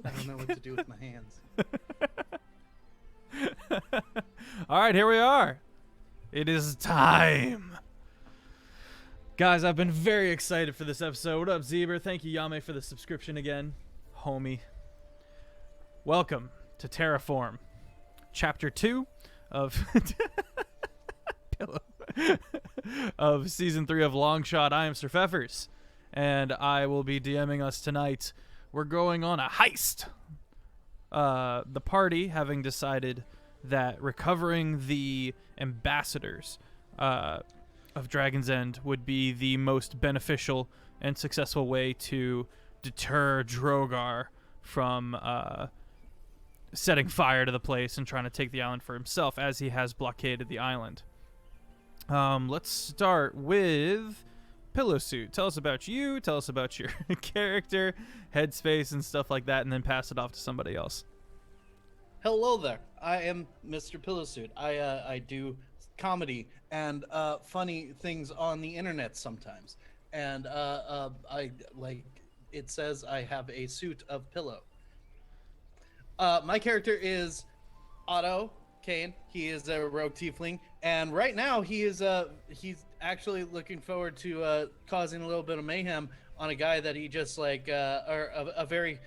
I don't know what to do with my hands. All right, here we are. It is time. Guys, I've been very excited for this episode. What up, Zebra? Thank you, Yame, for the subscription again. Homie. Welcome to Terraform. Chapter 2 of of Season 3 of Longshot. I am Sir Feffers, and I will be DMing us tonight. We're going on a heist. The party, having decided that recovering the ambassadors of Dragon's End would be the most beneficial and successful way to deter Drogar from setting fire to the place and trying to take the island for himself, as he has blockaded the island. Let's start with Pillowsuit. Tell us about you, tell us about your character, headspace, and stuff like that, and then pass it off to somebody else. Hello there. I am Mr. Pillowsuit. I do comedy and funny things on the internet sometimes. And I like it says I have a suit of pillow. My character is Otto Kane. He is a rogue tiefling, and right now he's actually looking forward to causing a little bit of mayhem on a guy that he just like or a very,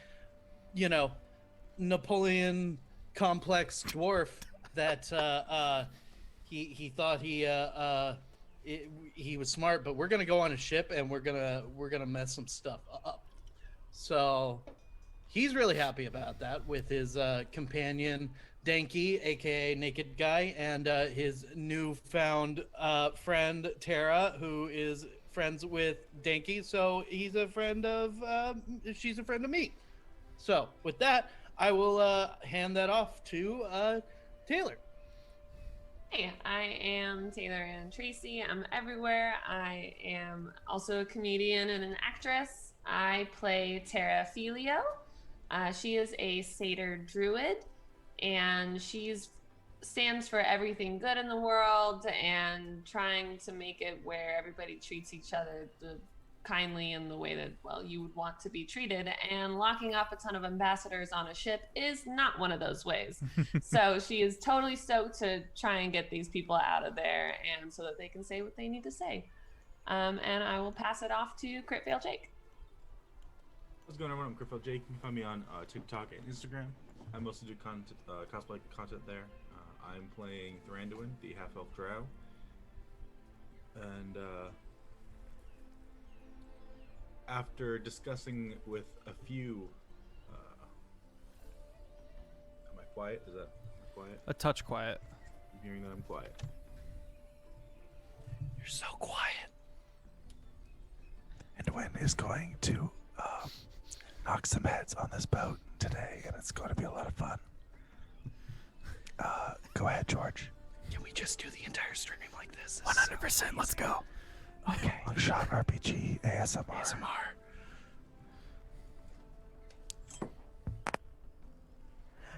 Napoleon complex dwarf that he thought he was smart, but we're gonna go on a ship and we're gonna mess some stuff up. So he's really happy about that with his companion Danky, aka Naked Guy, and his newfound friend Tara, who is friends with Danky. So he's a friend of she's a friend of me. So with that, I will hand that off to Taylor. Hey, I am Taylor and Tracy. I'm everywhere. I am also a comedian and an actress. I play Terraform. She is a satyr druid, and she stands for everything good in the world and trying to make it where everybody treats each other kindly in the way that, well, you would want to be treated, and locking up a ton of ambassadors on a ship is not one of those ways. So she is totally stoked to try and get these people out of there, and so that they can say what they need to say. And I will pass it off to Critfail Jake. What's going on? I'm Critfail Jake. You can find me on TikTok and Instagram. I mostly do cosplay content there. I'm playing Thranduin, the half-elf drow. And after discussing with a few, am I quiet? Am I quiet? A touch quiet. I'm hearing that I'm quiet. You're so quiet. And Wynn is going to knock some heads on this boat today, and it's going to be a lot of fun. Go ahead, George. Can we just do the entire stream like this? 100%. Let's go. Okay. Longshot RPG ASMR.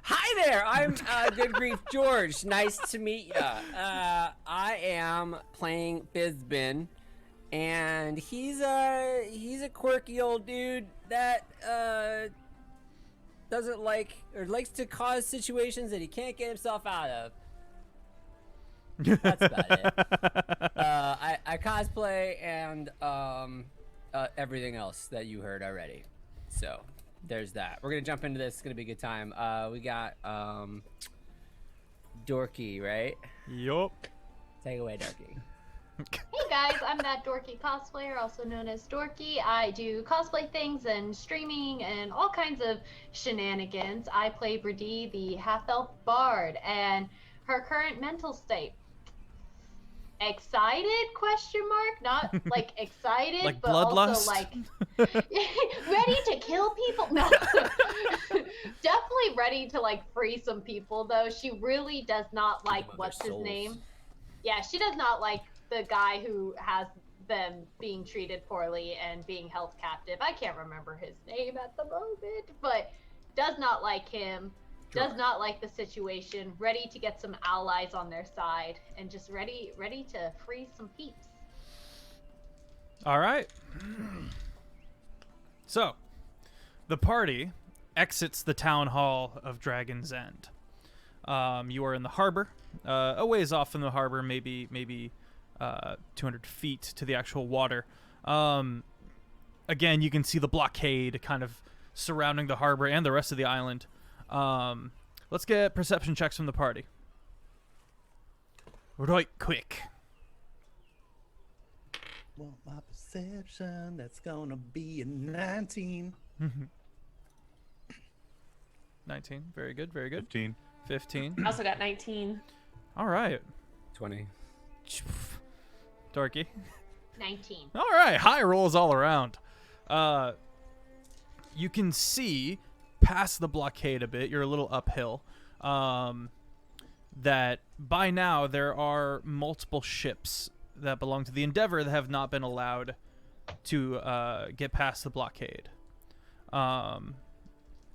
Hi there, I'm GoodGriefGeorge. Nice to meet ya. I am playing Bizbin, and he's a quirky old dude that doesn't like or likes to cause situations that he can't get himself out of. That's about it. I cosplay and everything else that you heard already. So there's that. We're gonna jump into this. It's gonna be a good time. We got Dorky, right? Yup. Take away, Dorky. Hey guys, I'm that dorky cosplayer, also known as Dorky. I do cosplay things and streaming and all kinds of shenanigans. I play Brady, the half-elf bard, and her current mental state. Excited? Question mark? Not like excited, like but bloodlust? Also like ready to kill people. No, definitely ready to like free some people. Though she really does not like what's his name. Yeah, she does not like the guy who has them being treated poorly and being held captive. I can't remember his name at the moment, but does not like him. Sure. Does not like the situation, ready to get some allies on their side, and just ready to free some peeps. All right. So, the party, exits the town hall of Dragon's End. You are in the harbor, a ways off from the harbor, maybe 200 feet to the actual water. Again, you can see the blockade kind of surrounding the harbor and the rest of the island. Let's get perception checks from the party. Right, quick. Well, my perception, that's gonna be a 19. 19. Very good, very good. 15. 15. I also got 19. All right. 20. Dorky. 19. All right, high rolls all around. You can see past the blockade a bit. You're a little uphill. That by now there are multiple ships that belong to the Endeavor that have not been allowed to get past the blockade.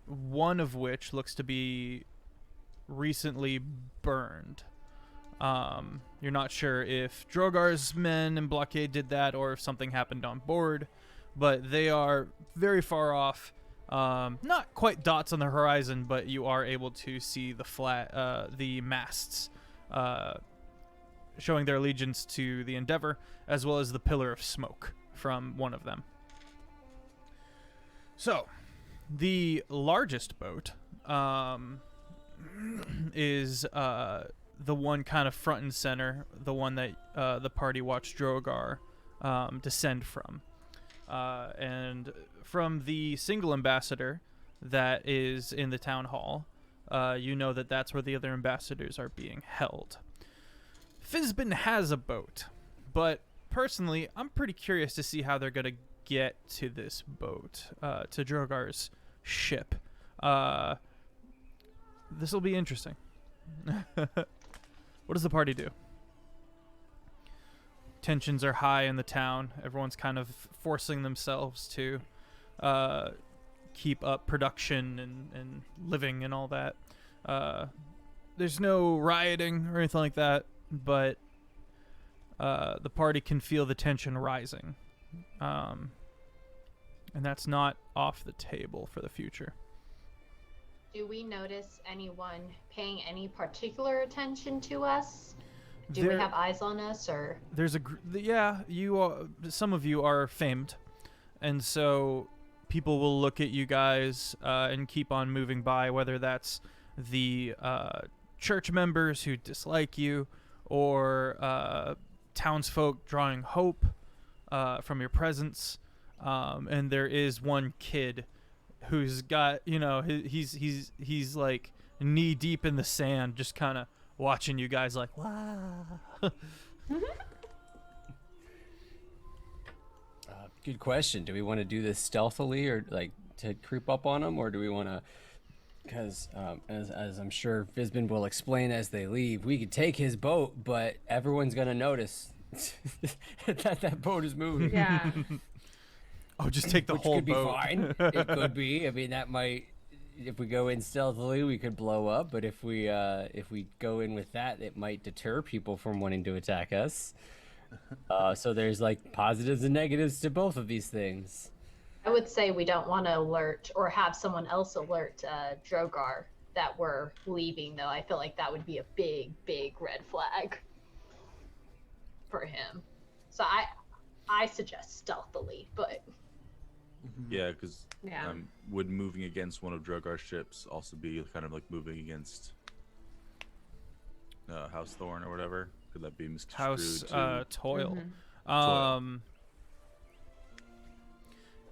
One of which looks to be recently burned. You're not sure if Drogar's men in blockade did that or if something happened on board, but they are very far off. Not quite dots on the horizon, but you are able to see the masts showing their allegiance to the Endeavor, as well as the pillar of smoke from one of them. So, the largest boat is the one kind of front and center, the one that the party watched Drogar descend from. And from the single ambassador that is in the town hall, you know that that's where the other ambassadors are being held. Fizbin has a boat, but personally, I'm pretty curious to see how they're going to get to this boat, to Drogar's ship. This will be interesting. What does the party do? Tensions are high in the town. Everyone's kind of forcing themselves to keep up production and living and all that. There's no rioting or anything like that, but the party can feel the tension rising. And that's not off the table for the future. Do we notice anyone paying any particular attention to us? Do we have eyes on us, or? There's some of you are famed, and so people will look at you guys and keep on moving by, whether that's the church members who dislike you or townsfolk drawing hope from your presence. And there is one kid who's got, he's like knee deep in the sand, just kind of watching you guys like, wow. Good question. Do we want to do this stealthily or like to creep up on them, or do we want to? Because as I'm sure Fizbin will explain as they leave, we could take his boat, but everyone's gonna notice that boat is moving. Yeah. Oh, just take the Which whole could boat. Be fine. It could be. I mean, that might. If we go in stealthily, we could blow up. But if we go in with that, it might deter people from wanting to attack us. So there's like positives and negatives to both of these things. I would say we don't want to alert or have someone else alert Drogar that we're leaving, though. I feel like that would be a big, big red flag for him. So I suggest stealthily, but. Yeah, because Yeah. would moving against one of Drogar's ships also be kind of like moving against House Thorn or whatever? Could that be misconstrued House to... Toil. Mm-hmm.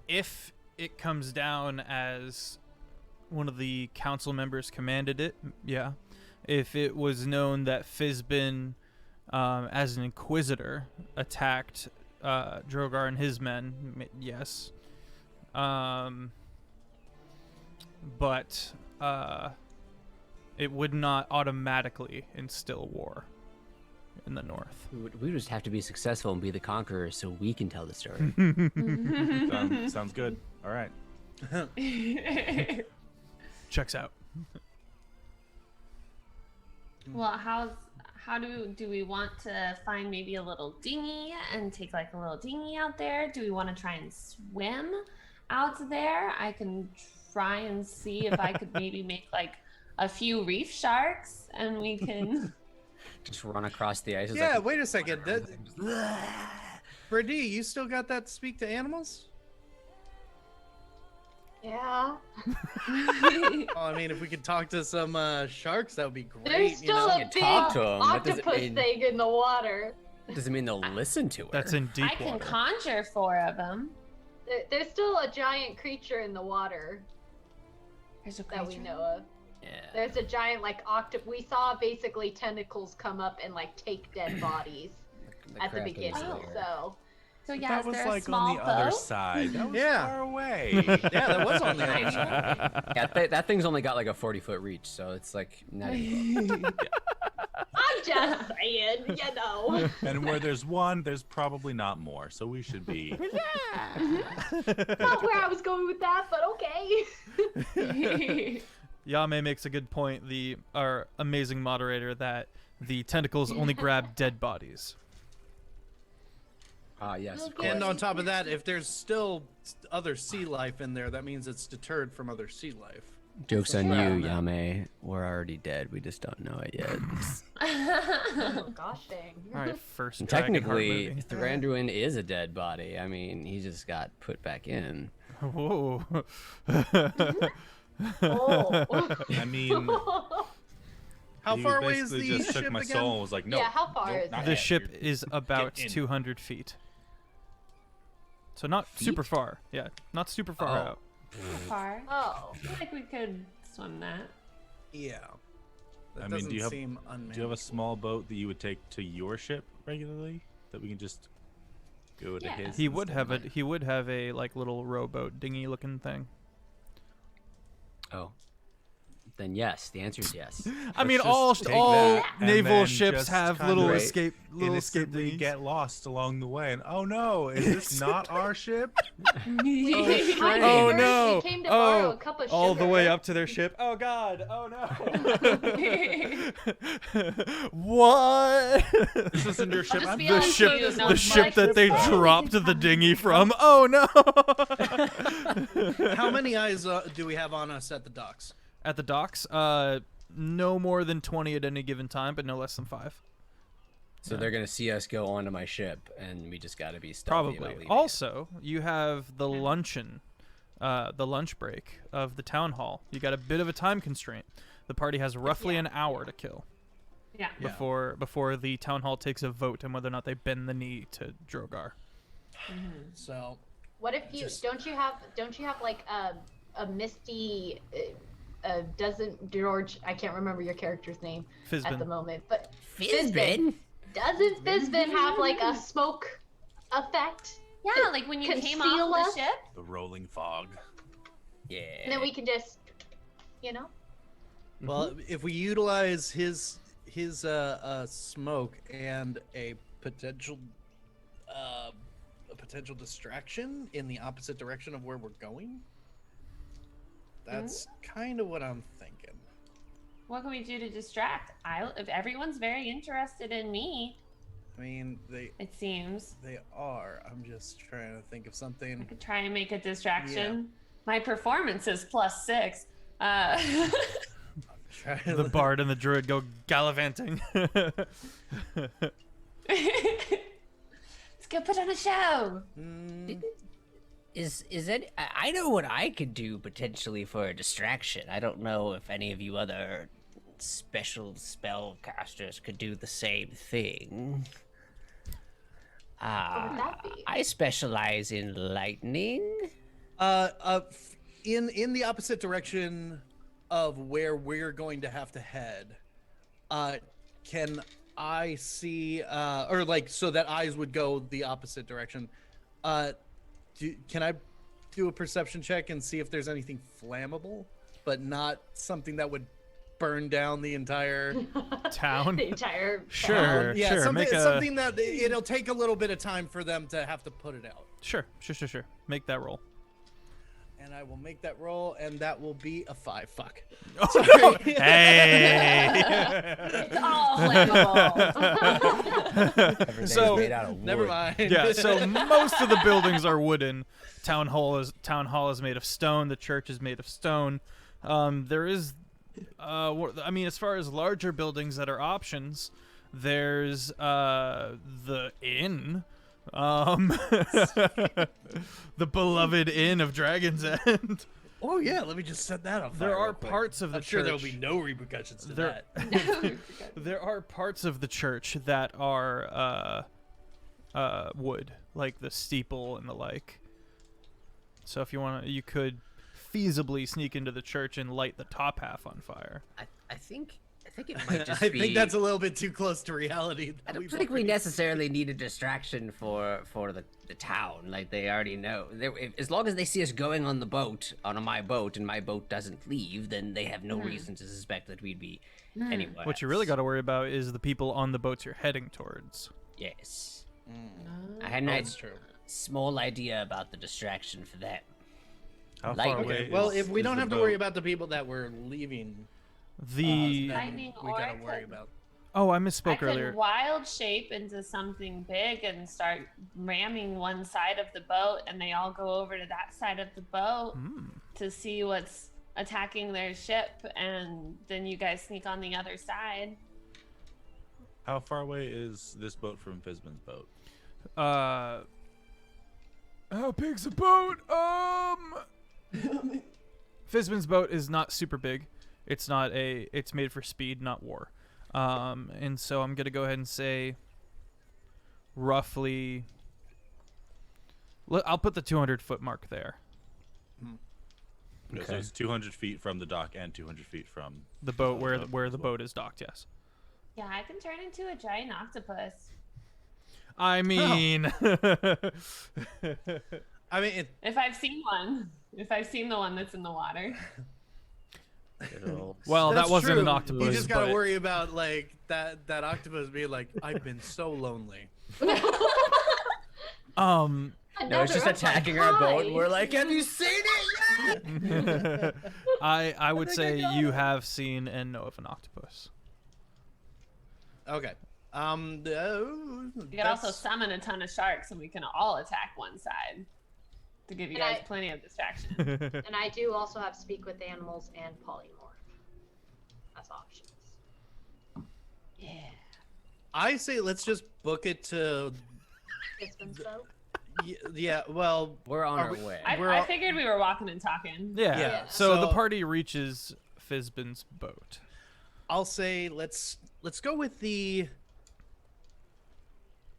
If it comes down as one of the council members commanded it, yeah. If it was known that Fizbin, as an inquisitor, attacked Drogar and his men, yes. But it would not automatically instill war in the north. We just have to be successful and be the conqueror, so we can tell the story. Sounds good. All right. Checks out. Well, how do we want to find maybe a little dinghy and take like a little dinghy out there? Do we want to try and swim out there? I can try and see if I could maybe make like a few reef sharks, and we can. Just run across the ice. It's Yeah, like, wait a second. Brady, you still got that speak to animals? Yeah. Oh, I mean, if we could talk to some sharks, that would be great. There's still a You big talk to 'em, that doesn't octopus mean- thing in the water. doesn't mean they'll listen to her. That's in deep I can water. conjure 4 of them. There's still a giant creature in the water There's a that we creature. know of. Yeah. There's a giant like octopus. We saw basically tentacles come up and like take dead bodies at the craft beginning. is Oh. there. So So yeah, that is was there a like small on the other boat? side. That was Yeah. far away. Yeah, that was on the other side. Yeah, that thing's only got like a 40-foot reach, so it's like not even I'm just saying, you know. And where there's one, there's probably not more. So we should be. Not where I was going with that, but okay. Yame makes a good point, our amazing moderator, that the tentacles only grab dead bodies. yes, of Okay. course. And on top of that, if there's still other sea life in there, that means it's deterred from other sea life. Joke's on Yeah. you, Yame. We're already dead. We just don't know it yet. Oh, gosh dang. All right, first And Dragonheart technically, movie. Thranduin is a dead body. I mean, he just got put back in. Whoa. Oh. I mean, How he far away is basically the just ship took my again? soul and was like, no. Yeah, how far nope, is not it? The yet. ship You're- is about in. 200 feet. So not super far. Yeah, not super far Oh. out. Far. Oh. I feel like we could swim that. Yeah. That I mean, doesn't do you have- seem Do you have a unmanageable. small boat that you would take to your ship regularly that we can just go to Yeah. his? He would instead? have it. He would have a like little rowboat dinghy looking thing. Oh. Then yes, the answer is yes. I mean, Let's all just take all that and naval then ships just have kinda little Right. escape Innocently dinghies. get lost along the way, and oh no, is this not our ship? We Oh no! We came to borrow Oh, a cup of all the way sugar. up to their ship. Oh god! Oh no! What? This isn't your ship. just I'm be the honest ship, with you, no the one's ship like, that they "This dropped boat the is dinghy fine." from. Oh no! How many eyes do we have on us at the docks? At the docks, no more than 20 at any given time, but no less than 5. So they're gonna see us go onto my ship, and we just gotta be stealthy about Probably. leaving it. Also, you have the luncheon, the lunch break of the town hall. You got a bit of a time constraint. The party has roughly an hour to kill Yeah. Yeah. before the town hall takes a vote on whether or not they bend the knee to Drogar. So, What if you Just- don't you have like a misty doesn't George, I can't remember your character's name at the Fizbin. moment, but Fizbin? doesn't Fizbin have like a smoke effect? Yeah, like when you came Conceal off us? the ship. The rolling fog. Yeah. And then we can just, you know? well, if we utilize his smoke and a potential distraction in the opposite direction of where we're going, that's kind of what I'm thinking. What can we do to distract? If everyone's very interested in me, I mean, it seems. they are. I'm just trying to think of I something. could try and make a distraction. My performance is +6. The bard and the druid go gallivanting. Let's go put on a show. Is it? I know what I could do potentially for a distraction. I don't know if any of you other special spellcasters could do the same thing. What would that be? I specialize in lightning. In the opposite direction of where we're going to have to head, can I see, or like, so that eyes would go the opposite direction? Can I do a perception check and see if there's anything flammable, but not something that would burn down the entire Town. The entire Sure, yeah, sure. something, Make a something that it'll take a little bit of time for them to have to put it out. Sure. Make that roll. and I will make that roll, and that will be a 5. Fuck. Hey. It's all flammable. Everything's So, made out of wood. Never mind. Yeah, so most of the buildings are wooden. Town hall is made of stone. The church is made of stone. There is, I mean, as far as larger buildings that are options, there's the inn, the beloved inn of Dragon's End. Oh yeah, let me just set that up. There are parts of the I'm sure church. there'll be no repercussions to There- that. There are parts of the church that are wood, like the steeple and the like. So if you want to, you could feasibly sneak into the church and light the top half on fire. I think it might just I be. think that's a little bit too close to reality. I don't think we necessarily need a distraction for the town. Like they already know. As long as they see us going on the boat, on my boat, and my boat doesn't leave, then they have no reason to suspect that we'd be anywhere. What you really got to worry about is the people on the boats you're heading towards. Yes. I had a That's true. small idea about the distraction for that. How Light- far Okay, away? Well, is- if we is don't the have to worry boat? about the people that we're leaving, The then Lightning we gotta or worry could- about. oh, I I misspoke could earlier. wild shape into something big and start ramming one side of the boat, and they all go over to that side of the boat to see what's attacking their ship, and then you guys sneak on the other side. How far away is this boat from Fizban's boat? How big's a boat? Fizban's boat is not super big. It's made for speed, not war. And so I'm gonna go ahead and say roughly. I'll put the 200-foot mark there. Okay. So it's 200 feet from the dock and 200 feet from The boat where as the well. boat is docked. Yes. Yeah, I can turn into a giant octopus. I mean, I mean, If I've seen one. If I've seen the one that's in the water. well, that that's wasn't true. an octopus. You just gotta but- worry about like that octopus being like, I've been so lonely. No, it's just Another attacking our boat. surprise. We're like, have you seen it yet? I would say you have seen and know of an octopus. Okay. You can also summon a ton of sharks, and we can all attack one side to give you And guys plenty of distraction. And I do also have speak with animals and polymorph as options. Yeah. I say let's just book it to. It's been so. Yeah. Well, We're on Are our we- way. I figured we were walking and talking. Yeah. Yeah, So the so- party reaches Fizban's boat. I'll say let's go with the.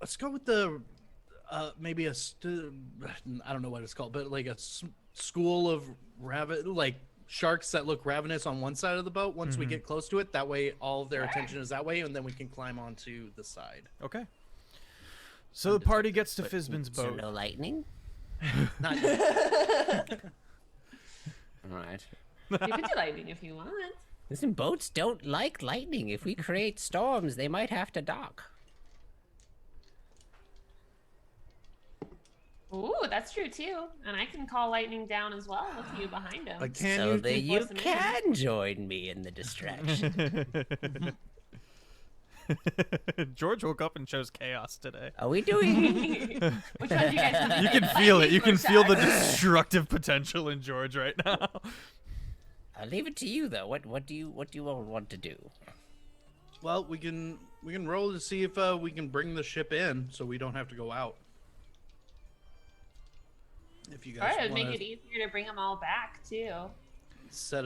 Let's go with the. Maybe I don't know what it's called, but like a school of like sharks that look ravenous on one side of the boat. Once we get close to it, that way all of their attention is that way, and then we can climb onto the side. Okay. So the party gets to Fizban's So boat. no lightning. Not All right. You can do lightning if you want. Listen, boats don't like lightning. If we create storms, they might have to dock. Ooh, that's true too. And I can call lightning down as well with you behind him. Like, can So you? that you force them in. can join me in the distraction. George woke up and chose chaos today. Are we doing? Which one do you guys want? You can feel it. You can feel the sharks? destructive potential in George right now. I'll leave it to you, though. What do you all want to do? Well, we can roll to see if we can bring the ship in, so we don't have to go out. If you Or guys it would want make it to easier to bring them all back too. set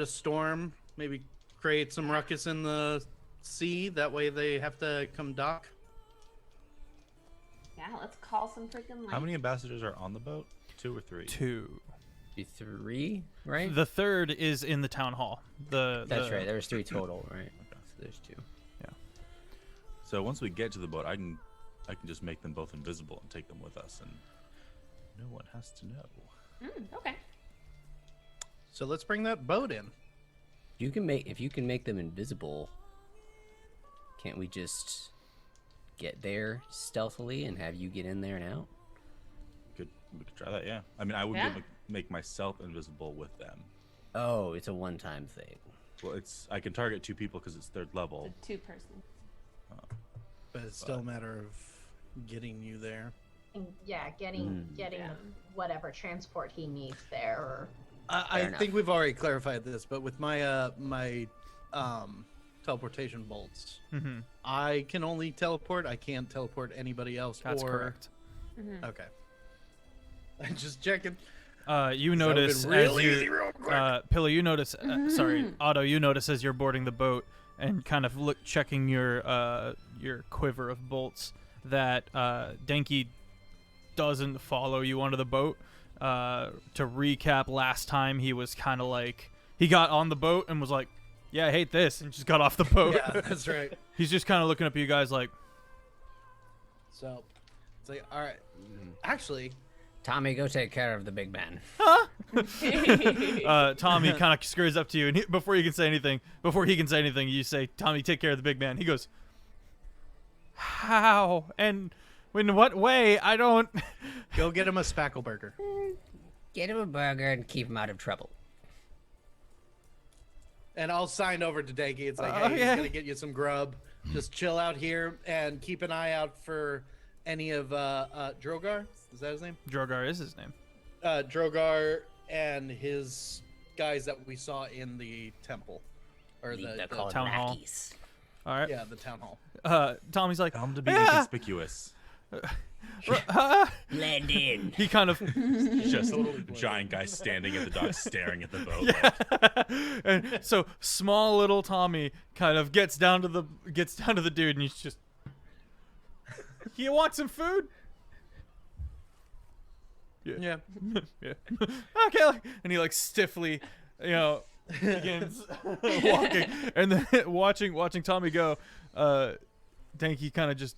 a storm, maybe create some ruckus in the sea. That way they have to come dock. Yeah, let's call some freaking lightning. How many ambassadors are on the boat? 2 or 3? 2. Be 3, right? The third is in the town hall. That's right. There was 3 total, right? So there's 2. So once we get to the boat, I can just make them both invisible and take them with us, and no one has to know. Okay. So let's bring that boat in. If you can make them invisible, can't we just get there stealthily and have you get in there and out? We could try that, yeah. I mean, I would Yeah. be make myself invisible with them. Oh, it's a one-time thing. Well, I can target 2 people because it's 3rd level. It's a 2-person. But it's still a matter of getting you there. And yeah, getting Yeah. whatever transport he needs there. Or I enough. think we've already clarified this, but with my my teleportation bolts, I can only teleport. I can't teleport anybody else. That's or... correct. Okay. I'm just checking. You notice real as easy, you, real quick. Pillow, you notice. Sorry, Otto, you notice as you're boarding the boat and kind of checking your quiver of bolts that Denki doesn't follow you onto the boat. To recap, last time he was kind of like he got on the boat and was like, "Yeah, I hate this," and just got off the boat. Yeah, that's right. He's just kind of looking up at you guys like, So it's like, all right. Actually, Tommy, go take care of the big man. Tommy kind of scurries up to you, and before he can say anything, you say, "Tommy, take care of the big man." He goes, "How? And in what way? I don't." go get him a spackle burger. Get him a burger and keep him out of trouble. And I'll sign over to Denki. It's like, hey, Okay. he's gonna get you some grub. Just chill out here and keep an eye out for any of Drogar. Is that his name? Drogar is his name. Drogar and his guys that we saw in the temple, or They're the called town hall. lackeys. All right. yeah, the town hall. Tommy's like, Tell them to be "Yeah." inconspicuous. Blend in. He kind of, Just a giant guy standing at the dock staring at the boat. Like, and so small little Tommy kind of gets down to the dude, and he's just, "You want some food?" Yeah. Yeah. Okay. And he like stiffly, begins walking, and then watching Tommy go. Denki kind of just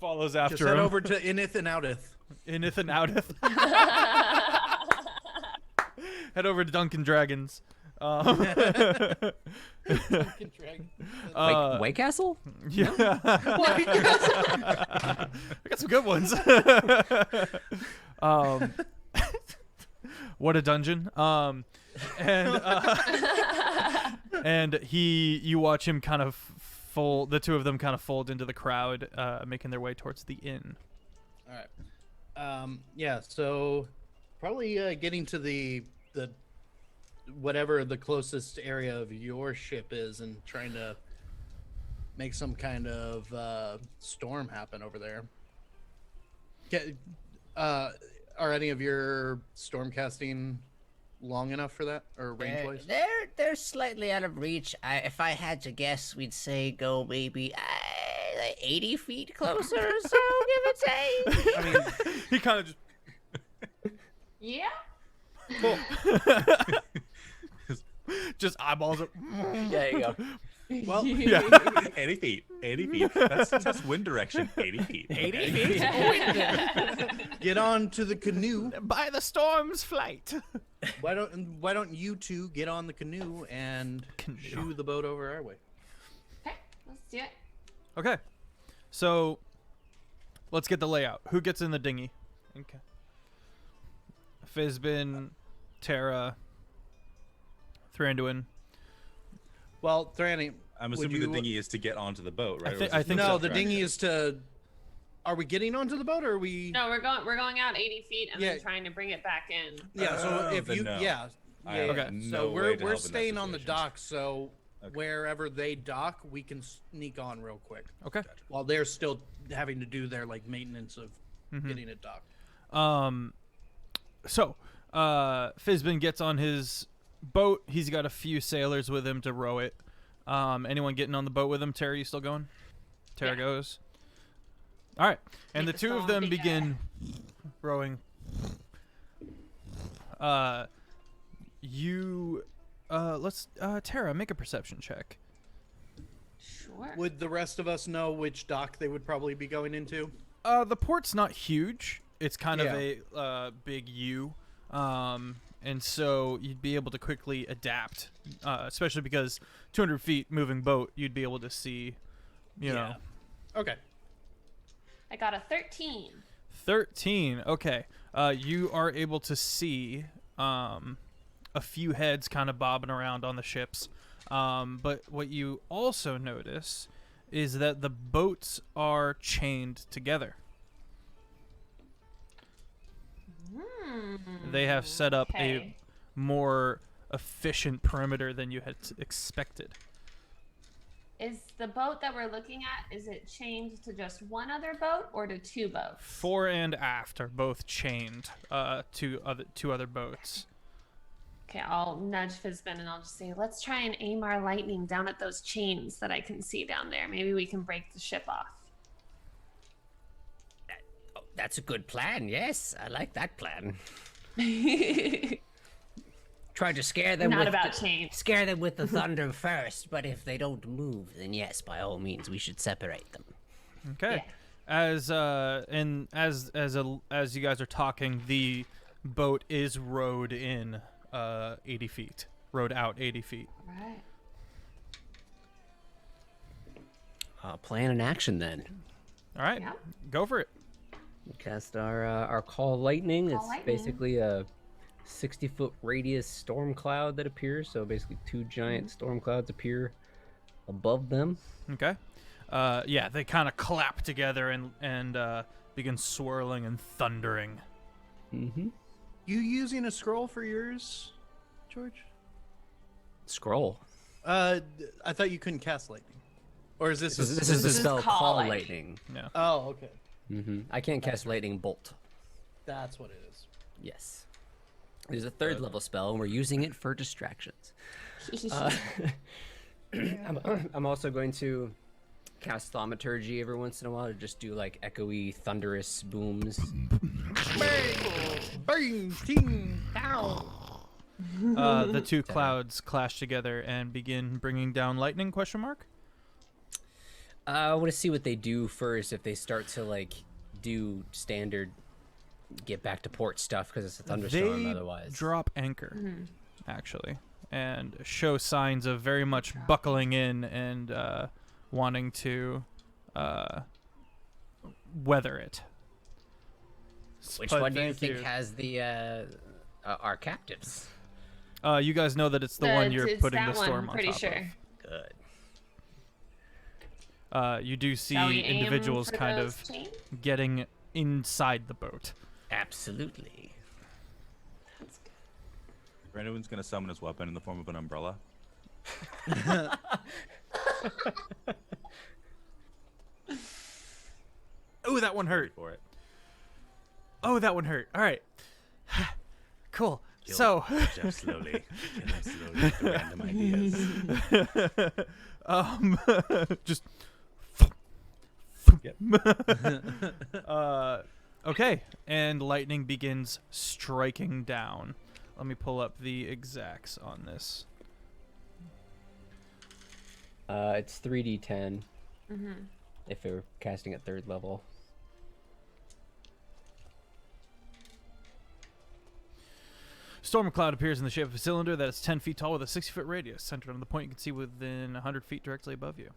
follows after Just him. head over to Inith and Outith. Inith and Outith. Head over to Dunkin' Dragons. White Castle? Yeah. I got some good ones. What a dungeon. And you watch him kind of fold, the two of them kind of fold into the crowd, making their way towards the inn. All right. Yeah. So probably getting to the whatever the closest area of your ship is, and trying to make some kind of storm happen over there. Are any of your storm casting long enough for that, or range wise? They're slightly out of reach. If I had to guess, we'd say go maybe like 80 feet closer or so, give or take. I mean, He kind of just Yeah. just eyeballs it. There you go. well, Yeah. 80 feet. 80 feet. That's wind direction. 80 feet. 80 feet. get on to the canoe. By the storm's flight. Why don't you two get on the canoe and shoo the boat over our way? Okay, let's do it. Okay. So let's get the layout. Who gets in the dinghy? Okay. Fizbin, Terra, Thranduin. Well, Thranny, I'm would assuming you- the dinghy is to get onto the boat, right? Or is I it think for No, so. the dinghy is to. Are we getting onto the boat, or are we? No, we're going out 80 feet and Yeah. then trying to bring it back in. Yeah. So if then you, no. yeah. I Yeah, have yeah. no So way we're to help in that staying on the situation. dock. So Okay. wherever they dock, we can sneak on real quick Okay. while they're still having to do their like maintenance of getting it docked. So Fizbin gets on his boat. He's got a few sailors with him to row it. Anyone getting on the boat with him? Terra, you still going? Terra Yeah. goes. All right. And the Take the two of song them together. begin rowing. Terra, make a perception check. Sure. Would the rest of us know which dock they would probably be going into? The port's not huge. It's kind of Yeah. a big U. And so you'd be able to quickly adapt, especially because 200 feet moving boat, you'd be able to see, you know. Okay. I got a 13. 13. Okay. You are able to see a few heads kind of bobbing around on the ships. But what you also notice is that the boats are chained together. They have set up a more efficient perimeter than you had expected. Is the boat that we're looking at, is it chained to just one other boat or to two boats? Fore and aft are both chained to two other boats. Okay, I'll nudge Fizbin and I'll just say, let's try and aim our lightning down at those chains that I can see down there. Maybe we can break the ship off. That's a good plan. Yes, I like that plan. Try to scare them. Not about chains. Scare them with the thunder first, but if they don't move, then yes, by all means, we should separate them. Okay. Yeah. As you guys are talking, the boat is rowed in 80 feet. Rowed out 80 feet. Right. Plan and action then. All right. Yeah. Go for it. Cast our Call Lightning. Call It's Lightning. basically a 60-foot radius storm cloud that appears. So basically 2 giant storm clouds appear above them. Okay. Yeah, they kind of clap together and begin swirling and thundering. Mm-hmm. You using a scroll for yours, George? Scroll. I thought you couldn't cast lightning. Or is this? This This is the is spell Call Call Lightning. Lightning. Yeah. Oh, okay. Mm-hmm. I can't cast Lightning Bolt. That's what it is. Yes. There's a 3rd level spell, and we're using it for distractions. I'm also going to cast Thaumaturgy every once in a while to just do like echoey, thunderous booms. Bang! Ting! Ow! The two clouds clash together and begin bringing down lightning? Question mark. I want to see what they do first. If they start to like do standard, get back to port stuff because it's a thunderstorm. They Otherwise, drop anchor, actually, and show signs of very much buckling in and wanting to weather it. Which But one do you thank think has the our captives? You guys know that it's the one you're it's putting that the storm one, on pretty top sure. Good. of. You do see Shall we aim individuals for kind those of chains? getting inside the boat. Absolutely. That's good. Randuin's gonna summon his weapon in the form of an umbrella. Oh, that one hurt. For it. Oh, that one hurt. All right. Cool. Kill So, Jeff slowly. Kill him slowly with the random ideas. just. Yep. Okay, and lightning begins striking down. Let me pull up the exacts on this. It's 3d10 Mm-hmm. if you're casting at 3rd level. Storm cloud appears in the shape of a cylinder that is 10 feet tall with a 60-foot radius. Centered on the point you can see within 100 feet directly above you.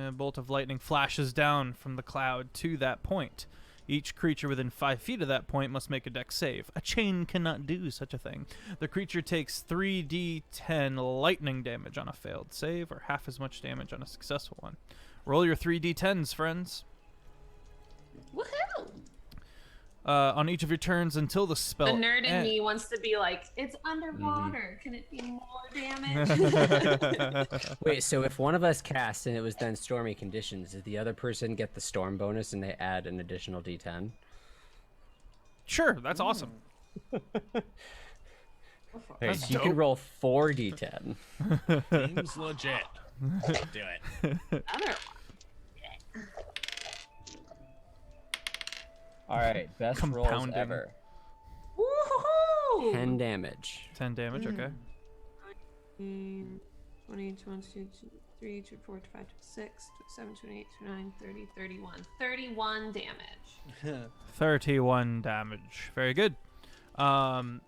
A bolt of lightning flashes down from the cloud to that point. Each creature within 5 feet of that point must make a dex save. A chain cannot do such a thing. The creature takes 3d10 lightning damage on a failed save, or half as much damage on a successful one. Roll your 3d10s, friends. Woohoo! On each of your turns until the spell. The nerd in me wants to be like, it's underwater. Can it be more damage? Wait, so if one of us casts and it was then stormy conditions, does the other person get the storm bonus and they add an additional d10? Sure, that's awesome. Okay, so you can roll 4d10. Seems legit. Do it. Other All right, best rolls Compounding. ever. Woohoo! 10 damage. 10 damage, okay. 20, 21, 22, 23, 24, 25, 26, 27, 28, 29, 30, 31. 31 damage. 31 damage. Very good. One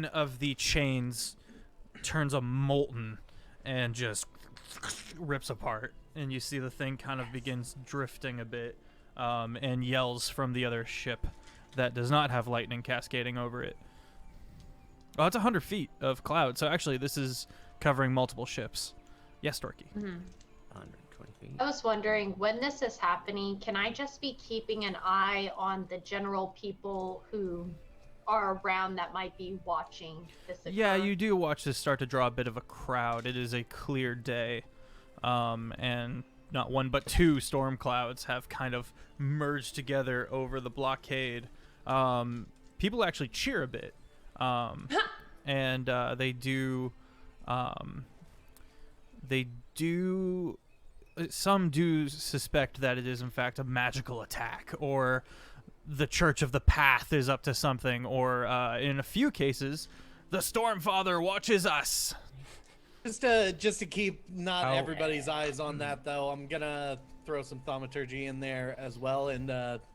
of the chains turns a molten and just rips apart. and you see the thing kind of begins drifting a bit, and yells from the other ship that does not have lightning cascading over it. Oh, it's 100 feet of cloud, so actually this is covering multiple ships. Yes, Dorky. 120 feet. I was wondering, when this is happening, can I just be keeping an eye on the general people who are around that might be watching this occur? Yeah, you do watch this start to draw a bit of a crowd. It is a clear day, and not one but two storm clouds have kind of merged together over the blockade. People actually cheer a bit, and they do. Some do suspect that it is in fact a magical attack, or the Church of the Path is up to something, or in a few cases, the Stormfather watches us. Just to keep not everybody's eyes on that, though, I'm gonna throw some thaumaturgy in there as well, and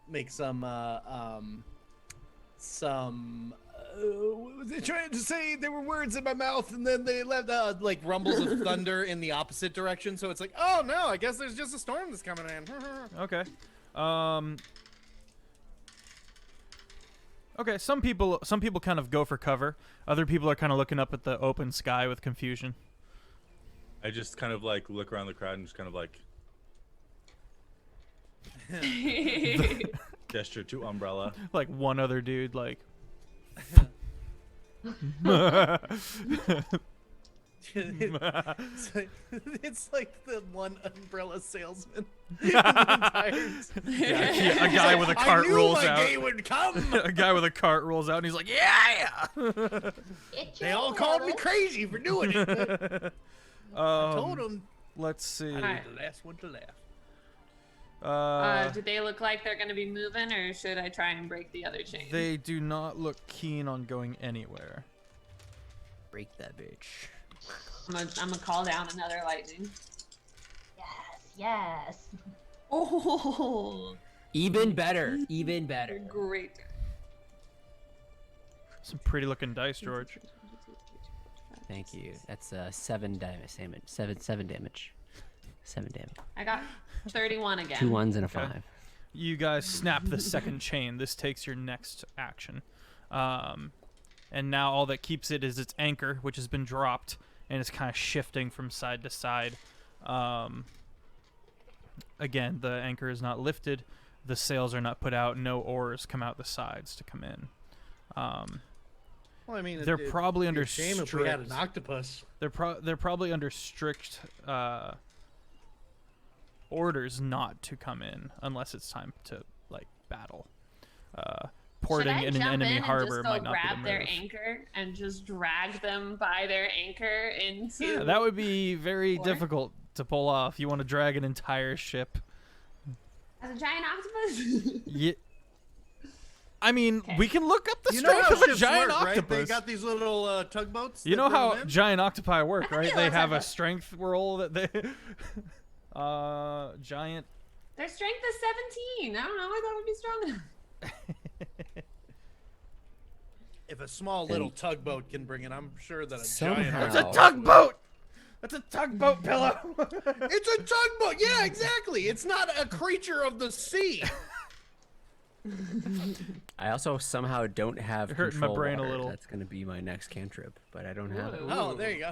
make some what was it trying to say? There were words in my mouth, and then they left like rumbles of thunder in the opposite direction. So it's like, oh no, I guess there's just a storm that's coming in. Okay. Okay, some people kind of go for cover. Other people are kind of looking up at the open sky with confusion. I just kind of like look around the crowd and just kind of like gesture to umbrella. Like one other dude, like. It's like the one umbrella salesman. Yeah, a guy with a cart rolls out. I knew my day would come. A guy with a cart rolls out and he's like, yeah! They all called me crazy for doing it. I told them. Let's see. I was the last one to laugh. Do they look like they're going to be moving, or should I try and break the other chain? They do not look keen on going anywhere. Break that bitch. I'm gonna call down another lightning. Yes. Oh, Even better. Even better. great. Some pretty looking dice, George. Thank you. That's 7 damage. 7 damage. 7 damage. I got 31 again. 2 1s and a 5. You guys snap the second chain. This takes your next action. And now all that keeps it is its anchor, which has been dropped, and it's kind of shifting from side to side. Again, the anchor is not lifted. The sails are not put out. No oars come out the sides to come in. Well, I mean, they're probably under shame strict. if we had an octopus. They're probably under strict orders not to come in unless it's time to like battle. Porting in an enemy harbor might not be the grab their move. anchor and just drag them by their anchor into. Yeah, that would be very Or- difficult to pull off. You want to drag an entire ship. As a giant octopus. Yeah. I mean, Okay. we can look up the You know strength how of a ships giant work, right? octopus. They got these little tugboats. You that know bring how them in? giant octopi work, right? They Let's have a have strength roll that they. Giant. Their strength is 17. I don't know. I thought it would be strong enough. If a small little tugboat can bring it, I'm sure that a Somehow- giant. It's a tugboat. That's a tugboat pillow. It's a tugboat. Yeah, exactly. It's not a creature of the sea. I also somehow don't have It hurt my control brain a water. little. That's going to be my next cantrip, but I don't have it. Ooh. Oh, there you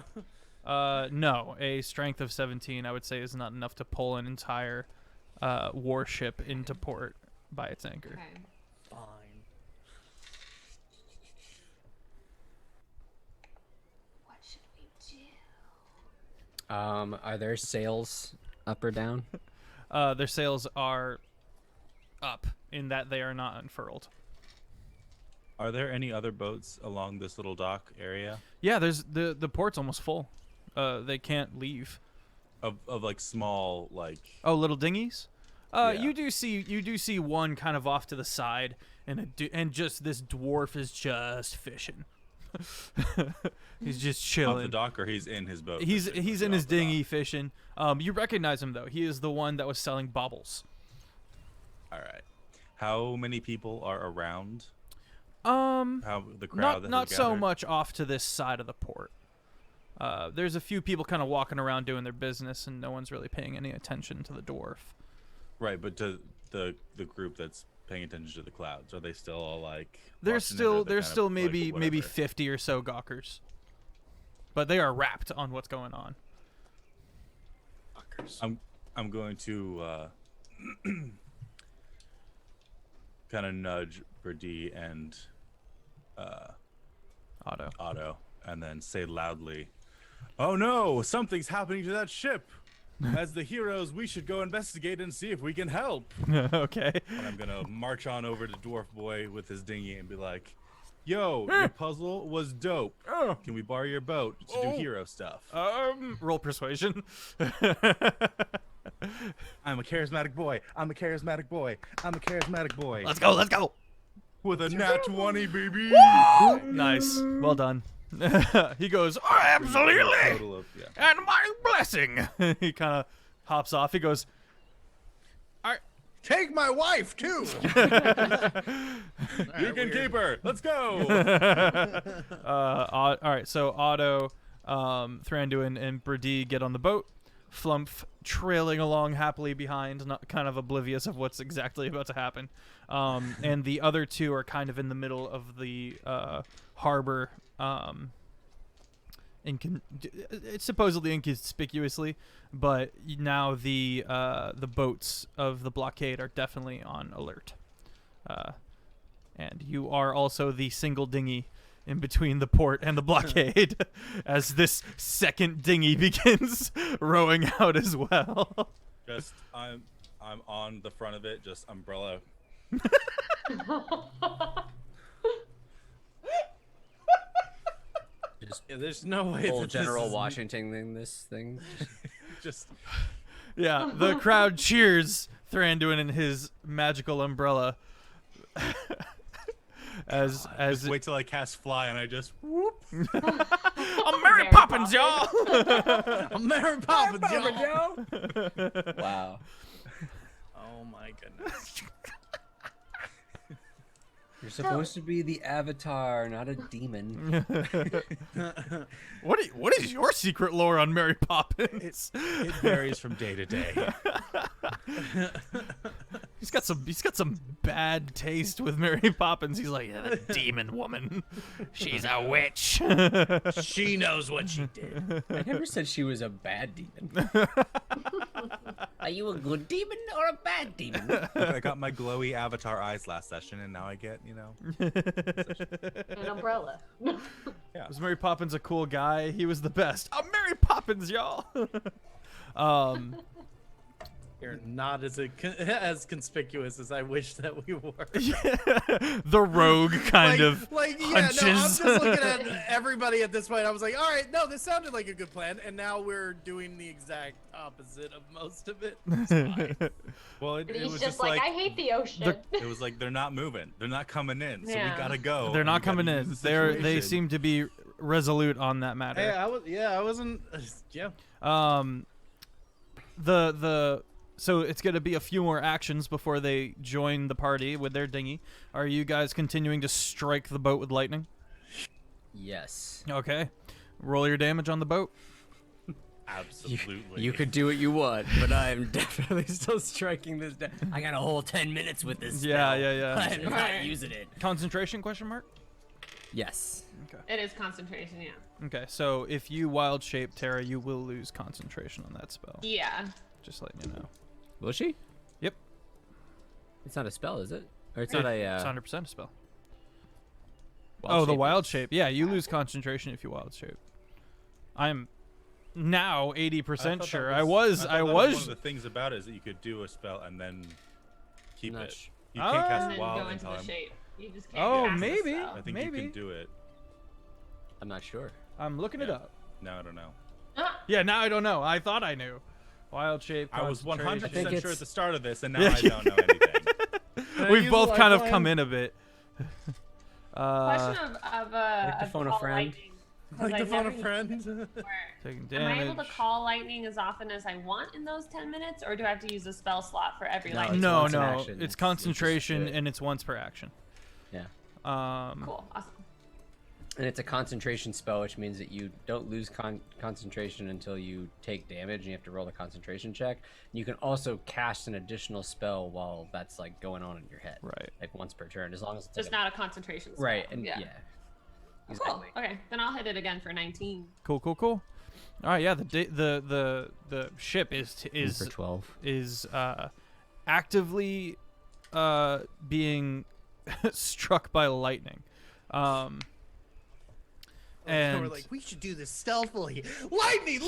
go. No, a strength of 17, I would say, is not enough to pull an entire warship into port by its anchor. Okay. Fine. What should we do? Are there sails up or down? Their sails are up in that they are not unfurled. Are there any other boats along this little dock area Yeah, there's the port's almost full. They can't leave. of like small like? Oh, little dinghies. Yeah. You do see one kind of off to the side, and just this dwarf is just fishing. He's just Off chilling. the dock, or he's in his boat? He's fishing? in Is it his off the dock? dinghy fishing. You recognize him though. He is the one that was selling baubles. All right. How many people are around? Um, How the crowd? that has not so gathered? much off to this side of the port. There's a few people kind of walking around doing their business, and no one's really paying any attention to the dwarf. Right, but to the group that's paying attention to the clouds, are they still all like? There's watching it, or are still they there's kind still of, like, maybe whatever? 50 or so gawkers, but they are wrapped on what's going on. I'm going to kind of nudge Brady and Otto. and then say loudly, "Oh no, something's happening to that ship. As the heroes, we should go investigate and see if we can help." Okay. And I'm gonna march on over to Dwarf Boy with his dinghy and be like, "Yo, your puzzle was dope. Can we borrow your boat to do hero stuff?" Roll persuasion. I'm a charismatic boy. I'm a charismatic boy. I'm a charismatic boy. Let's go. With a nat 20, baby. Nice. Well done. He goes, "Oh, absolutely. Total of, yeah. And my blessing." He kind of hops off. He goes, Take my wife too. You can keep her. Let's go. all right, so Otto, Thranduin, and Brady get on the boat. Flumph trailing along happily behind, not kind of oblivious of what's exactly about to happen. And the other two are kind of in the middle of the harbor. It's supposedly inconspicuously, but now the boats of the blockade are definitely on alert. And you are also the single dinghy in between the port and the blockade as this second dinghy begins rowing out as well. Just I'm on the front of it, just umbrella. Yeah, there's no way Whole that this General is- Washington this thing. Just Yeah, the crowd cheers Thranduin and his magical umbrella. as just wait till I cast fly and I just whoop. I'm Mary Poppins, y'all. I'm Mary Poppins, y'all. Wow. Oh my goodness. You're supposed to be the avatar, not a demon. What is your secret lore on Mary Poppins? It varies from day to day. He's got some bad taste with Mary Poppins. He's like, "Yeah, the demon woman. She's a witch." She knows what she did. I never said she was a bad demon. Are you a good demon or a bad demon? I got my glowy avatar eyes last session, and now I get, An umbrella. Was Mary Poppins a cool guy? He was the best. I'm Mary Poppins, y'all. You're not as conspicuous as I wish that we were. The rogue kind of yeah, no, I'm hunches. just looking at everybody at this point. I was like, all right, no, this sounded like a good plan, and now we're doing the exact opposite of most of it. It's fine. Well, it He's was just like, I hate the ocean. it was like they're not moving, they're not coming in, so Yeah. we gotta go. They're not We gotta coming use in. the They situation. seem to be resolute on that matter. Hey, I wasn't. Yeah. So it's going to be a few more actions before they join the party with their dinghy. Are you guys continuing to strike the boat with lightning? Yes. Okay. Roll your damage on the boat. Absolutely. You could do what you want, but I am definitely still striking this down. I got a whole 10 minutes with this Yeah, spell. yeah. I'm not using it. Concentration, question mark? Yes. It is concentration, yeah. Okay, so if you wild shape Terra, you will lose concentration on that spell. Yeah. Just letting you know. Will she? Yep. It's not a spell, is it? Or it's not a... It's 100% a spell. wild The shape wild is- shape. Yeah, you lose concentration if you wild shape. I'm now 80% sure. I was. one of the things about it is that you could do a spell and then keep Not it. sh- You can't cast And then wild go into the time. shape. You just can't Oh, cast the maybe. spell. I think Maybe. you can do it. I'm not sure. I'm looking it Yeah. up. No, I don't know. Ah, Yeah, now I don't know. I thought I knew. Wild shape. I was 100% concentration. think sure it's- at the start of this, and now I don't know anything. We've use both a kind of lifeline? come in a bit. question like to of phone a call friend. lightning, 'cause Like I've to phone never a friend. used it before. Taking Am I able to damage. call lightning as often as I want in those 10 minutes, or do I have to use a spell slot for every No, lightning? it's No, once an no. action. It's It's concentration just, and it's once per action. Yeah. Cool, awesome. And it's a concentration spell, which means that you don't lose concentration until you take damage, and you have to roll a concentration check. And you can also cast an additional spell while that's like going on in your head, Right. like once per turn, as long as it's Just not a concentration spell. right. And yeah. Exactly. Cool. Okay, then I'll hit it again for 19. Cool. All right, yeah. The ship is for 12. is actively being struck by lightning. And we're like, we should do this stealthily. Lightning!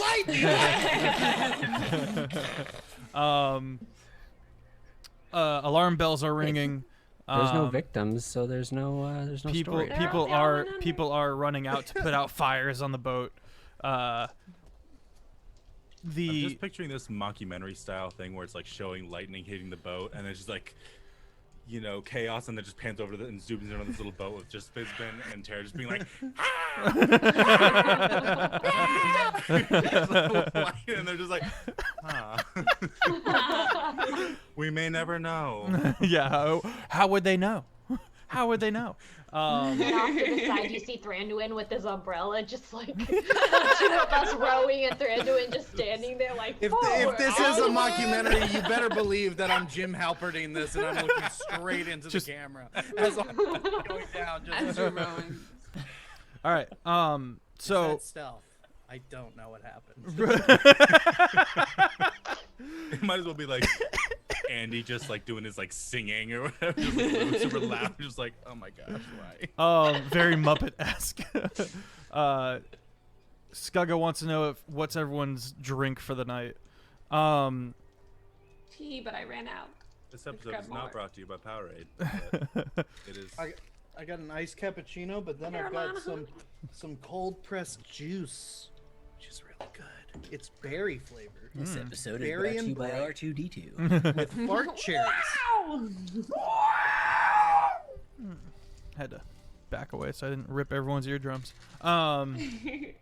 Alarm bells are ringing. There's no victims, so there's no story. People are running out to put out fires on the boat. I'm just picturing this mockumentary style thing where it's like showing lightning hitting the boat, and it's just like, you know, chaos, and then just pans over and zooms in on this little boat with just Fizbin and Tara just being like, and they're just like, we may never know. Yeah. How would they know? How would they know? And off to the side, you see Thranduin with his umbrella, just like two of us rowing, and Thranduin just standing there like. If this is a mockumentary, you better believe that I'm Jim Halperting this, and I'm looking straight into the camera as I'm going down. As you're rowing. All right. So That's stealth. I don't know what happened. It might as well be like Andy just like doing his like singing or whatever, just like, super loud, just like, oh my gosh, why? very Muppet-esque. Skugga wants to know what's everyone's drink for the night. Tea, but I ran out. This episode grab is more. not brought to you by Powerade. But it is. I got an iced cappuccino, but then I've got some cold pressed juice, which is really good. It's berry flavored. This episode is Berry brought to and you by bright. R2D2. With fart cherries. Had to back away so I didn't rip everyone's eardrums. Thank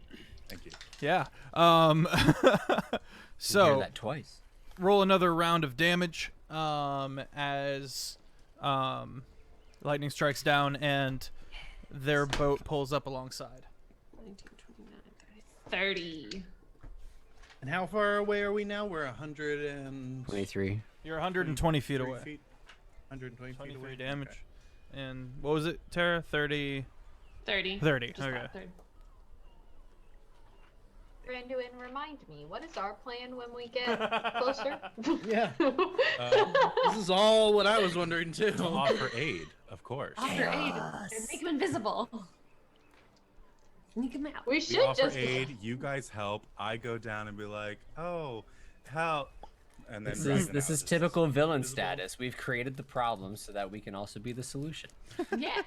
you. Yeah. You hear So that twice. roll another round of damage as lightning strikes down and their boat pulls up alongside. 19, 29, 30. And how far away are we now? We're 123 23. You're 120 feet away. 120 feet 23 away. damage. Okay. And what was it, Tara? 30. 30. 30. Just Okay. about 30. Thranduin, remind me, what is our plan when we get closer? Yeah. This is all what I was wondering too. To offer aid, of course. Offer aid and make him invisible. Sneak him out. We We should offer just. aid, you guys help, I go down and be like, oh, help. And then This is typical villain status. We've created the problem so that we can also be the solution. Yeah.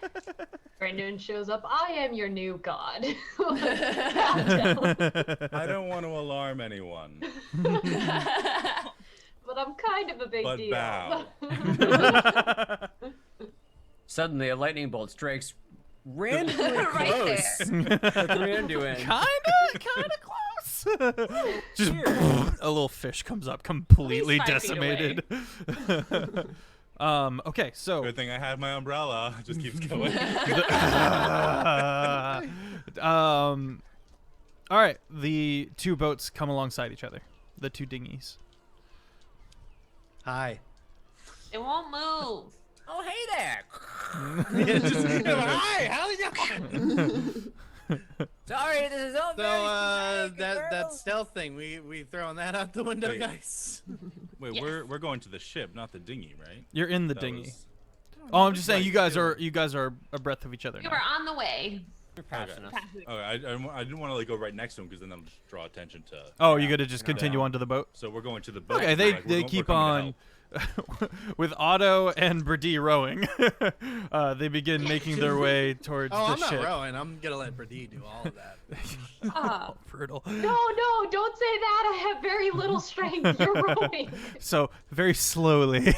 Thranduin shows up. I am your new god. I don't want to alarm anyone. But I'm kind of a big But deal. bow. Suddenly, a lightning bolt strikes randomly Right close to Thranduin. Kinda close. Just a little fish comes up, completely At least 5 feet away. decimated. Okay, so Good thing I had my umbrella. It just keeps going. all right, the two boats come alongside each other, the two dinghies. Hi. It won't move. Oh, hey there. Hi. How you doing? Sorry, this is all So that stealth thing, we throwing that out the window, Wait. guys. Wait, Yes. we're going to the ship, not the dinghy, right? You're in the That dinghy. was- Oh, I'm just saying Right, you guys yeah. are a breath of each other You now. are on the way. Fast Okay. enough. Okay, I didn't want to like go right next to him because then that'll just draw attention to. Oh, you got to just continue down. onto the boat. So we're going to the boat. Okay, they like, they we're keep coming to on help. with Otto and Brady rowing. They begin making their way towards Oh, the I'm not ship. rowing. I'm gonna let Brady do all of that. Ah. Brutal. No, don't say that. I have very little strength. You're rowing. So very slowly.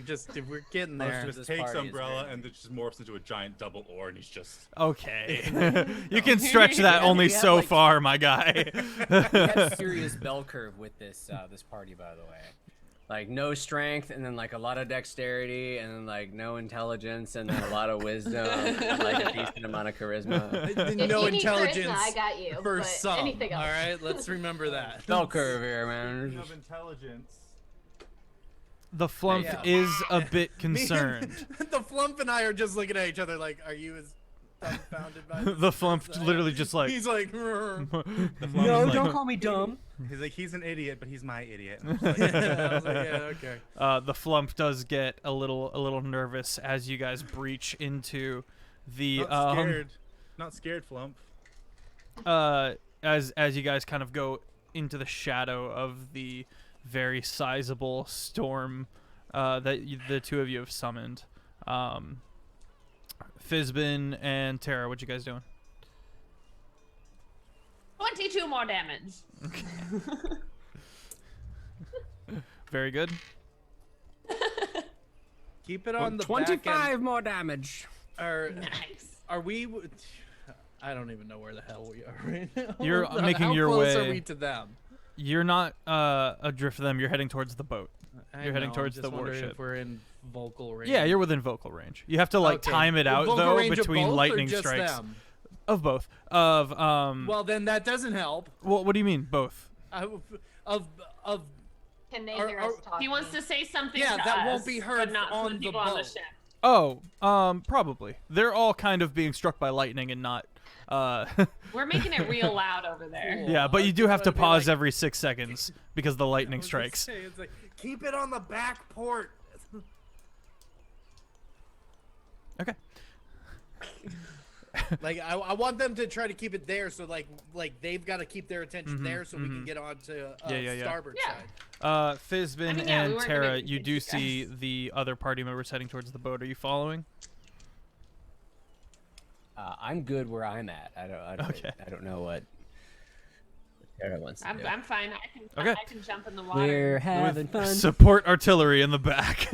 Just, We're getting there. This just takes party is umbrella very- and it just morphs into a giant double oar, and he's just. Okay. You can stretch that only we have, so like- far, my guy. We have serious bell curve with this this party, by the way. like no strength, and then like a lot of dexterity, and then like no intelligence, and then a lot of wisdom, and like a decent amount of charisma. If No you need intelligence charisma, I got you. for but some. anything else. All right, let's remember that. Bell curve here, man. Speaking of intelligence. The flump Yeah. is a bit Me and- concerned. the flump and I are just looking at each other like, "Are you as dumbfounded by this?" The flump as I am?" literally just like. He's like, The flump No, is like, don't call me dumb. He's like, he's an idiot, but he's my idiot. And I'm just like, yeah, I was like, yeah, okay. The flump does get a little nervous as you guys breach into the not scared. Not scared, flump. as you guys kind of go into the shadow of the very sizable storm the two of you have summoned. Fizbin and Tara, what you guys doing? 22 more damage. Very good. Keep it on the 25 back end. more damage. Nice. Are we? I don't even know where the hell we are right now. You're making How your close way- are we to them? You're not adrift of them. You're heading towards the boat. I You're heading know, towards I'm the just wondering warship. If we're in vocal range. Yeah, you're within vocal range. You have to like Okay. time it out Vocal though range of between both or lightning just strikes. them? Of both. Of Well, then that doesn't help. what do you mean both? Of Can they Are- hear are- us talking? He wants to say something Yeah, to that us, won't be heard but not to on the the people on the boat. ship. Oh, probably. They're all kind of being struck by lightning and not. We're making it real loud over there. Yeah, but you do have to I'd be pause like- every 6 seconds because the lightning I was gonna strikes. say, it's like, keep it on the back port. Okay. Like I want them to try to keep it there, so like they've got to keep their attention there, so we can get on to Yeah. starboard Yeah. side. Fizbin I mean, yeah, we and weren't Tara, gonna you get do you see guys. the other party members heading towards the boat. Are you following? I'm good where I'm at. I Okay. don't know what Tara wants to I'm, do. I'm fine. Okay. I can jump in the water. We're having With fun. support artillery in the back.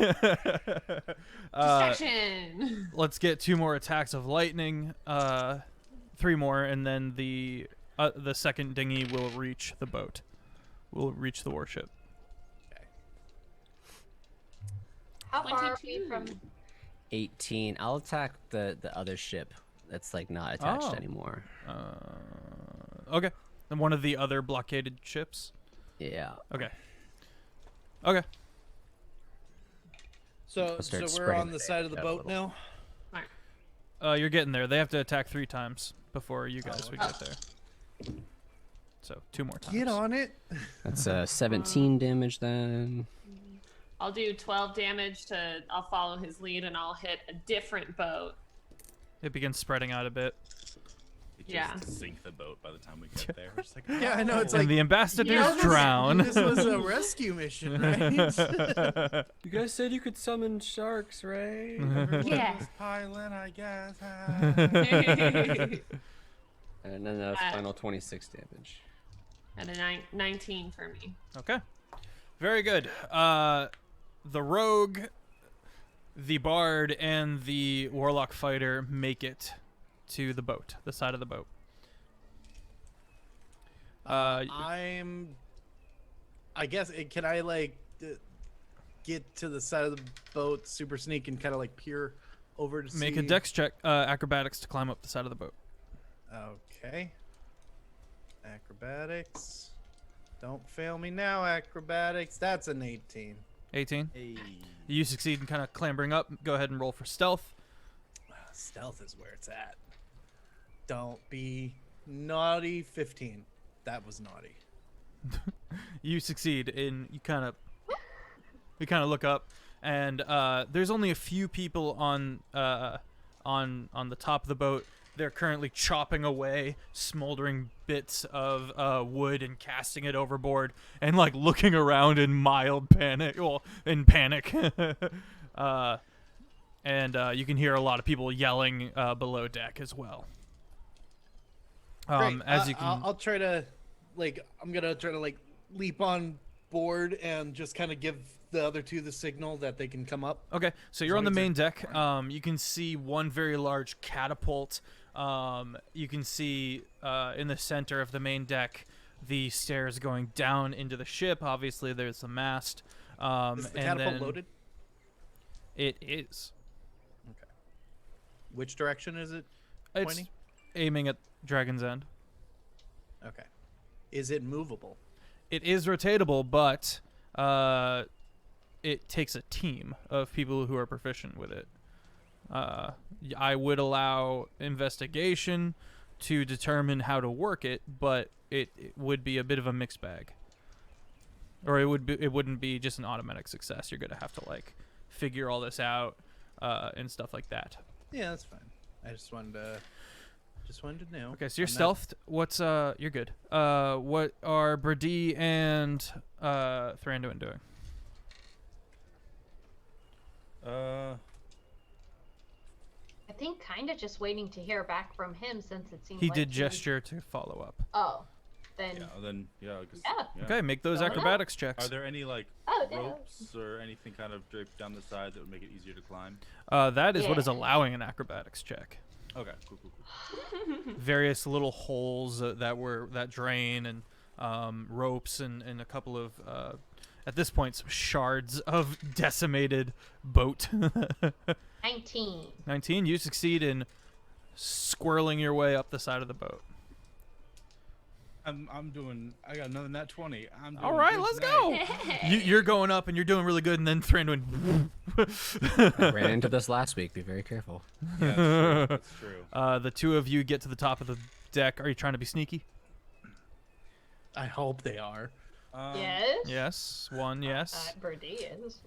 Distraction. Let's get 2 more attacks of lightning, 3 more, and then the second dinghy will reach the boat. Will reach the warship. How far are we 22. from? 18. I'll attack the other ship that's like not attached Oh. anymore. Okay. And one of the other blockaded ships. Yeah. Okay. Okay. So start we're spreading on the side of the out a boat little. now. You're getting there. They have to attack 3 times before you guys would get there. So 2 more times. Get on it. That's 17 damage then. I'll do 12 damage to. I'll follow his lead and I'll hit a different boat. It begins spreading out a bit. We just Yeah. sink the boat by the time we get there. We're just like, Yeah, I know. It's And like the ambassadors Yeah. drown. this was a rescue mission, right? You guys said you could summon sharks, right? Yeah. Pilot, I guess. And then the final 26 damage. And a 19 for me. Okay. Very good. The rogue, the bard, and the warlock fighter make it to the boat, the side of the boat. I guess can I like get to the side of the boat, super sneak, and kind of like peer over to Make see? a dex check, acrobatics, to climb up the side of the boat. Okay. Acrobatics. Don't fail me now, acrobatics. That's an 18. 18. Hey. You succeed in kind of clambering up. Go ahead and roll for stealth. Stealth is where it's at. Don't be naughty. 15. That was naughty. You succeed in you kind of look up, and there's only a few people on the top of the boat. They're currently chopping away smoldering bits of wood and casting it overboard, and like looking around in mild panic. Well, in panic. And you can hear a lot of people yelling below deck as well. Great. As you can, I'll try to, I'm gonna try to leap on board and just kind of give the other two the signal that they can come up. okay, so you're on the main deck. You can see one very large catapult. You can see in the center of the main deck the stairs going down into the ship. Obviously, there's the mast. Is the and catapult then loaded? It is. Okay. Which direction is it It's pointing? aiming at Dragon's End. Okay. Is it movable? It is rotatable, but it takes a team of people who are proficient with it. I would allow investigation to determine how to work it, but it would be a bit of a mixed bag. Or it wouldn't be just an automatic success. You're gonna have to like figure all this out and stuff like that. Yeah, that's fine. I just wanted to know. Okay, so you're I'm not- stealthed. What's you're good. What are Brady and Thranduin doing? I think kind of just waiting to hear back from him since it seemed He like did gesture to follow up. Oh, then Yeah, then yeah. 'Cause- Yeah. Okay, make those Going up. acrobatics checks. Are there any like Oh, no. ropes or anything kind of draped down the side that would make it easier to climb? That is what is Yeah. allowing an acrobatics check. Okay, cool. Various little holes that drain and ropes and a couple of at this point some shards of decimated boat. 19. 19. You succeed in squirreling your way up the side of the boat. I got another nat 20. I'm doing All right, good let's tonight. go. You're going up and you're doing really good, and then Thranduin. I ran into this last week. Be very careful. Yeah, that's true. The two of you get to the top of the deck. Are you trying to be sneaky? I hope they are. Yes? Yes. One. Yes. Birdie is.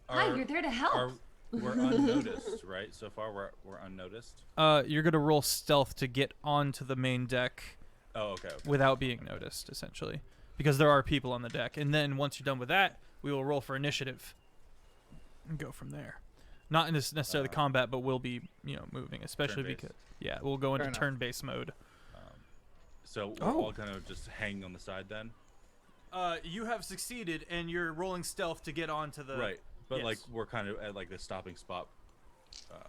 Hi, you're there to help. We're unnoticed, right? So far, we're unnoticed. You're gonna roll stealth to get onto the main deck Oh, okay. without being noticed, essentially, because there are people on the deck. And then once you're done with that, we will roll for initiative and go from there. Not in this necessarily combat, but we'll be moving, especially Turn-based. because we'll go into Fair enough. turn-based mode. So we're all kind of just hanging on the side then. You have succeeded, and you're rolling stealth to get onto the Right, but yes. like we're kind of at like the stopping spot.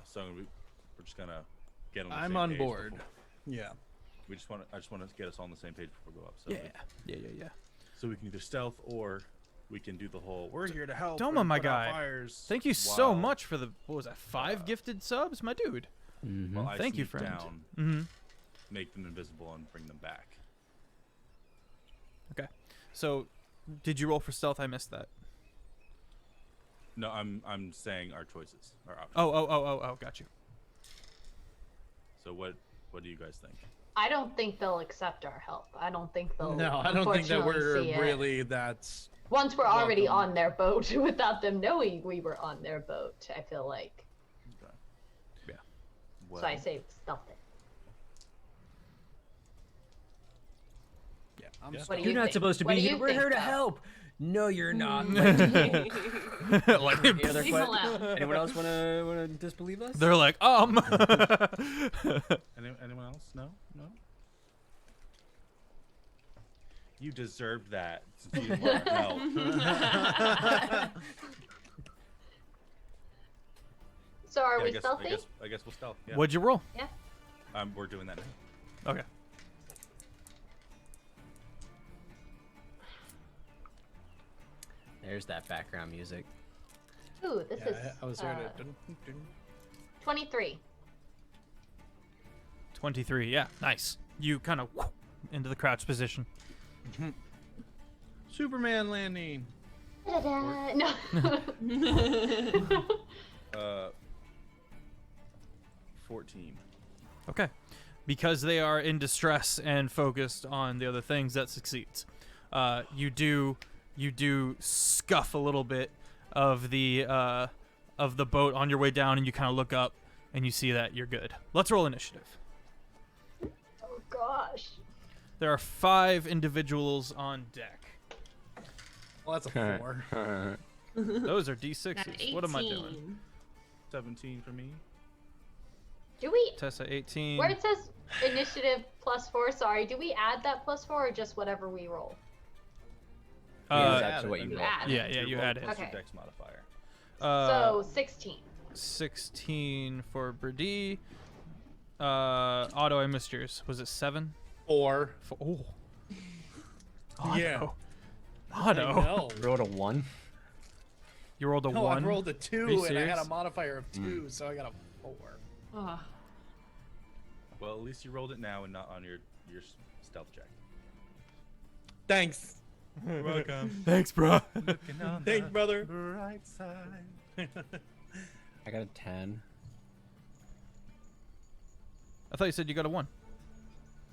So we're just gonna get on the I'm same on page board. before- Yeah. I just want to get us all on the same page before we go up. So Yeah. So we can either stealth or we can do the whole. We're here to help. Doma, and my put out guy. Fires Thank you so while- much for the 5 gifted subs, my dude. while I Thank you, sneak friend. Down, Mm-hmm. make them invisible and bring them back. Okay. So, did you roll for stealth? I missed that. No, I'm saying our choices, our options. Oh, got you. So what do you guys think? I don't think they'll accept our help. I don't think they'll. No, I don't think that unfortunately we're see it. really that's. Once we're already welcome. on their boat without them knowing we were on their boat, I feel like. Okay. Yeah. Well, So I say stealth it. Yeah. I'm Yeah. What do You're you not think? supposed to What be do here. you We're think, here to Bob? help. No, you're not. Like, Any other Leave him questions? alone. Anyone else want to disbelieve us? they're like, Anyone else? No. You deserved that. Since you didn't want our help. So are Yeah, we stealthy? I guess we'll stealth. Yeah. what'd you roll? We're doing that now. Okay. There's that background music. Ooh, this is I was ready. 23. 23. Yeah, nice. You kind of into the crouch position. Superman landing. Ta-da! No. 14. Okay. Because they are in distress and focused on the other things, that succeeds. You do scuff a little bit of the boat on your way down, and you kind of look up and you see that you're good. Let's roll initiative. Oh gosh. There are 5 individuals on deck. Well, that's a 4. Those are Got D6s. What am I doing? 18. 17 for me. Do we? Tessa 18. Where it says initiative +4, sorry, do we add that +4 or just whatever we roll? That's what you You roll. add. Yeah, you roll add it. plus your Okay. dex modifier. So 16. 16 for Brady. Otto, I missed yours. Was it 7? 4. Oh. Yeah. Otto. I know. Rolled a 1. You rolled a No, 1? I rolled a Are 2, you and I had a serious? modifier of 2, so I got a 4. Oh. Well, at least you rolled it now and not on your stealth check. Thanks. You're welcome. Thanks, bro. Looking on Thanks, the brother. bright side. I got a 10. I thought you said you got a 1.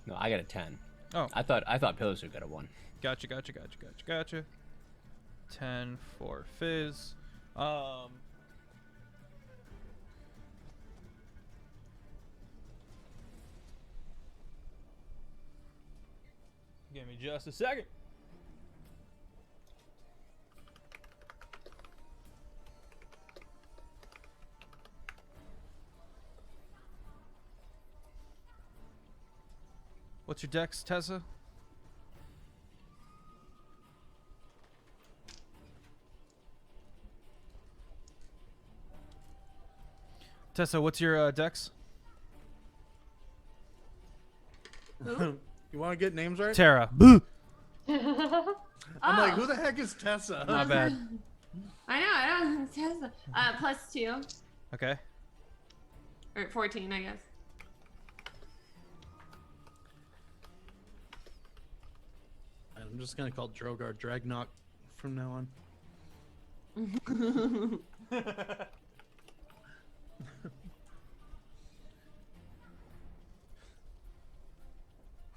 No, I got a 10. Oh. I thought Pillowsuit got a 1. Gotcha. 10 for Fizz. Give me just a second. What's your dex, Tessa? Tessa, what's your dex? You want to get names right? Tara. Boo. I'm like, who the heck is Tessa? My bad. I know. Tessa. +2 Okay. or 14, I guess. I'm just gonna call Drogar Dragnok from now on.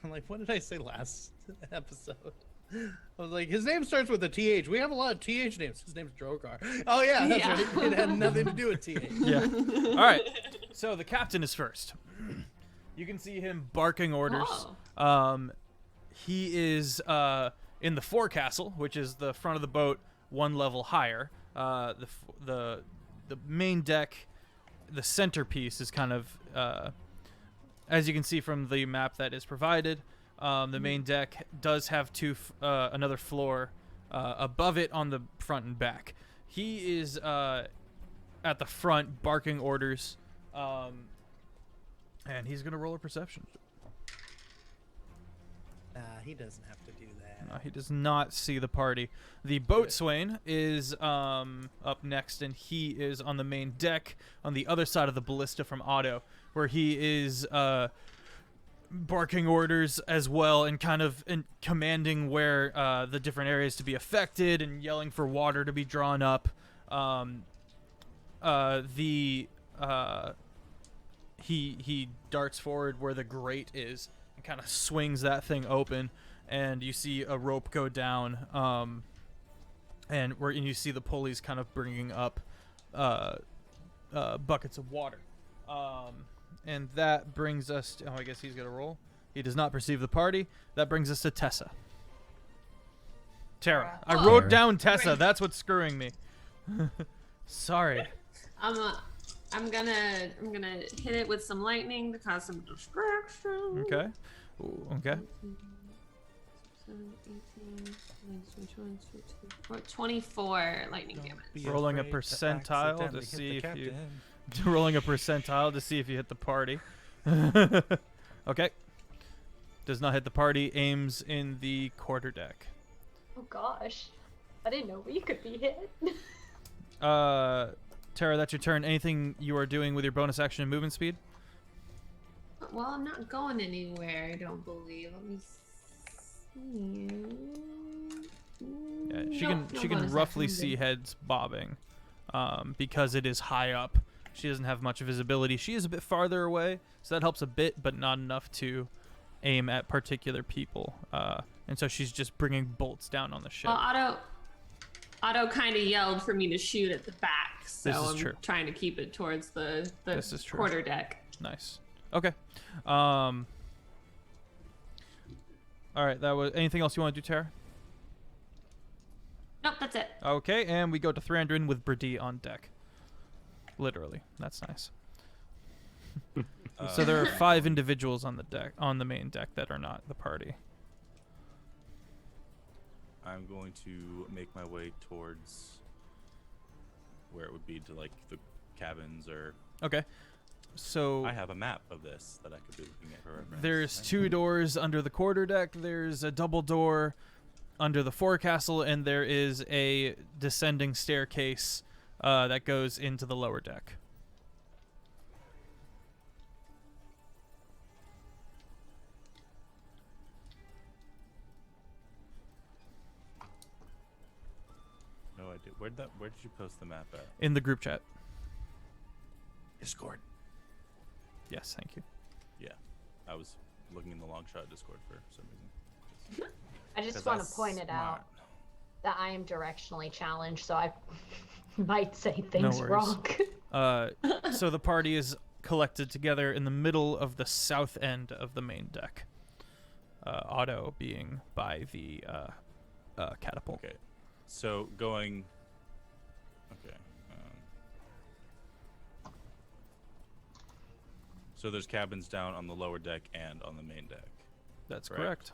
I'm like, what did I say last episode? I was like, his name starts with a TH. We have a lot of TH names. His name's Drogar. Oh yeah, that's Yeah. right. It had nothing to do with TH. Yeah. All right. So the captain is first. You can see him barking orders. Oh. He is in the forecastle, which is the front of the boat, one level higher. The main deck, the centerpiece is kind of, as you can see from the map that is provided. The main deck does have another floor above it on the front and back. He is at the front barking orders, and he's gonna roll a perception. He doesn't have to do that. He does not see the party. The boatswain is up next, and he is on the main deck on the other side of the ballista from Otto, where he is barking orders as well and kind of commanding where the different areas to be affected and yelling for water to be drawn up. He darts forward where the grate is and kind of swings that thing open, and you see a rope go down, and you see the pulleys kind of bringing up buckets of water. And that brings us to, I guess he's going to roll. He does not perceive the party. That brings us to Tessa. Tara. I wrote down Tessa. That's what's screwing me. Sorry. I'm gonna hit it with some lightning to cause some distraction. Okay. Ooh, okay. 18, 24 lightning damage. Rolling a percentile to see if you rolling a percentile to see if you hit the party. Okay. Does not hit the party. Aims in the quarterdeck. Oh gosh, I didn't know we could be hit. Tara, that's your turn. Anything you are doing with your bonus action and movement speed? Well, I'm not going anywhere, I don't believe. Let me see. Yeah, she Nope, can no bonus roughly action, see good. heads bobbing, because it is high up. She doesn't have much visibility. She is a bit farther away, so that helps a bit, but not enough to aim at particular people. And so she's just bringing bolts down on the ship. Well, Otto kind of yelled for me to shoot at the back, so This is I'm true. trying to keep it towards the This is true. quarter deck. Nice. Okay. All right. That was anything else you want to do, Tara? Nope, that's it. Okay, and we go to Thranduin with Brady on deck. Literally, that's nice. So there are 5 individuals on the main deck that are not the party. I'm going to make my way towards where it would be to like the cabins or. Okay. So I have a map of this that I could be looking at for reference. there's Thank 2 doors under the quarterdeck. There's a double door under the forecastle, and there is a descending staircase that goes into the lower deck. No idea. Where did you post the map at? In the group chat. Discord. Yes, thank you. Yeah, I was looking in the long shot Discord for some reason. I just 'Cause want to that's point it smart. out that I am directionally challenged, so I might say things worries. wrong. So the party is collected together in the middle of the south end of the main deck. Otto being by the catapult. Okay, so going. Okay. So there's cabins down on the lower deck and on the main deck. That's Correct. correct.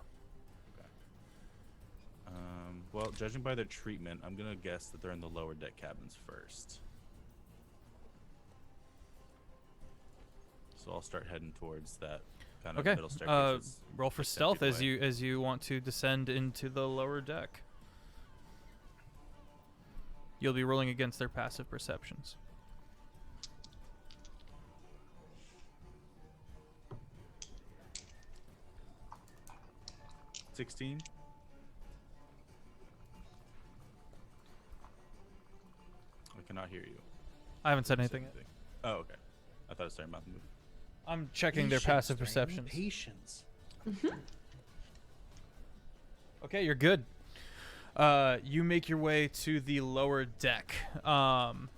Well, judging by their treatment, I'm gonna guess that they're in the lower deck cabins first. So I'll start heading towards that kind of Okay. middle staircase. Roll for like 10 stealth feet as away. you want to descend into the lower deck. You'll be rolling against their passive perceptions. $16. I cannot hear you. I haven't said You said anything yet. Oh, okay. I thought I started mouth move. I'm checking their passive perceptions. Patience. Okay, you're good. You make your way to the lower deck. None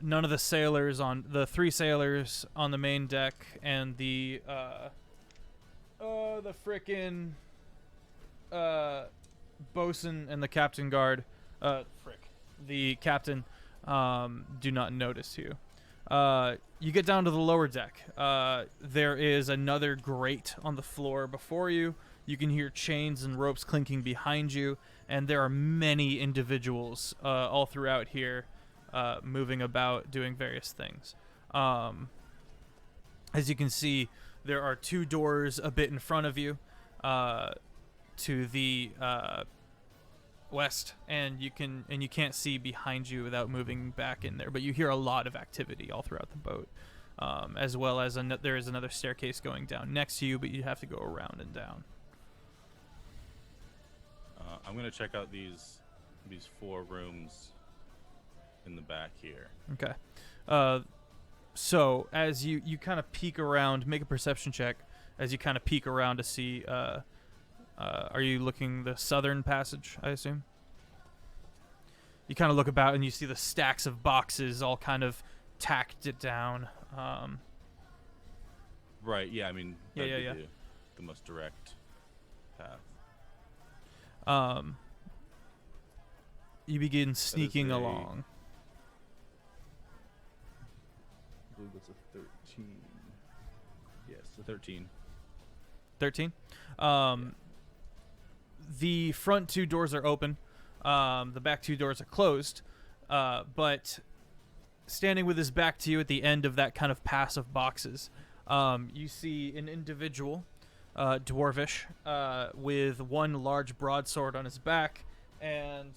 of the sailors on the 3 sailors on the main deck and the frickin' bosun and the captain guard, the captain, do not notice you. You get down to the lower deck. There is another grate on the floor before you. You can hear chains and ropes clinking behind you, and there are many individuals all throughout here, moving about, doing various things. As you can see, there are 2 doors a bit in front of you, to the west, and you can't see behind you without moving back in there. But you hear a lot of activity all throughout the boat, as well as there is another staircase going down next to you, but you have to go around and down. I'm gonna check out these 4 rooms in the back here. Okay. So as you kind of peek around, make a perception check as you kind of peek around to see. Are you looking the southern passage, I assume? You kind of look about and you see the stacks of boxes all kind of tacked it down. Right. Yeah. I mean, Yeah, that'd yeah, be the most direct path. You begin sneaking a- along. I believe that's a 13. Yes, a 13. 13. The front 2 doors are open. The back 2 doors are closed. But standing with his back to you at the end of that kind of pass of boxes, you see an individual, dwarvish, with 1 large broadsword on his back and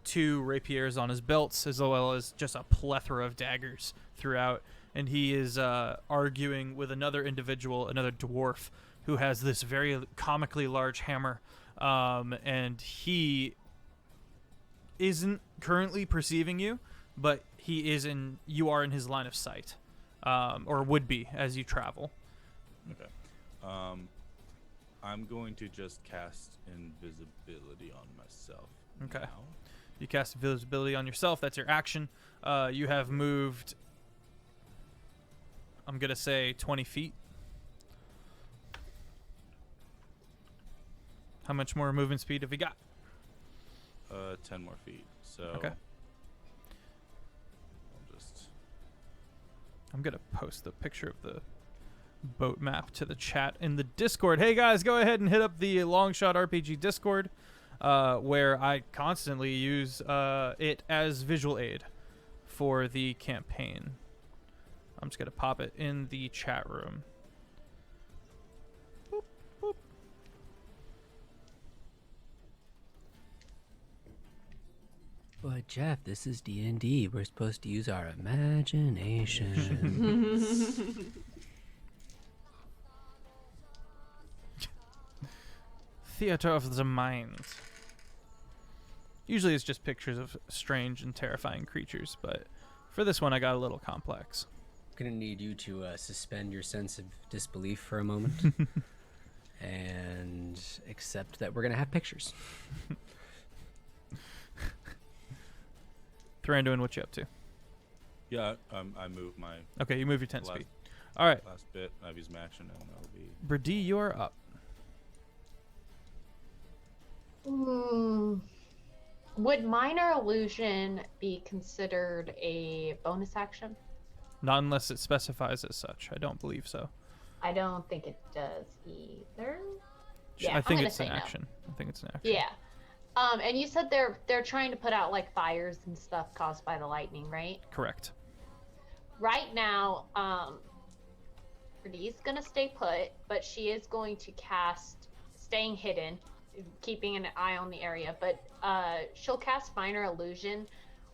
2 rapiers on his belts, as well as just a plethora of daggers throughout. And he is arguing with another individual, another dwarf, who has this very comically large hammer. And he isn't currently perceiving you, but you are in his line of sight, or would be as you travel. Okay. I'm going to just cast invisibility on myself. Okay. Now. You cast visibility on yourself. That's your action. You have moved, I'm going to say 20 feet. How much more movement speed have you got? 10 more feet. So. Okay. I'll just. I'm going to post the picture of the boat map to the chat in the Discord. Hey guys, go ahead and hit up the Longshot RPG Discord, where I constantly use it as visual aid for the campaign. I'm just going to pop it in the chat room. Boop, boop. But Jeff, this is D&D. We're supposed to use our imagination. Theater of the mind. Usually it's just pictures of strange and terrifying creatures, but for this one I got a little complex. I'm gonna need you to suspend your sense of disbelief for a moment and accept that we're gonna have pictures. Thranduin, what you up to? Yeah, I move my Okay, you move your 10 last, speed. All right, last bit. I've used my action, and that'll be. Brady, you're up. Would minor illusion be considered a bonus action? Not unless it specifies as such. I don't believe so. I don't think it does either. Yeah, I think I'm it's gonna an say no. action. I think it's an action. Yeah. And you said they're trying to put out like fires and stuff caused by the lightning, right? Correct. Right now, Brady's gonna stay put, but she is going to cast staying hidden, keeping an eye on the area. But she'll cast minor illusion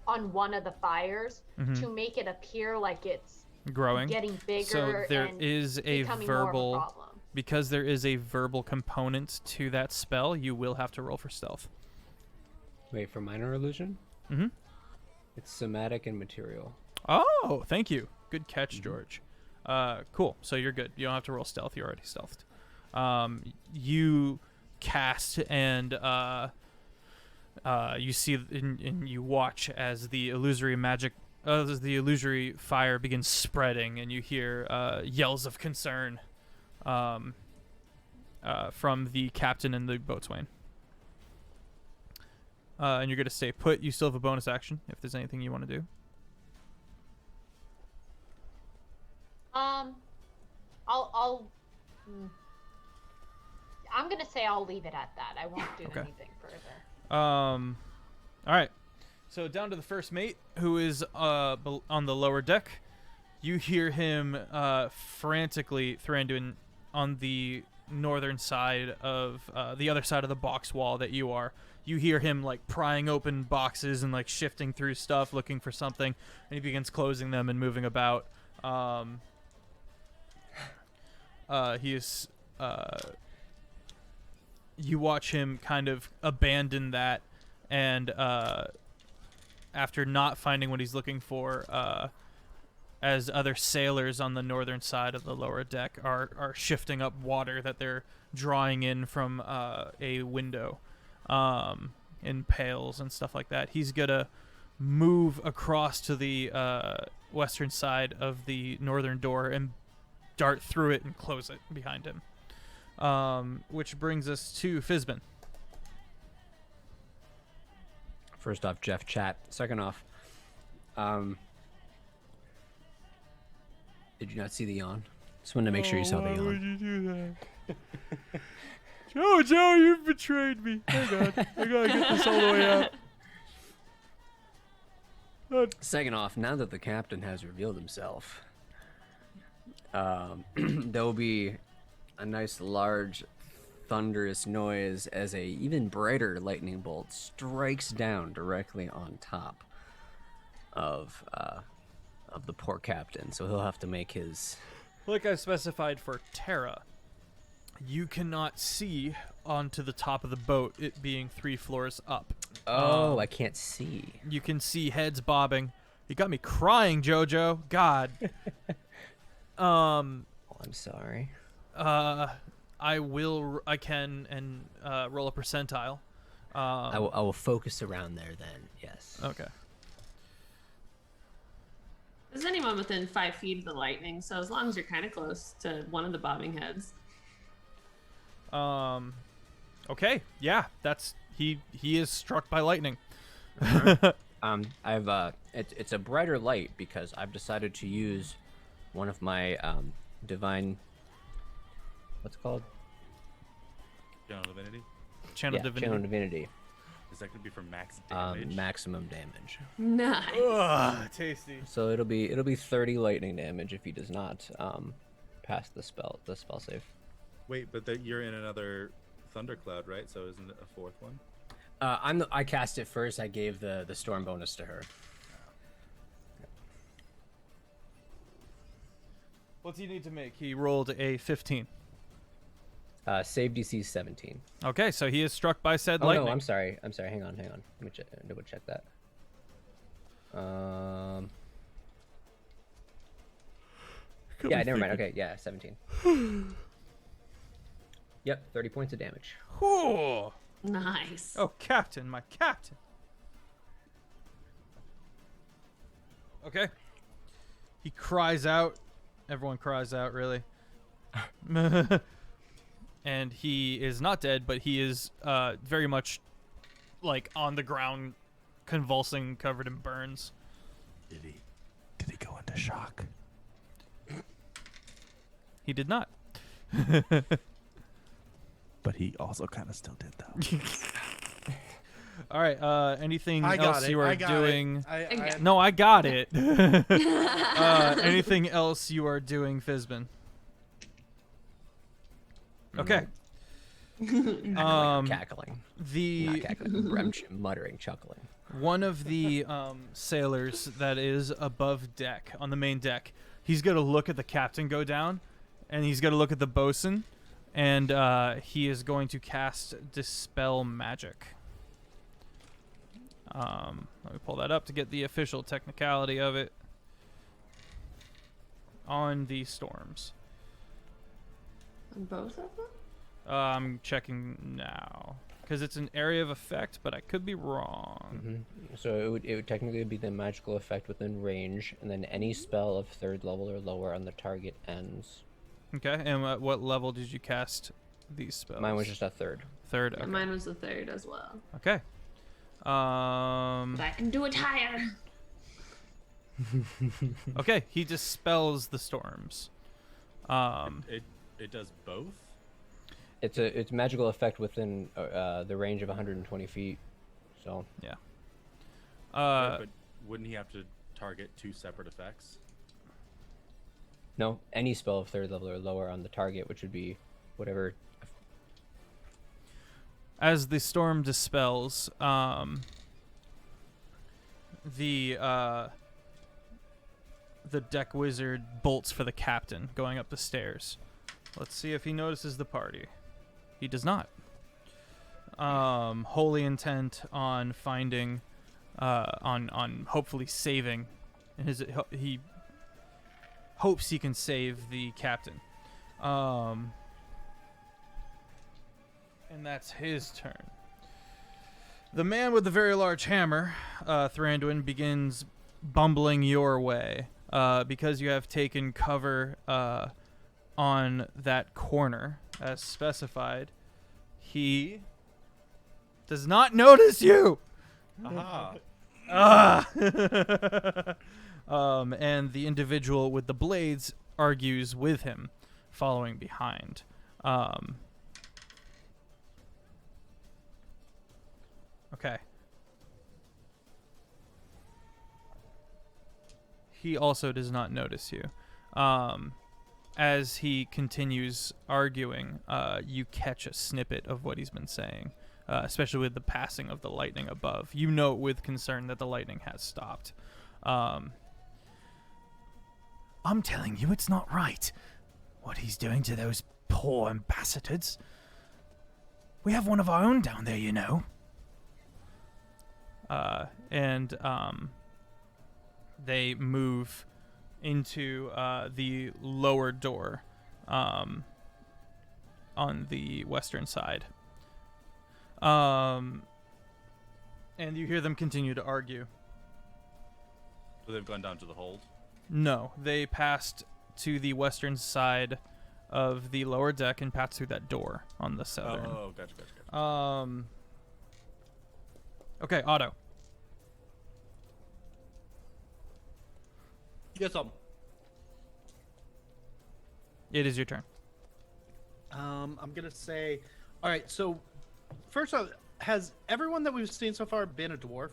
on one of the fires to make it appear like it's Growing. getting bigger. So there and is a becoming more of a verbal, problem. because there is a verbal component to that spell, you will have to roll for stealth. Wait, for minor illusion? Mm-hmm. It's somatic and material. Oh, thank you. Good catch, George. Cool. So you're good. You don't have to roll stealth. You're already stealthed. You cast and you see and you watch as the illusory magic, as the illusory fire begins spreading, and you hear yells of concern from the captain and the boatswain. And you're going to stay put. You still have a bonus action if there's anything you want to do. I'm gonna say I'll leave it at that. I won't do anything further. All right. So down to the first mate, who is on the lower deck. You hear him frantically, Thranduin, on the northern side of the other side of the box wall that you are. You hear him like prying open boxes and like shifting through stuff, looking for something, and he begins closing them and moving about. He is. You watch him kind of abandon that, and after not finding what he's looking for, as other sailors on the northern side of the lower deck are shifting up water that they're drawing in from a window in pails and stuff like that. He's gonna move across to the western side of the northern door and dart through it and close it behind him. Which brings us to Fizbin. First off, Jeff chat. Second off, did you not see the yawn? Just wanted to make sure you saw the yawn. Why would you do that? Joe, you've betrayed me. Hang on. I gotta get this all the way out. Second off, now that the captain has revealed himself, there will be a nice large thunderous noise as a even brighter lightning bolt strikes down directly on top of the poor captain. So he'll have to make his... Like I specified for Terra, you cannot see onto the top of the boat, it being 3 floors up. Oh, I can't see. You can see heads bobbing. You got me crying, Jojo. God. Oh, I'm sorry. I can roll a percentile. I will focus around there then, yes. Okay. There's anyone within 5 feet of the lightning, so as long as you're kind of close to one of the bobbing heads. Okay. Yeah, that's he is struck by lightning. It's a brighter light because I've decided to use one of my divine, what's it called? Channel Divinity? Channel Divinity. Channel Divinity. Is that going to be for max damage? Maximum damage. Nice. Ugh, tasty. So it'll be 30 lightning damage if he does not pass the spell save. Wait, but you're in another thundercloud, right? So isn't it a 4th one? I cast it first. I gave the storm bonus to her. What's he need to make? He rolled a 15. Save DC 17. Okay, so he is struck by said Oh lightning. no, I'm sorry. Hang on. Let me double check that. Yeah, never mind. Okay, yeah, 17. Yep, 30 points of damage. Whew. Nice. Oh, Captain, my Captain. Okay. He cries out. Everyone cries out, really. And he is not dead, but he is very much like on the ground, convulsing, covered in burns. Did he go into shock? He did not. But he also kind of still did though. All right. Anything I got else it. you are I got doing? It. No, I got it. Anything else you are doing, Fizbin? Okay. Cackling. Not The cackling. Muttering, chuckling. one of the sailors that is above deck on the main deck, he's gonna look at the captain go down, and he's gonna look at the bosun, and he is going to cast Dispel Magic. Let me pull that up to get the official technicality of it. On the storms. On both of them? I'm checking now because it's an area of effect, but I could be wrong. Mm-hmm. So it would technically be the magical effect within range, and then any spell of 3rd level or lower on the target ends. Okay, and at what level did you cast these spells? Mine was just a 3rd. 3rd. Yeah, Okay. mine was the 3rd as well. Okay. But I can do it higher. Okay, he dispels the storms. It does both. It's a magical effect within the range of 120 feet. So Yeah. But wouldn't he have to target 2 separate effects? no, any spell of 3rd level or lower on the target, which would be whatever. As the storm dispels, the deck wizard bolts for the captain going up the stairs. Let's see if he notices the party. He does not. Wholly intent on finding, on hopefully saving. He hopes he can save the captain. And that's his turn. The man with the very large hammer, Thranduin, begins bumbling your way because you have taken cover on that corner as specified. He does not notice you. Aha. And the individual with the blades argues with him, following behind. Okay. He also does not notice you. As he continues arguing, you catch a snippet of what he's been saying, especially with the passing of the lightning above. You note with concern that the lightning has stopped. I'm telling you, it's not right. What he's doing to those poor ambassadors. We have one of our own down there, you know. And they move into the lower door on the western side. And you hear them continue to argue. So they've gone down to the hold. No, they passed to the western side of the lower deck and passed through that door on the southern. Oh, gotcha. Okay, Otto. Get some. It is your turn. I'm gonna say, all right. So, first off, has everyone that we've seen so far been a dwarf?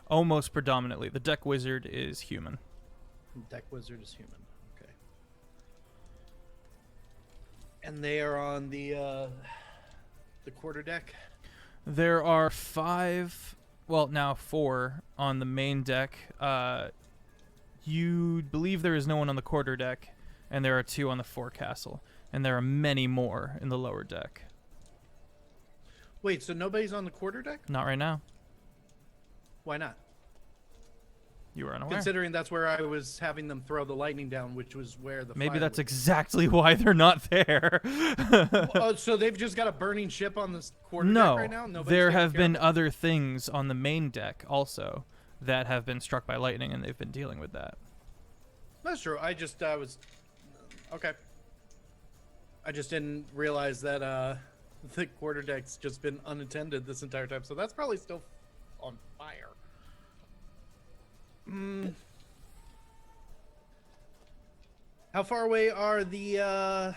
Almost predominantly. The deck wizard is human. Deck wizard is human. Okay. And they are on the quarter deck. There are 5, well, now 4 on the main deck. You believe there is no one on the quarterdeck, and there are 2 on the forecastle, and there are many more in the lower deck. Wait, so nobody's on the quarterdeck? Not right now. Why not? You were unaware. Considering that's where I was having them throw the lightning down, which was where the Maybe fire that's was. exactly why they're not there. Oh, so they've just got a burning ship on this quarterdeck No, right now? Nobody's there taking have care been of it? other things on the main deck also that have been struck by lightning, and they've been dealing with that. That's true. I was okay. I just didn't realize that the quarterdeck's just been unattended this entire time, so that's probably still on fire. How far away are the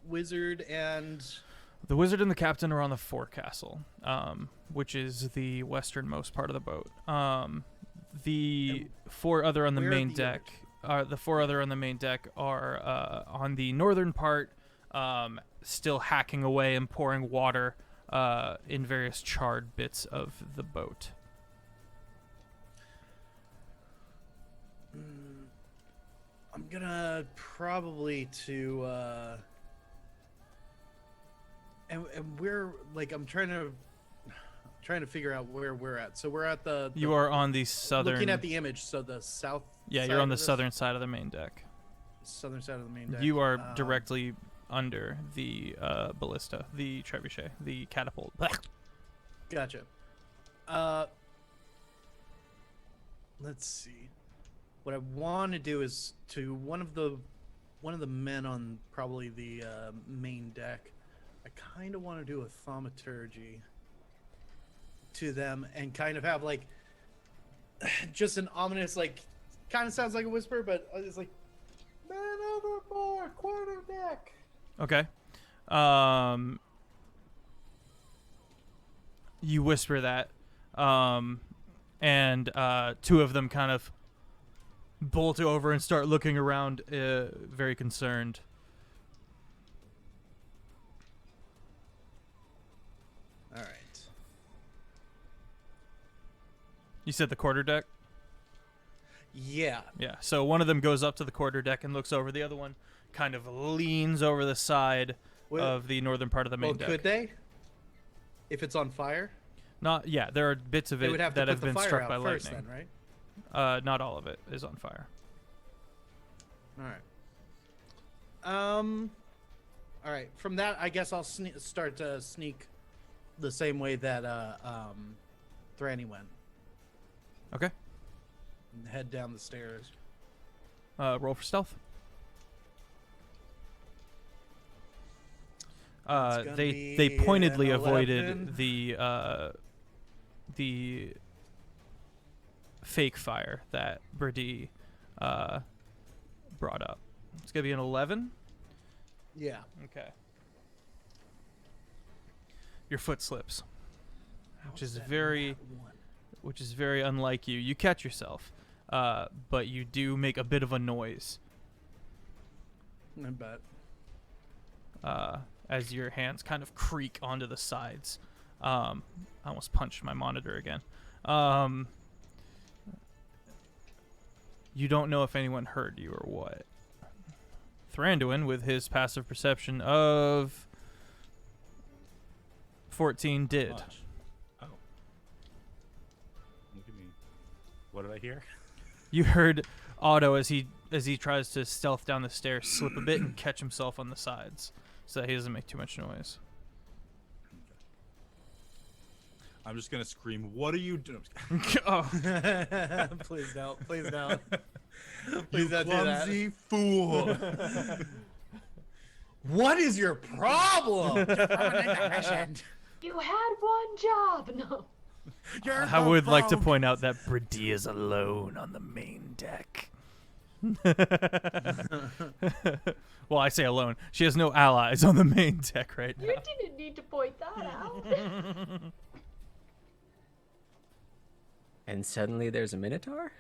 wizard and The wizard and the captain are on the forecastle, which is the westernmost part of the boat. The 4 other on the where are main the deck are on the northern part, still hacking away and pouring water in various charred bits of the boat. I'm gonna probably to and we're like I'm trying to figure out where we're at. So we're at the You are on the southern. looking at the image, so the south. Yeah, side you're on of the this? southern side of the main deck. Southern side of the main deck. You are directly under the ballista, the trebuchet, the catapult. Gotcha. Let's see. What I want to do is to one of the men on probably the main deck. I kind of want to do a thaumaturgy to them and kind of have like just an ominous, like, kind of sounds like a whisper, but it's like man overboard, quarterdeck. Okay. You whisper that, and 2 of them kind of bolt over and start looking around, very concerned. All right. You said the quarterdeck? Yeah. Yeah. So one of them goes up to the quarterdeck and looks over. The other one kind of leans over the side Well- of the northern part of the main Well, deck. could they? If it's on fire, Not, yeah, there are bits of they it would have to that put have the been fire struck out by first, lightning. then, right? Not all of it is on fire. All right. All right. From that, I guess I'll start to sneak the same way that Thranny went. Okay. And head down the stairs. Roll for stealth. That's gonna They be pointedly an avoided 11. the fake fire that Brady brought up. It's gonna be an 11. Yeah. Okay. Your foot slips, which is very unlike you. You catch yourself, but you do make a bit of a noise I bet. as your hands kind of creak onto the sides. I almost punched my monitor again. You don't know if anyone heard you or what. Thranduin, with his passive perception of 14, did. Much. Oh. Look at me. What did I hear? You heard Otto as he tries to stealth down the stairs, slip a bit and catch himself on the sides, so that he doesn't make too much noise. I'm just gonna scream, "What are you doing?" Oh, Please don't. Please don't. You Please don't do that. clumsy fool! What is your problem? You had one job. No. I would like to point out that Brady is alone on the main deck. Well, I say alone. She has no allies on the main deck right You now. didn't need to point that out. And suddenly there's a minotaur?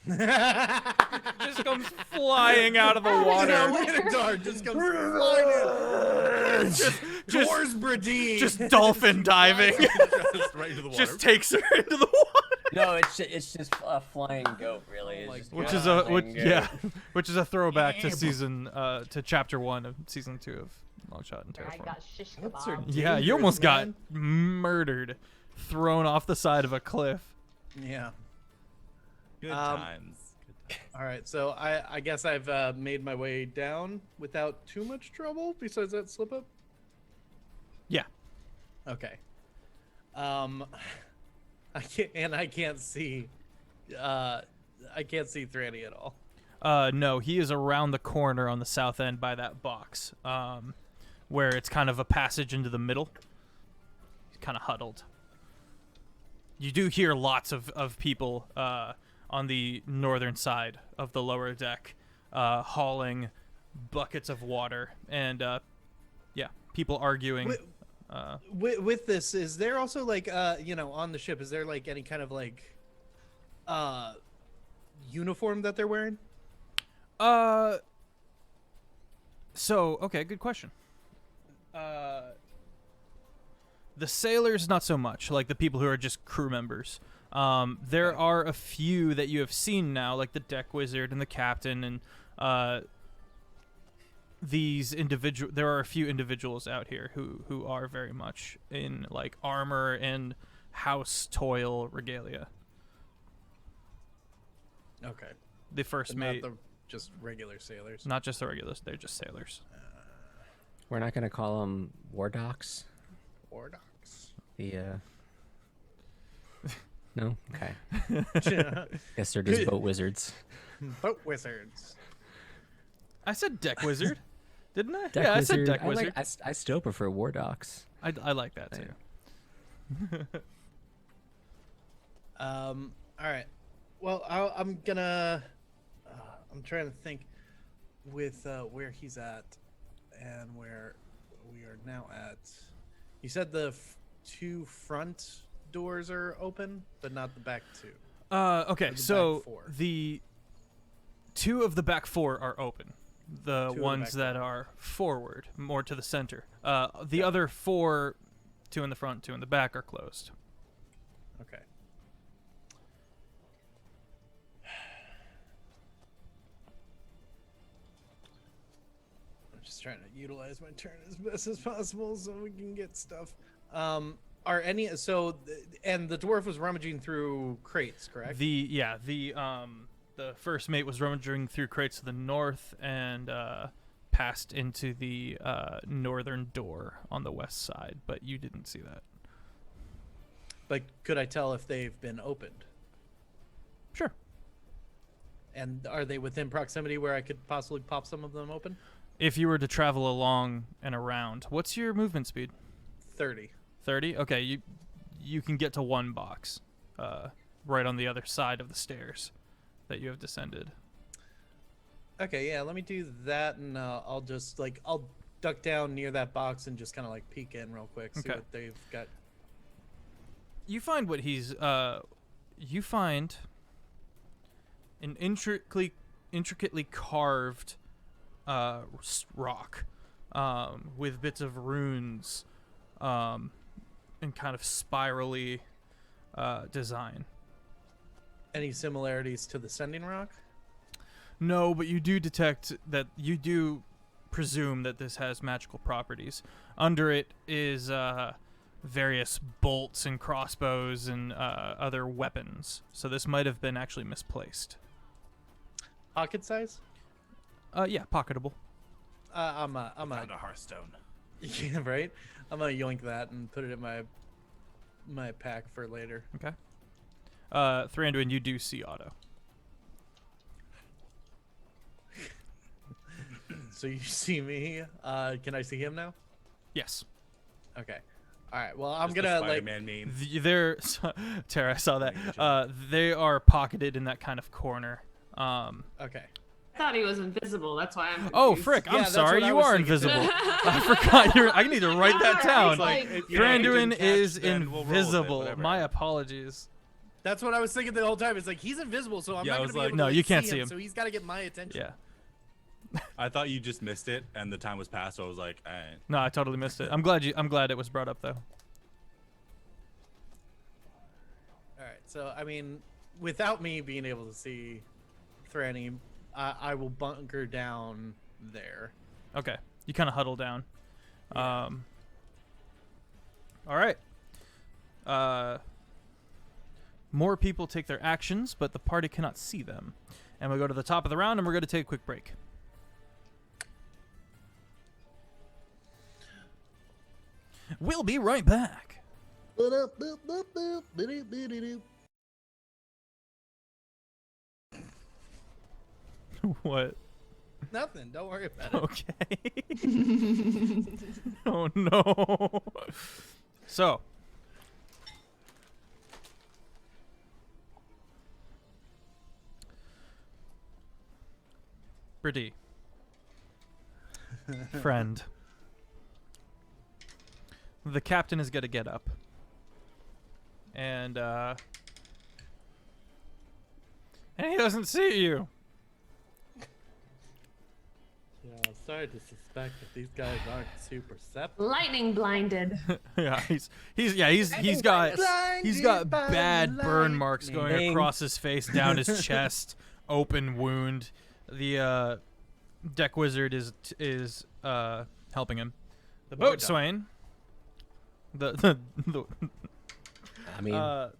Just comes flying out of the water. Minotaur just comes flying in. Just Dorsbrady. just dolphin diving. Just right into the water. Just takes her into the water. No, it's just a flying goat, really. It's just Which a is a flying goat. which is a throwback to to chapter 1 of season 2 of Longshot and I Terraform. got shish Goats are kebab. Yeah, you dangerous, almost got man. murdered, thrown off the side of a cliff. Yeah. Good Um, times. All right, so I guess I've made my way down without too much trouble. Besides that slip up. Yeah. Okay. I can't see. I can't see Thranny at all. No, he is around the corner on the south end by that box, where it's kind of a passage into the middle. He's kind of huddled. You do hear lots of people on the northern side of the lower deck hauling buckets of water and, yeah, people arguing. With this, is there also like on the ship? Is there like any kind of like uniform that they're wearing? So, okay, good question. The sailors, not so much, like the people who are just crew members. There are a few that you have seen now, like the deck wizard and the captain, and there are a few individuals out here who are very much in like armor and house toil regalia. Okay. The first But mate, not the just regular sailors. not just the regulars, they're just sailors. We're not gonna call them war docs. War dogs. No. Okay. Guess they're just boat wizards. Boat wizards. I said deck wizard, didn't I? Deck Yeah, I wizard. said deck wizard. I still prefer war docs. I like that too. All right. Well, I'm gonna. I'm trying to think with where he's at and where we are now at. You said the two front doors are open, but not the back two. Okay, the so back four. the two of the back 4 are open. The the ones back that are forward, more to the center. The other 4, 2 in the front, 2 in the back, are closed. Okay. I'm just trying to utilize my turn as best as possible so we can get stuff. Are any and the dwarf was rummaging through crates, correct? The first mate was rummaging through crates to the north and passed into the northern door on the west side, but you didn't see that. But could I tell if they've been opened? Sure. And are they within proximity where I could possibly pop some of them open? If you were to travel along and around, what's your movement speed? 30. 30? Okay, you can get to one box right on the other side of the stairs that you have descended. Okay, yeah, let me do that, and I'll just I'll duck down near that box and just kind of like peek in real quick, see Okay. what they've got. You find what he's you find an intricately carved rock with bits of runes and kind of spirally design. Any similarities to the sending rock? No, but you do detect that, you do presume that this has magical properties. Under it is various bolts and crossbows and other weapons. So this might have been actually misplaced. Pocket size? Yeah, pocketable. I'm Found a Hearthstone. yeah, right. I'm gonna yoink that and put it in my pack for later. Okay. Thranduin, you do see Otto. So you see me? Can I see him now? Yes. Okay. All right. Well, I'm Just the gonna like. Spider-Man meme. They're Tara, I saw that. They are pocketed in that kind of corner. Okay. I thought he was invisible. That's why I'm. Oh, confused. frick! Yeah, I'm that's sorry. what I You was are thinking too. invisible. I forgot. I need to write that down. Like, Thranduin catch, is then we'll roll with it, invisible. whatever. My apologies. That's what I was thinking the whole time. It's like he's invisible, so I'm Yeah, I not was gonna be like- able No, to you can't see him, him. So he's got to get my attention. Yeah. I thought you just missed it and the time was past, so I was like, No, I totally missed it. I'm glad it was brought up though. All right. So I mean, without me being able to see Thranny, I will bunker down there. Okay. You kind of huddle down. Yeah. All right. More people take their actions, but the party cannot see them. And we go to the top of the round, and we're going to take a quick break. We'll be right back. What? Nothing. Don't worry about it. Okay. Oh no. So. Brittany. Friend. The captain is gonna get up. And he doesn't see you. Yeah, I'm starting to suspect that these guys aren't super perceptive. Lightning blinded. Yeah, he's got bad burn marks going lightning. across his face, down his chest, open wound. The deck wizard is helping him. The boatswain. The I mean, that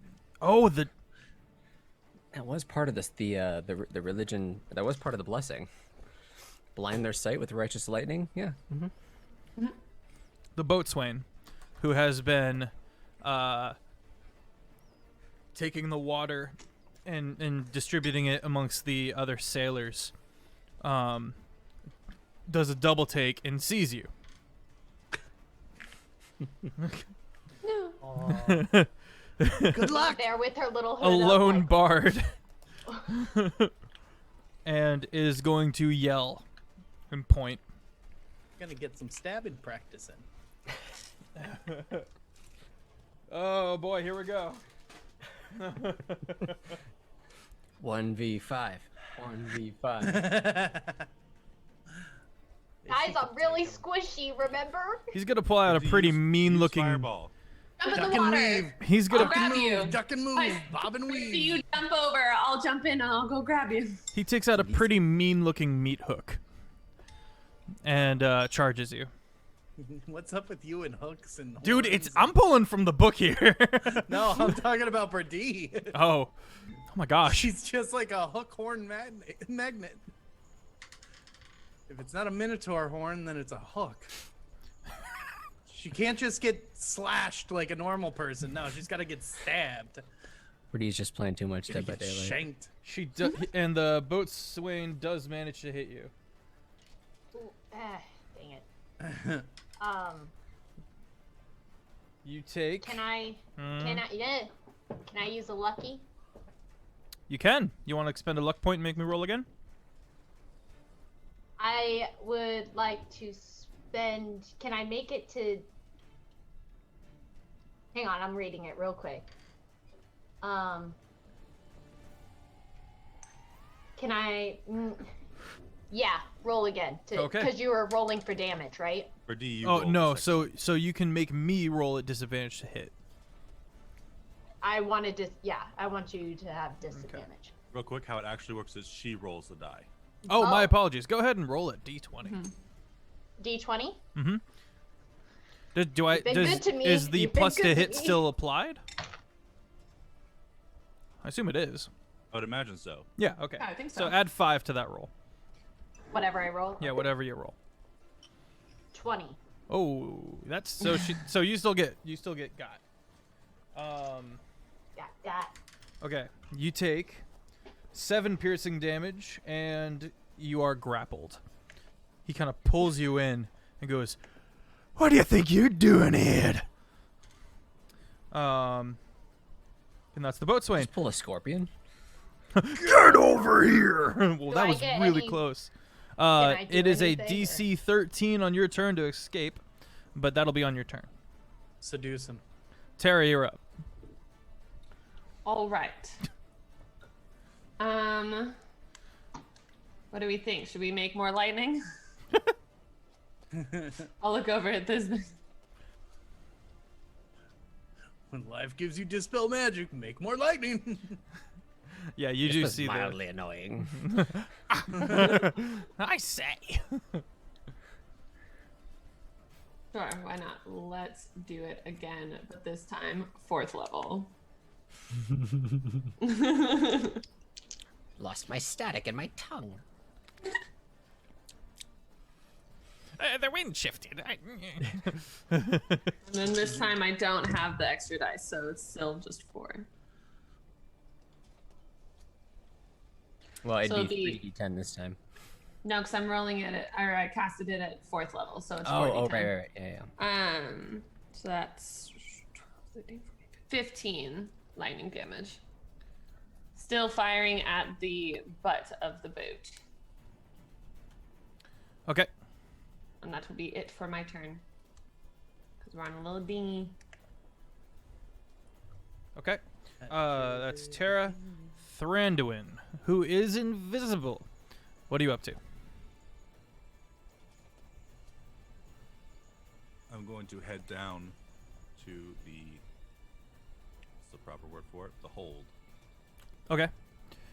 was part of this. The religion that was part of the blessing. Blind their sight with righteous lightning. Yeah. Mm-hmm. the boatswain, who has been taking the water and distributing it amongst the other sailors, does a double take and sees you. Good luck. There with her little hood A up, lone like, bard. And is going to yell and point. Gonna get some stabbing practice in. Oh boy, here we go. 1v5. 1v5. Guys, I'm really squishy, remember? He's gonna pull out a Use- pretty use mean-looking. Fireball. Jump in the Duck and water. weave. He's I'll gonna. grab you. Duck and move. Fine. Bob and If weave. you jump over, I'll jump in and I'll go grab you. He takes out a pretty mean-looking meat hook. And charges you. What's up with you and hooks and Dude, horns? I'm pulling from the book here. No, I'm talking about Brady. Oh my gosh. She's just like a hook horn magnet. If it's not a minotaur horn, then it's a hook. She can't just get slashed like a normal person. No, she's got to get stabbed. Brady's just playing too much Gotta Dead by get Daylight. shanked. She do- and the boatswain does manage to hit you. Ooh, dang it. You take. Can I use a lucky? You can. You want to expend a luck point and make me roll again? I would like to spend. Can I make it to? Hang on, I'm reading it real quick. Can I? Yeah, roll again. Okay. Because you were rolling for damage, right? Or do you Oh roll no, the second? so you can make me roll at disadvantage to hit. I wanted to. Yeah, I want you to have disadvantage. Real quick, how it actually works is she rolls the die. Oh, my Oh. apologies. Go ahead and roll it. D20. D20. Do I? You've been Does, good to me. is the You've been plus to good to hit me. still applied? I assume it is. I would imagine so. Yeah. Okay. I think So so. add 5 to that roll. Whatever I roll. Yeah, whatever you roll. 20. Oh, that's so. So you still get got. Got that. Okay. You take 7 piercing damage, and you are grappled. He kind of pulls you in and goes, "What do you think you're doing here?" And that's the boatswain. Just pull a scorpion. Get over here! Well, Do that I was get really any- close. I do It is a anything, DC 13 on your turn to escape, but that'll be on your turn. Seduce him. Tara, you're up. All right. What do we think? Should we make more lightning? I'll look over at this. When life gives you dispel magic, make more lightning. Yeah, you do see mildly annoying. I say. Sure, why not? Let's do it again, but this time 4th level. Lost my static and my tongue. The wind shifted. And then this time I don't have the extra dice, so it's still just 4. Well, it'd So be 3d10 this time. No, because I'm rolling it at, or I casted it at 4th level, so it's 4d10. Oh, right. Yeah. So that's 15 lightning damage. Still firing at the butt of the boat. Okay. And that will be it for my turn. Because we're on a little dinghy. Okay. That's Terra Thranduin, who is invisible. What are you up to? I'm going to head down to the, what's the proper word for it? The hold. Okay.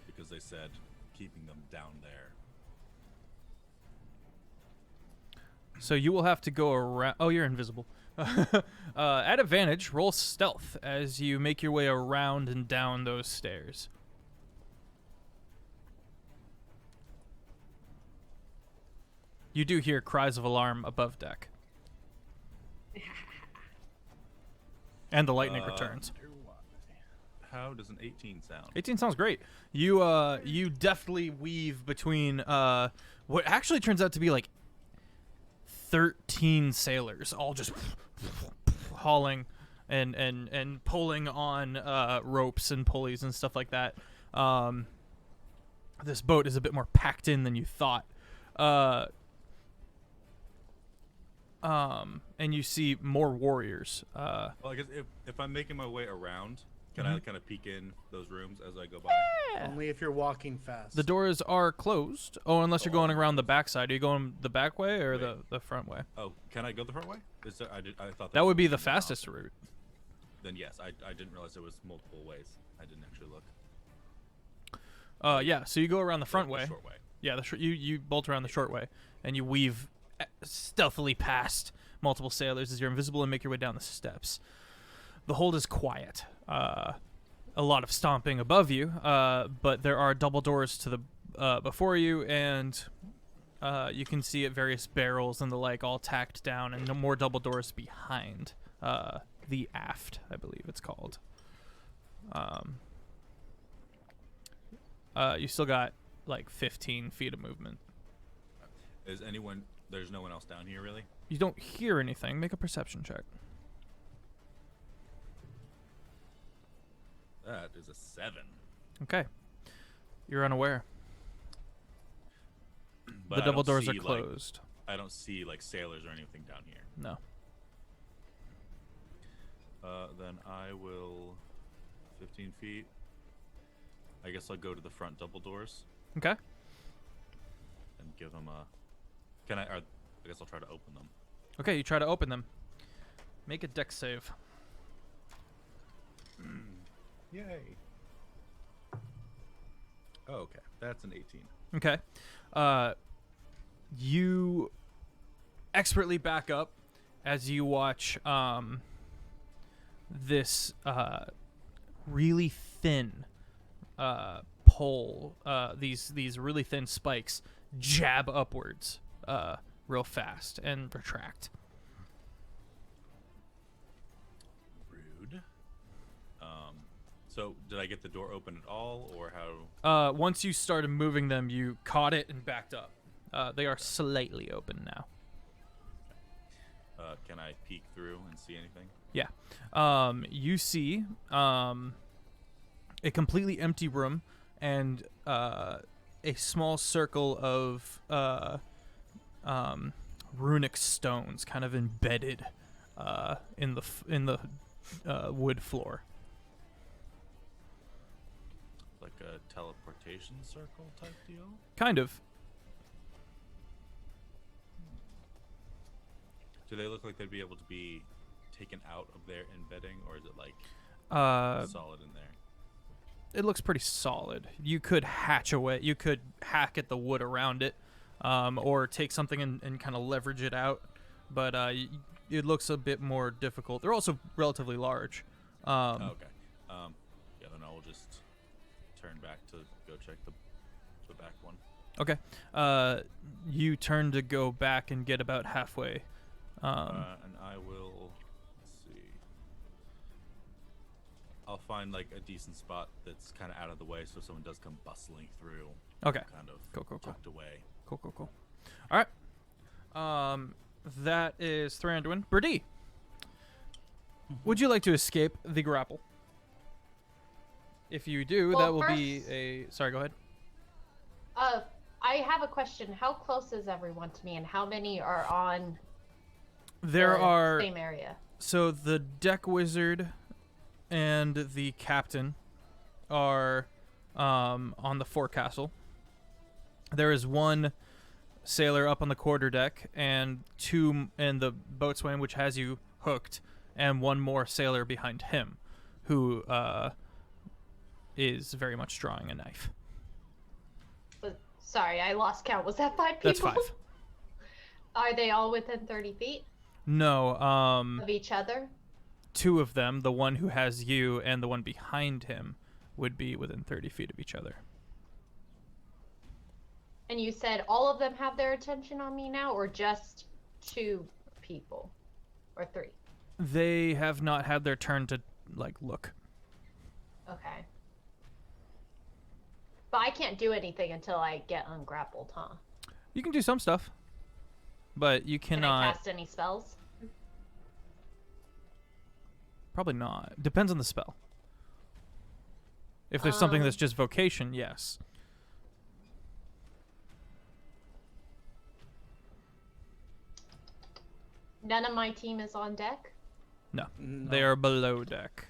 Because they said keeping them down there. So you will have to go around. Oh, you're invisible. At advantage, roll stealth as you make your way around and down those stairs. You do hear cries of alarm above deck. And the lightning returns. How does an 18 sound? 18 sounds great. You deftly weave between what actually turns out to be like 13 sailors, all just hauling and pulling on ropes and pulleys and stuff like that. This boat is a bit more packed in than you thought. And you see more warriors. Well, I guess if I'm making my way around, can I kind of peek in those rooms as I go by? Only if you're walking fast. The doors are closed. Oh, unless you're going around the back side. Are you going the back way or Wait. the front way? Oh, can I go the front way? I thought That would be was the an fastest option. route. Then yes, I didn't realize there was multiple ways. I didn't actually look. Yeah, so you go around the front The way. short way. Yeah, you bolt around the short way, and you weave stealthily past multiple sailors as you're invisible and make your way down the steps. The hold is quiet. A lot of stomping above you, but there are double doors to the before you, and you can see at various barrels and the like all tacked down, and no more double doors behind the aft, I believe it's called. You still got like 15 feet of movement. Is anyone? There's no one else down here, really? You don't hear anything. Make a perception check. That is a 7. Okay. You're unaware. But The I double don't doors are see, closed. I don't see like sailors or anything down here. No. Then I will 15 feet. I guess I'll go to the front double doors Okay. and give them a. Can I? I guess I'll try to open them. Okay, you try to open them. Make a dex save. Yay. Oh, okay. That's an 18. Okay. You expertly back up as you watch this really thin pole, these really thin spikes jab upwards real fast and retract. Rude. So did I get the door open at all, or how? Once you started moving them, you caught it and backed up. They are slightly open now. Can I peek through and see anything? Yeah. You see a completely empty room and a small circle of runic stones kind of embedded in the wood floor. Like a teleportation circle type deal? Kind of. Do they look like they'd be able to be taken out of their embedding, or is it like solid in there? It looks pretty solid. You could hatch away. You could hack at the wood around it, or take something and kind of leverage it out. But it looks a bit more difficult. They're also relatively large. Okay. Yeah, then I will just turn back to go check the back one. Okay. You turn to go back and get about halfway. And I will, let's see. I'll find like a decent spot that's kind of out of the way, so if someone does come bustling through, Okay. kind of Cool. tucked away. Cool. All right. That is Thranduin. Birdie, would you like to escape the grapple? If you do, Well, that will first- be a... Sorry, go ahead. I have a question. How close is everyone to me, and how many are on There the are... same area? So the deck wizard and the captain are on the forecastle. There is one sailor up on the quarterdeck and two in the boatswain, which has you hooked, and one more sailor behind him, who is very much drawing a knife. Sorry, I lost count. Was that 5 people? That's 5. Are they all within 30 feet No, of each other? 2 of them, the one who has you and the one behind him, would be within 30 feet of each other. And you said all of them have their attention on me now, or just 2 people? Or 3? They have not had their turn to, look. Okay. But I can't do anything until I get ungrappled, huh? You can do some stuff, but you Can cannot... I cast any spells? Probably not. Depends on the spell. If there's something that's just vocation, yes. None of my team is on deck? No. They are below deck.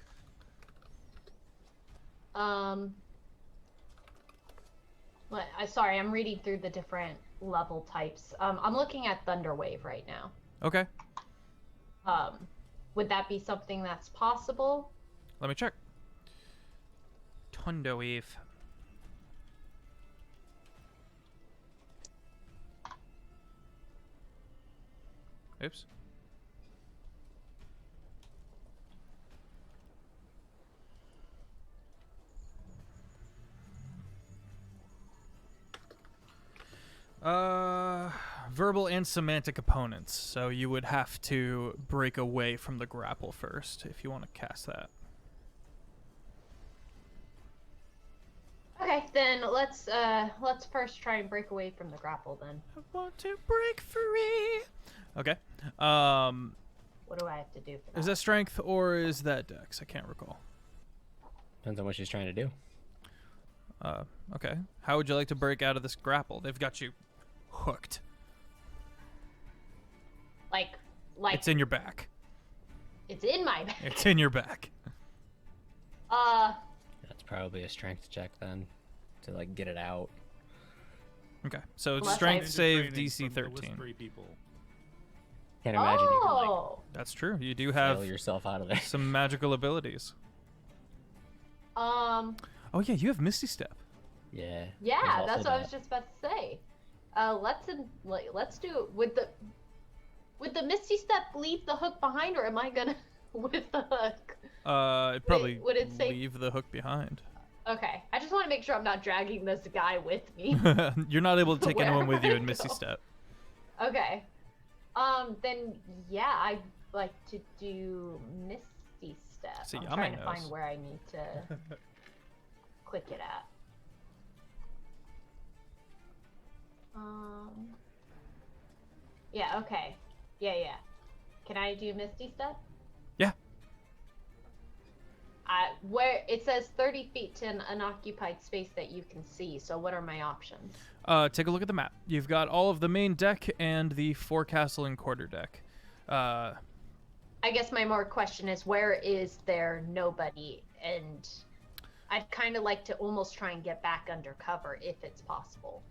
Sorry, I'm reading through the different level types. I'm looking at Thunderwave right now. Okay. Would that be something that's possible? Let me check. Thunderwave. Oops. Verbal and semantic opponents. So you would have to break away from the grapple first if you want to cast that. Okay, then let's first try and break away from the grapple then. I want to break free. Okay. What do I have to do for that? Is that strength or is that dex? I can't recall. Depends on what she's trying to do. Okay. How would you like to break out of this grapple? They've got you hooked. Like It's in your back. it's in my back. It's in your back. That's probably a strength check then, to get it out. Okay. So Unless strength I- save Training DC from the 13. whispery people. Can't imagine you can Oh. That's true. You do sail have yourself out of there. some magical abilities. Oh yeah, you have Misty Step. Yeah. Yeah, there's also that's what I that. was just about to say. Let's do it with the. Would the Misty Step leave the hook behind, or am I gonna with the hook? It probably would it say- leave the hook behind. Okay, I just want to make sure I'm not dragging this guy with me. You're not able to take anyone with you Wherever in I Misty go. Step. Okay. Then yeah, I'd like to do Misty Step. See, I'm Yame trying to knows. find where I need to click it at. Yeah. Okay. Yeah. Can I do Misty Step? Yeah. Where it says 30 feet to an unoccupied space that you can see. So what are my options? Take a look at the map. You've got all of the main deck and the forecastle and quarter deck. I guess my more question is, where is there nobody? And I'd kind of like to almost try and get back under cover if it's possible.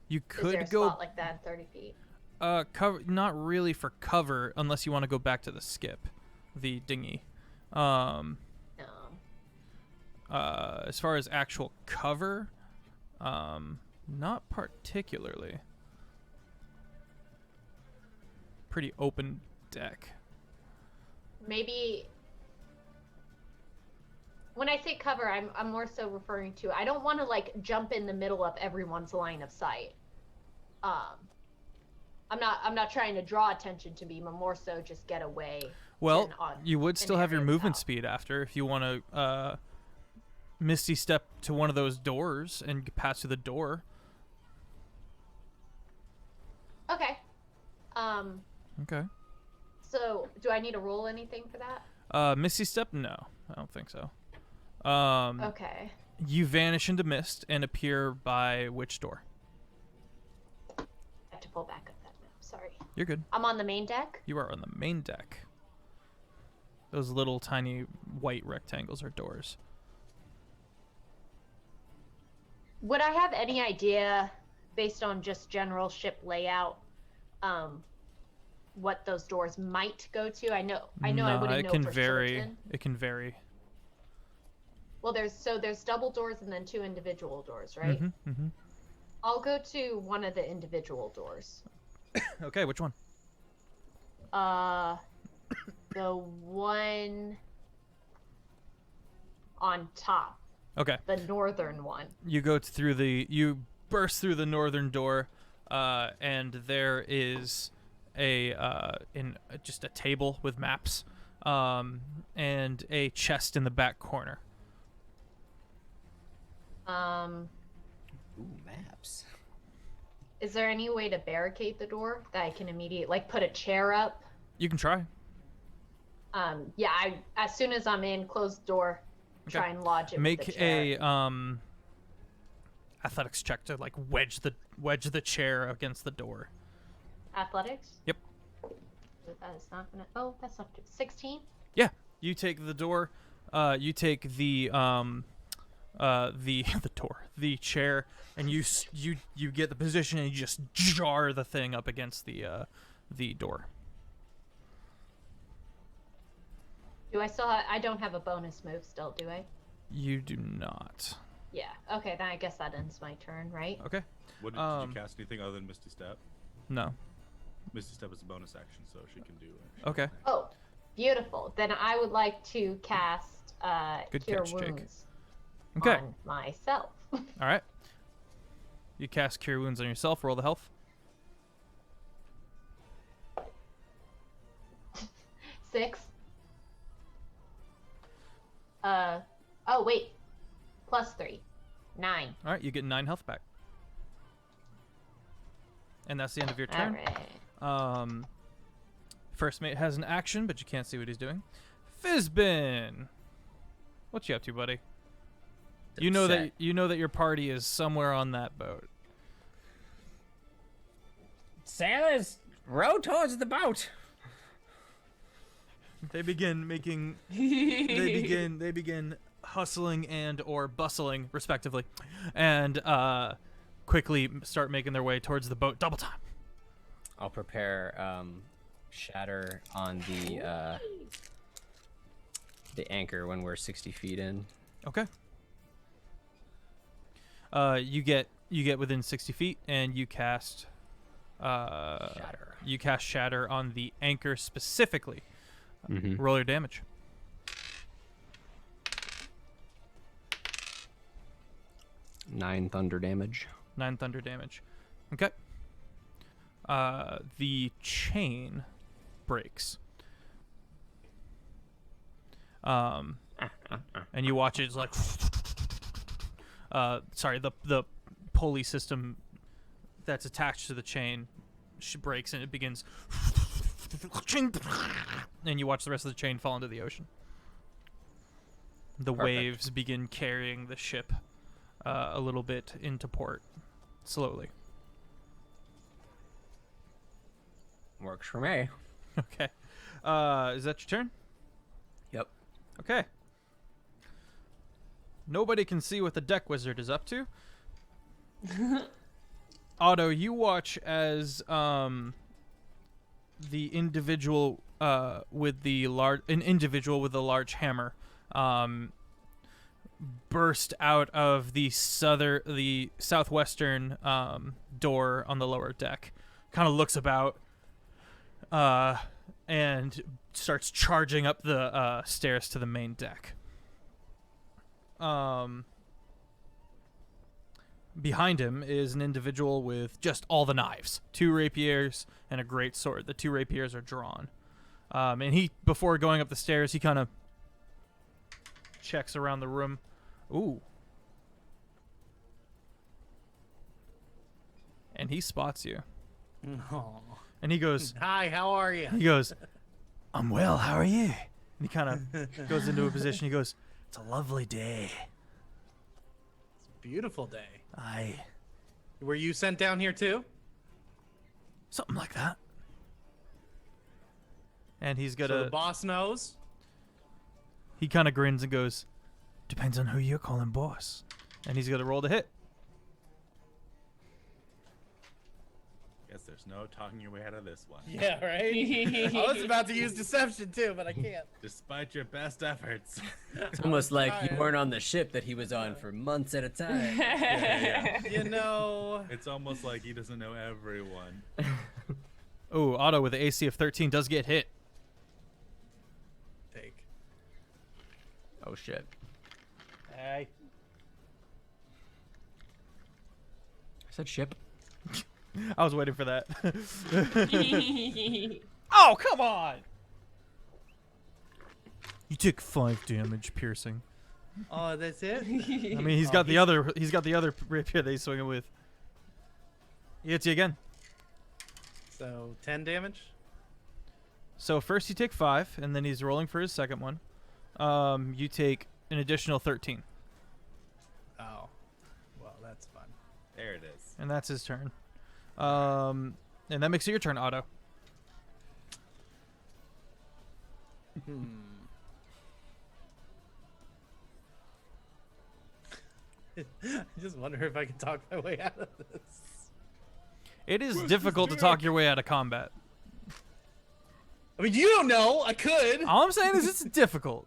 You Is there a could go spot like that 30 feet? cover, not really for cover unless you want to go back to the skip, the dinghy. No. As far as actual cover, not particularly. Pretty open deck. Maybe when I say cover, I'm more so referring to I don't want to like jump in the middle of everyone's line of sight. I'm not trying to draw attention to me, but more so just get away. Well, to an you would still have your area movement without- speed after if you want to misty step to one of those doors and pass through the door. Okay. Okay. So do I need to roll anything for that? Misty step? No, I don't think so. Okay. You vanish into mist and appear by which door? I have to pull back up that map. Sorry. You're good. I'm on the main deck. You are on the main deck. Those little tiny white rectangles are doors. Would I have any idea, based on just general ship layout, what those doors might go to? I know I No, wouldn't it know can for vary. certain. It can vary. Well, there's double doors and then 2 individual doors, right? Mm-hmm. I'll go to one of the individual doors. Okay, which one? The one on top, Okay. the northern one. You go you burst through the northern door, and there is just a table with maps, and a chest in the back corner. Ooh, maps. Is there any way to barricade the door that I can immediately, like, put a chair up? You can try. Yeah, as soon as I'm in, close the door, Okay. try and lodge it with Make the chair. a athletics check to like wedge the chair against the door. Athletics? Yep. That is not gonna. Oh, that's not 16. Yeah, you take the door. You take the the door, the chair, and you get the position and you just jar the thing up against the door. Do I still? I don't have a bonus move still, do I? You do not. Yeah. Okay, then I guess that ends my turn, right? Okay. Did you cast anything other than Misty Step? No. Misty Step is a bonus action, so she can do it. Okay. Oh, beautiful. Then I would like to cast Good Cure catch, Jake. Wounds Okay. on myself. All right. You cast Cure Wounds on yourself. Roll the health. 6. Oh wait, +3, 9. All right. You get 9 health back. And that's the end of your All turn. right. First mate has an action, but you can't see what he's doing. Fizbin, what you up to, buddy? You know that your party is somewhere on that boat. Sailors, row towards the boat. They begin making. they begin hustling and or bustling, respectively, and quickly start making their way towards the boat. Double time. I'll prepare shatter on the anchor when we're 60 feet in. Okay. You get within 60 feet and you cast Shatter. You cast shatter on the anchor specifically. Mm-hmm. Roll your damage. 9 thunder damage. 9 thunder damage. Okay. The chain breaks. And you watch it, it's like sorry, the pulley system that's attached to the chain breaks and it begins and you watch the rest of the chain fall into the ocean. The Perfect. waves begin carrying the ship a little bit into port, slowly. Works for me. Okay. Is that your turn? Yep. Okay. Nobody can see what the deck wizard is up to. Otto, you watch as the individual with the large hammer burst out of the southwestern door on the lower deck. Kind of looks about and starts charging up the stairs to the main deck. Behind him is an individual with just all the knives, 2 rapiers and a great sword. The 2 rapiers are drawn. And he, before going up the stairs, he kind of checks around the room. Ooh. And he spots you. Aw. And he goes, Hi, how are you? he goes, I'm well, how are you? And he kind of goes into a position. He goes, it's a lovely day. It's a beautiful day. Aye. Were you sent down here too? Something like that. And he's got So a... the boss knows? He kind of grins and goes, depends on who you're calling boss. And he's got to roll to hit. Guess there's no talking your way out of this one. Yeah, right? I was about to use deception too, but I can't. Despite your best efforts. It's almost like you tired. weren't on the ship that he was on for months at a time. Yeah. You know... It's almost like he doesn't know everyone. Oh, Otto with the AC of 13 does get hit. Take. Oh shit. Hey. I said ship. I was waiting for that. Oh, come on! You took 5 damage piercing. Oh, that's it? I mean, he's got the other rapier that he's swinging with. He hits you again. So, 10 damage? So first you take 5, and then he's rolling for his second one. You take an additional 13, Oh. Well, that's fun. There it is. and that's his turn. And that makes it your turn, Otto. I just wonder if I can talk my way out of this. It is difficult to talk your way out of combat. I mean, you don't know. I could. All I'm saying is it's difficult.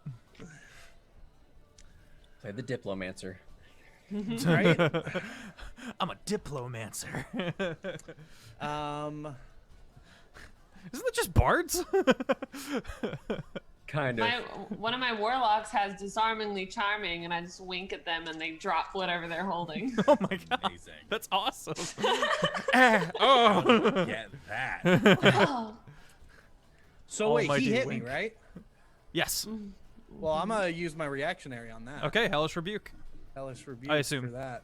Play the diplomancer. Right? I'm a diplomancer. Isn't it just bards? Kind of. One of my warlocks has disarmingly charming, and I just wink at them, and they drop whatever they're holding. Oh my god, Amazing. that's awesome. Oh. Get that. Oh. So Oh, wait, my he dear hit wink. me, right? Yes. Well, I'm gonna use my reactionary on that. Okay, hellish rebuke. Hellish rebuke I assume. for that.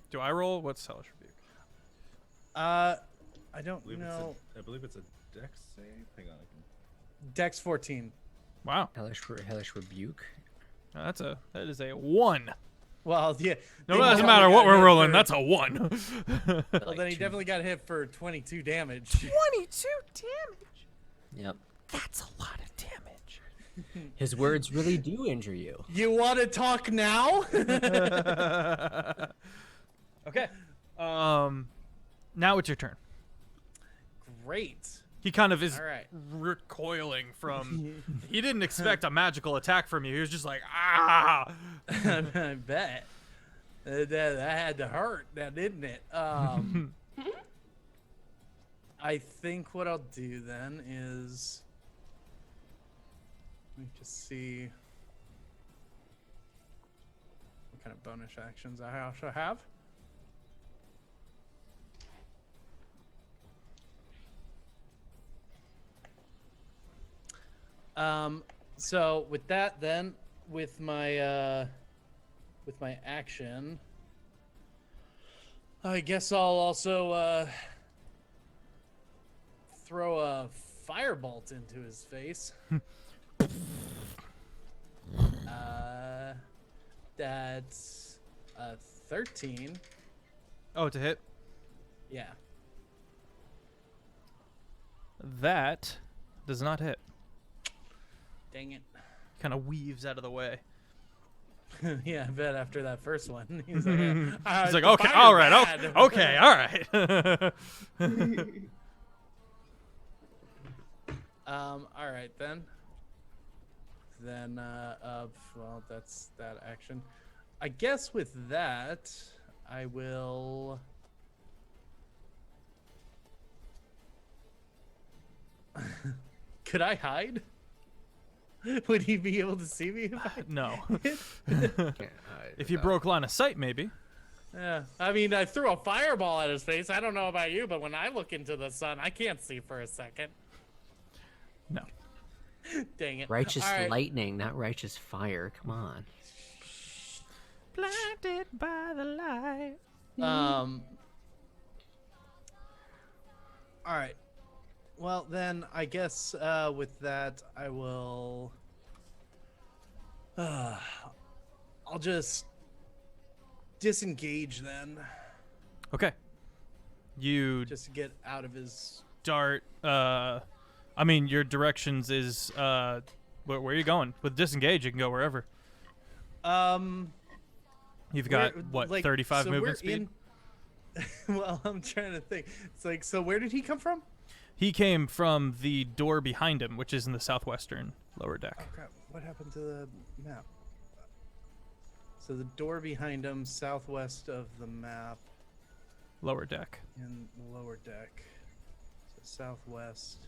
Do I roll? What's hellish rebuke? I don't know. I believe it's a dex save. Hang on. Dex 14. Wow, Hellish rebuke. that is a 1. Well, yeah. No, they it doesn't definitely matter what got we're hit rolling. for- That's a 1. Well, then he definitely got hit for 22 damage. 22 damage. Yep. That's a lot of damage. His words really do injure you. You want to talk now? Okay. Now it's your turn. Great. He kind of is All right. recoiling from. He didn't expect a magical attack from you. He was just like, ah. I bet. That had to hurt, now didn't it? I think what I'll do then is, let me just see what kind of bonus actions I also have. So with that, then with my action, I guess I'll also throw a firebolt into his face. That's a 13. Oh, to hit. Yeah. That does not hit. Dang it. Kind of weaves out of the way. Yeah, I bet after that first one, he's like, yeah, He's like, the okay, fire's all right, bad." okay, all right. All right then. Then, well, that's that action. I guess with that, I will. Could I hide? Would he be able to see me? No. Can't hide If you without- broke line of sight, maybe. Yeah, I mean, I threw a fireball at his face. I don't know about you, but when I look into the sun, I can't see for a second. No. Dang it. Righteous All right. lightning, not righteous fire. Come on. Blinded by the light. All right. Well, then I guess with that, I will. I'll just disengage then, Okay. You just to get out of his. dart. I mean, your directions is where are you going? With disengage, you can go wherever. You've got what, 35 so movement we're speed? Well, I'm trying to think. It's like, so where did he come from? He came from the door behind him, which is in the southwestern lower deck. Oh crap! What happened to the map? So the door behind him, southwest of the map, Lower deck. in the lower deck. So southwest.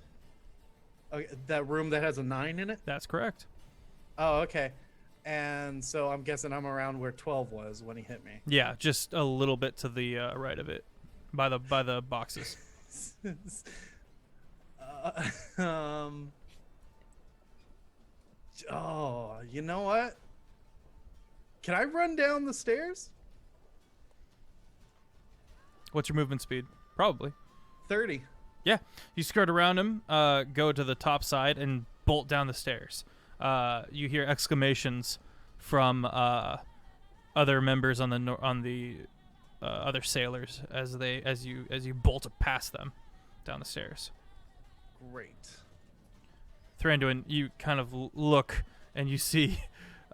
Okay, that room that has a 9 in it. That's correct. Oh, okay. And so I'm guessing I'm around where 12 was when he hit me. Yeah, just a little bit to the right of it, by the boxes. Oh, you know what? Can I run down the stairs? What's your movement speed? Probably. 30. Yeah, you skirt around him, go to the top side, and bolt down the stairs. You hear exclamations from other members on the other sailors as you bolt past them down the stairs. Great. Thranduin, you kind of look and you see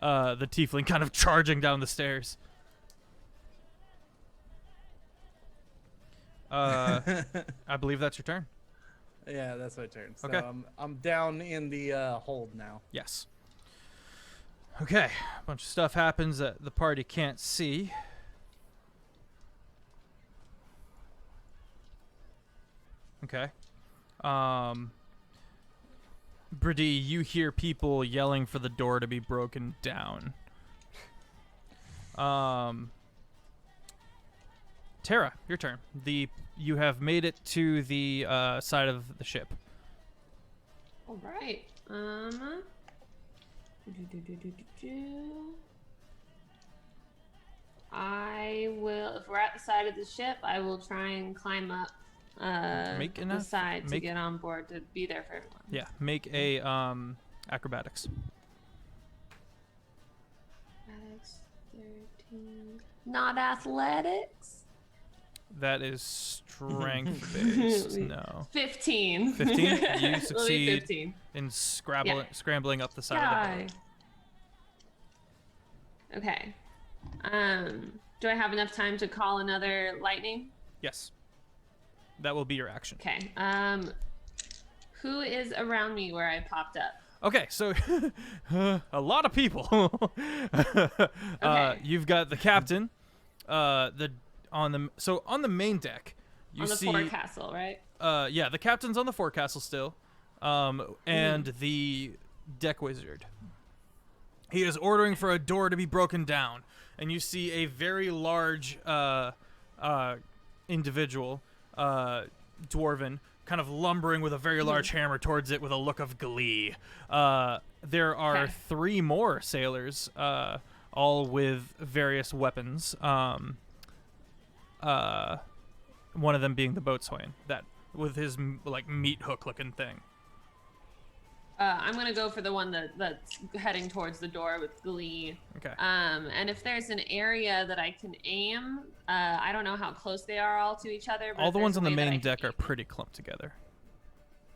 the tiefling kind of charging down the stairs. I believe that's your turn. Yeah, that's my turn. So Okay. I'm down in the hold now. Yes. Okay. A bunch of stuff happens that the party can't see. Okay. Brady, you hear people yelling for the door to be broken down. Tara, your turn. You have made it to the side of the ship. All right. I will, if we're at the side of the ship, I will try and climb up Make the enough- side to make- get on board to be there for everyone. Yeah, make a acrobatics. Athletics 13. Not athletics. That is strength based. No. 15. 15? You It'll be succeed 15. in scrambling up the side Die. of the boat. Okay. Do I have enough time to call another lightning? Yes. That will be your action. Okay. Who is around me where I popped up? Okay, so a lot of people. Okay. You've got the captain. On the main deck, you On the see forecastle, right? yeah, the captain's on the forecastle still, and the deck wizard. He is ordering for a door to be broken down, and you see a very large individual, dwarven, kind of lumbering with a very large hammer towards it with a look of glee. There are Okay. 3 more sailors, all with various weapons. One of them being the boatswain, that with his like meat hook looking thing. I'm gonna go for the one that's heading towards the door with glee. Okay. And if there's an area that I can aim, I don't know how close they are all to each other. But All if the there's ones a on the way that I main can deck are aim- pretty clumped together.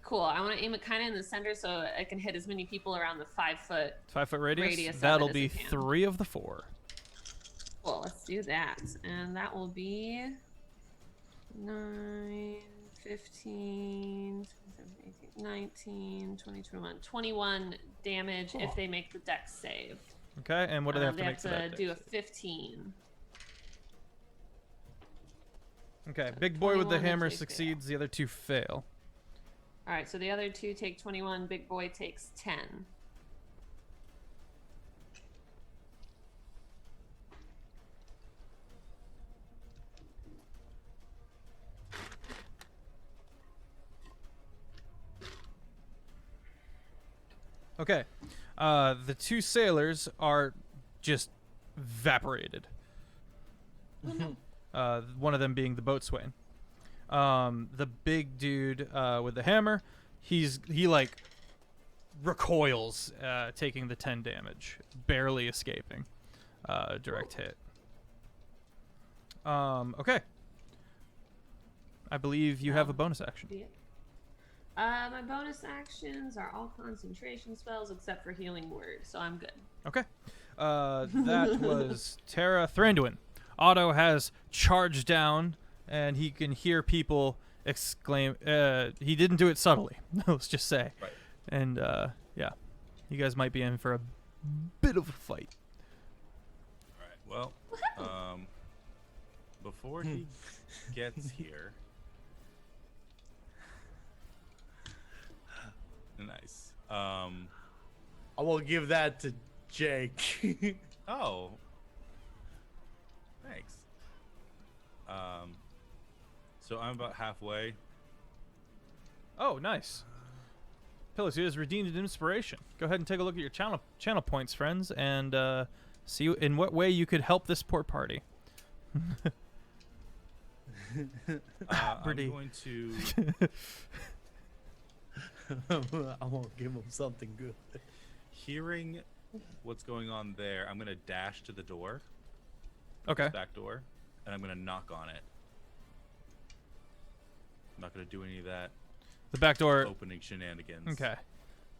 Cool. I want to aim it kind of in the center so I can hit as many people around the 5 foot. 5 foot radius. Radius of That'll it as be I can. 3 of the 4. Cool. Let's do that. And that will be 9, 15, 17, 18, 19, 20, 21. 21 damage if they make the dex save. Okay, and what do they have to They make have for that? to do a 15. Okay, big boy with the 21 if hammer they succeeds. The other 2 fail. All right, so the other 2 take 21. Big boy takes 10. Okay, the 2 sailors are just evaporated. One of them being the boatswain. The big dude with the hammer, he like recoils, taking the 10 damage, barely escaping direct hit. Okay. I believe you have a bonus action. Yeah. My bonus actions are all concentration spells except for healing word, so I'm good. Okay. That was Terra Thranduin. Otto has charged down, and he can hear people exclaim. He didn't do it subtly, let's just say. Right. And, yeah. You guys might be in for a bit of a fight. All right. Well, before he gets here. Nice. I will give that to Jake. Oh. Thanks. So I'm about halfway. Oh, nice. Pillowsuit has redeemed an inspiration. Go ahead and take a look at your channel points, friends, and see in what way you could help this poor party. I'm Pretty. going to. I won't give him something good. Hearing what's going on there, I'm gonna dash to the door. Okay. This back door, and I'm gonna knock on it. I'm not gonna do any of that The back door. opening shenanigans. Okay.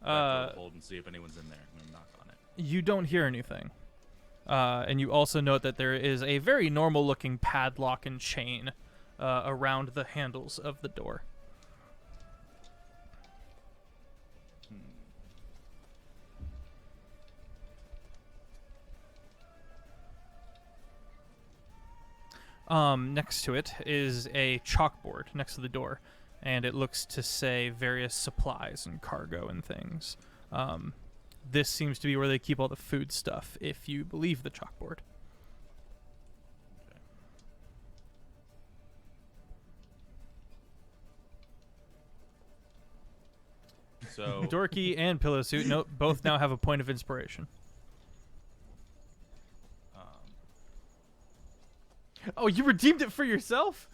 Back door hold and see if anyone's in there. I'm gonna knock on it. You don't hear anything. And you also note that there is a very normal-looking padlock and chain around the handles of the door. Next to it is a chalkboard next to the door, and it looks to say various supplies and cargo and things. This seems to be where they keep all the food stuff, if you believe the chalkboard. So Dorky and Pillowsuit both now have a point of inspiration. Oh, you redeemed it for yourself?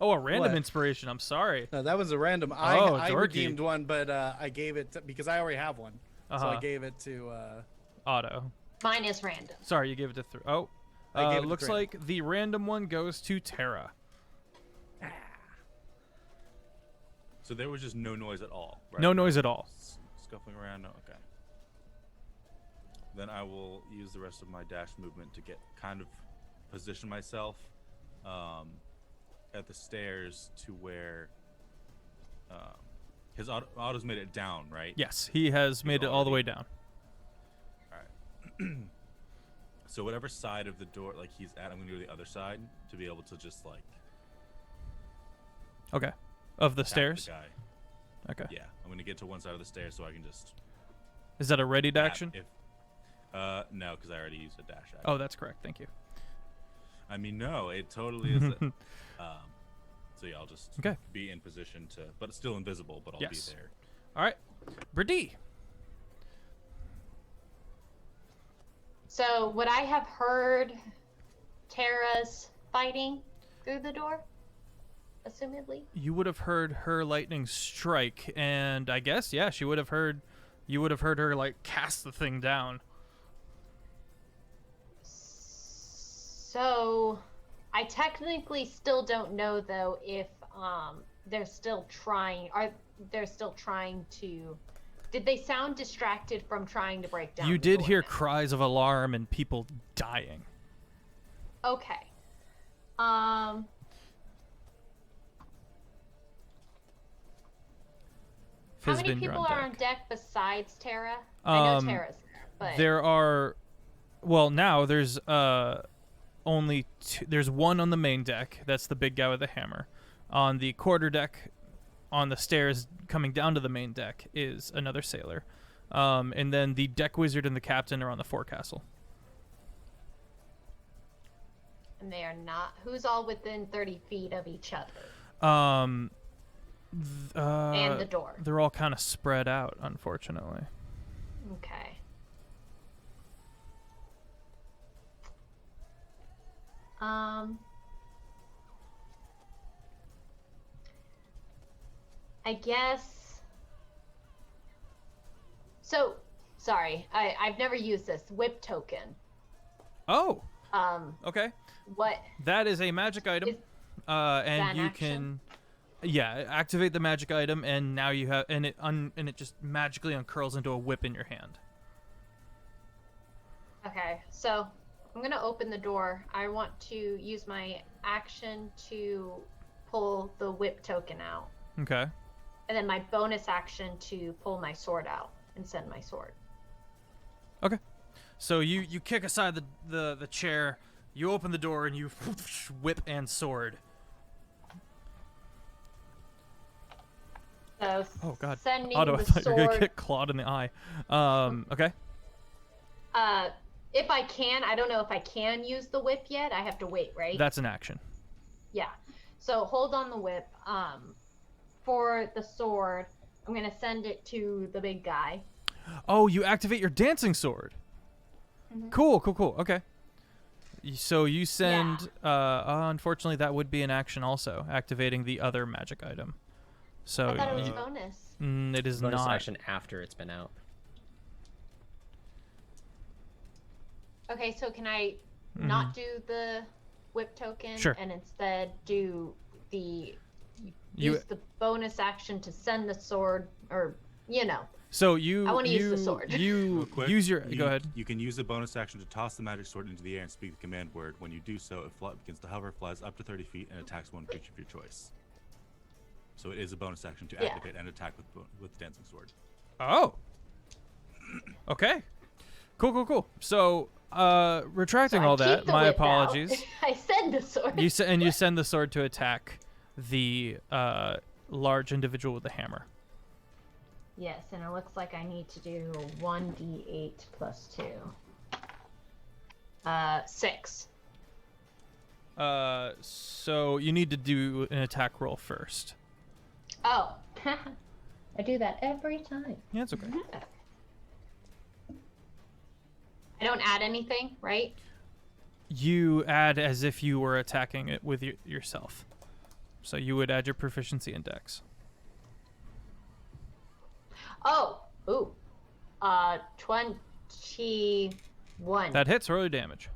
Oh, a random What? inspiration. I'm sorry. No, that was a random. Oh, I dorky. redeemed one, but I gave it because I already have one. So Uh-huh. I gave it to. Auto. Mine is random. Sorry, you gave it to Oh. I gave it to Looks Thran. like the random one goes to Terra. So there was just no noise at all. Right? No noise at all. Scuffling around. No. Okay. Then I will use the rest of my dash movement to get kind of position myself at the stairs to where his auto's made it down, right? Yes, he has made it all the way down. All right. So whatever side of the door like he's at, I'm gonna go to the other side to be able to just like Okay. Of the tap stairs? The guy. Okay. Yeah, I'm gonna get to one side of the stairs so I can just Is that a readied tap action? If no, because I already used a dash action. Oh, that's correct. Thank you. I mean, no, it totally is. So yeah, I'll just Okay. be in position to, but it's still invisible, but I'll Yes. be there. All right. Brady. So would I have heard Tara's fighting through the door? Assumedly. You would have heard her lightning strike, and I guess, yeah, you would have heard her like cast the thing down. So I technically still don't know though if they're still trying. They're still trying to? Did they sound distracted from trying to break down? You the did door hear now? cries of alarm and people dying. Okay. How many Fizbin, you're people on are on deck. deck besides Tara? I know Tara's there, but There are, well, now there's only two, there's one on the main deck. That's the big guy with the hammer. On the quarter deck, on the stairs coming down to the main deck, is another sailor. And then the deck wizard and the captain are on the forecastle. and they are not. Who's all within 30 feet of each other? And And the door. They're all kind of spread out, unfortunately. Okay. I guess. So, sorry, I've never used this whip token. Oh, Um, okay. what? That is a magic item, Is and that an you action? can, yeah, activate the magic item, and now you have, and it just magically uncurls into a whip in your hand. Okay, so I'm gonna open the door. I want to use my action to pull the whip token out, Okay. and then my bonus action to pull my sword out and send my sword. Okay. So you kick aside the chair, you open the door, and you whip and sword. So Oh God. sending Otto, I the thought you were gonna sword. get clawed in the eye. Okay. If I can, I don't know if I can use the whip yet. I have to wait, right? That's an action. Yeah. So hold on the whip. For the sword, I'm gonna send it to the big guy. Oh, you activate your dancing sword. Mhm. Cool. Okay. So you send. Unfortunately, that would be an action also, activating the other magic item. So I thought it was you- bonus. it is Bonus not. action after it's been out. Okay, so can I Mm-hmm. not do the whip token Sure. and instead do the You- use the bonus action to send the sword, or So you. I wanna use the you- sword. You Real quick, use your. you, Go ahead. You can use the bonus action to toss the magic sword into the air and speak the command word. When you do so, it begins to hover, flies up to 30 feet, and attacks one creature of your choice. So it is a bonus action to Yeah. activate and attack with dancing sword. Oh. Okay. Cool. So, retracting So I all keep that. the My whip out. apologies. I send the sword. You send the sword to attack the large individual with the hammer. Yes, and it looks like I need to do 1d8 plus 2. 6. So you need to do an attack roll first. Oh. I do that every time. Yeah, it's okay. I don't add anything, right? You add as if you were attacking it with yourself. So you would add your proficiency in Dex. Oh. Ooh. 21. That hits. Roll your damage.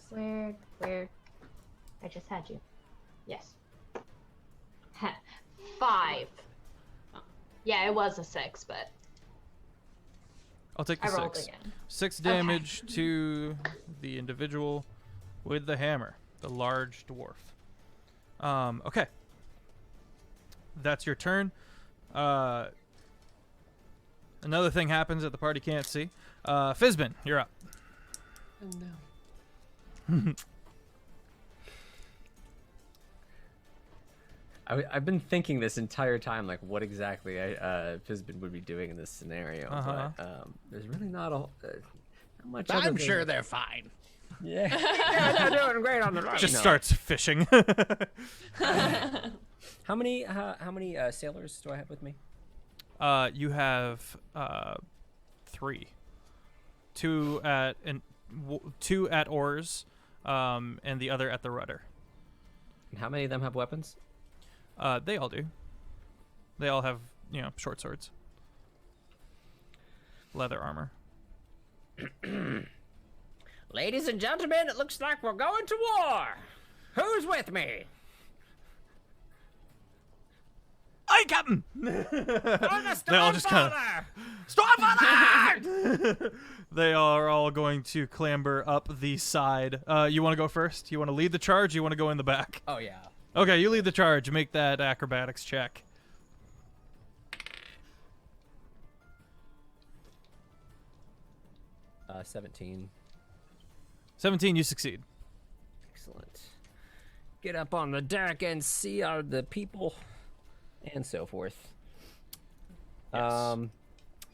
Where? I just had you. Yes. 5. Yeah, it was a 6, but I'll take the I rolled 6. again. 6 damage to the individual with the hammer, the large dwarf. Okay. That's your turn. Another thing happens that the party can't see. Fizbin, you're up. Oh no. I've been thinking this entire time, like, what exactly Fizbin would be doing in this scenario. Uh-huh. But there's really not not much. I'm other sure than- they're fine. Yeah. Yeah, they're doing great on the run. Just No. starts fishing. How many sailors do I have with me? You have 3. 2 at oars, and the other at the rudder. And how many of them have weapons? They all do. They all have, short swords. Leather armor. Ladies and gentlemen, it looks like we're going to war. Who's with me? Aye, Captain! They all just kind of... Stormfather! They are all going to clamber up the side. You want to go first? You want to lead the charge? You want to go in the back? Oh yeah. Okay, you lead the charge. Make that acrobatics check. 17. 17, you succeed. Excellent. Get up on the deck and see the people, and so forth. Yes.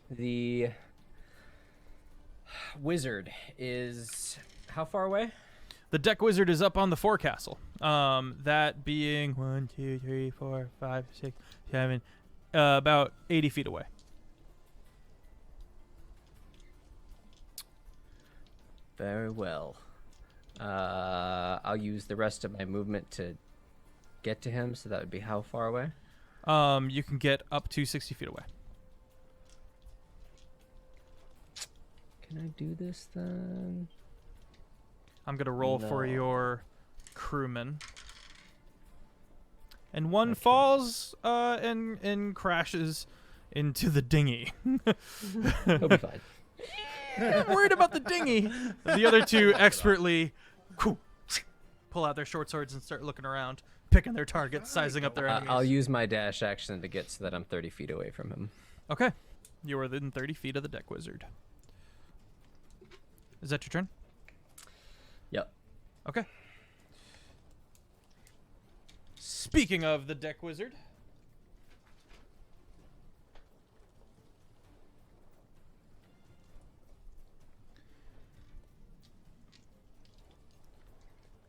The wizard is how far away? The deck wizard is up on the forecastle. That being 1, 2, 3, 4, 5, 6, 7, about 80 feet away. Very well. I'll use the rest of my movement to get to him, so that would be how far away? You can get up to 60 feet away. Can I do this then? I'm going to roll for No. your crewman. And one Okay. falls and crashes into the dinghy. He'll be fine. I'm worried about the dinghy. The other two expertly pull out their short swords and start looking around, picking their targets, sizing up their enemies. I'll use my dash action to get so that I'm 30 feet away from him. Okay. You are within 30 feet of the deck wizard. Is that your turn? Yep. Okay. Speaking of the deck wizard.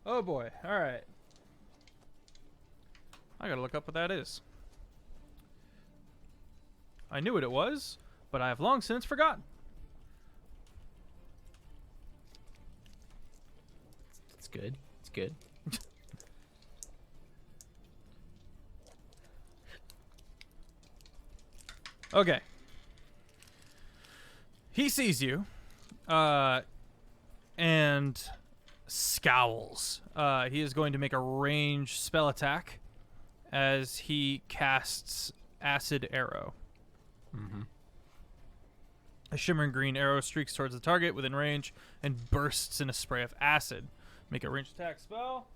Oh boy. All right. I gotta look up what that is. I knew what it was, but I have long since forgotten. It's good. It's good. Okay. He sees you, and scowls. He is going to make a ranged spell attack as he casts Acid Arrow. Mm-hmm. A shimmering green arrow streaks towards the target within range and bursts in a spray of acid. Make a ranged attack spell.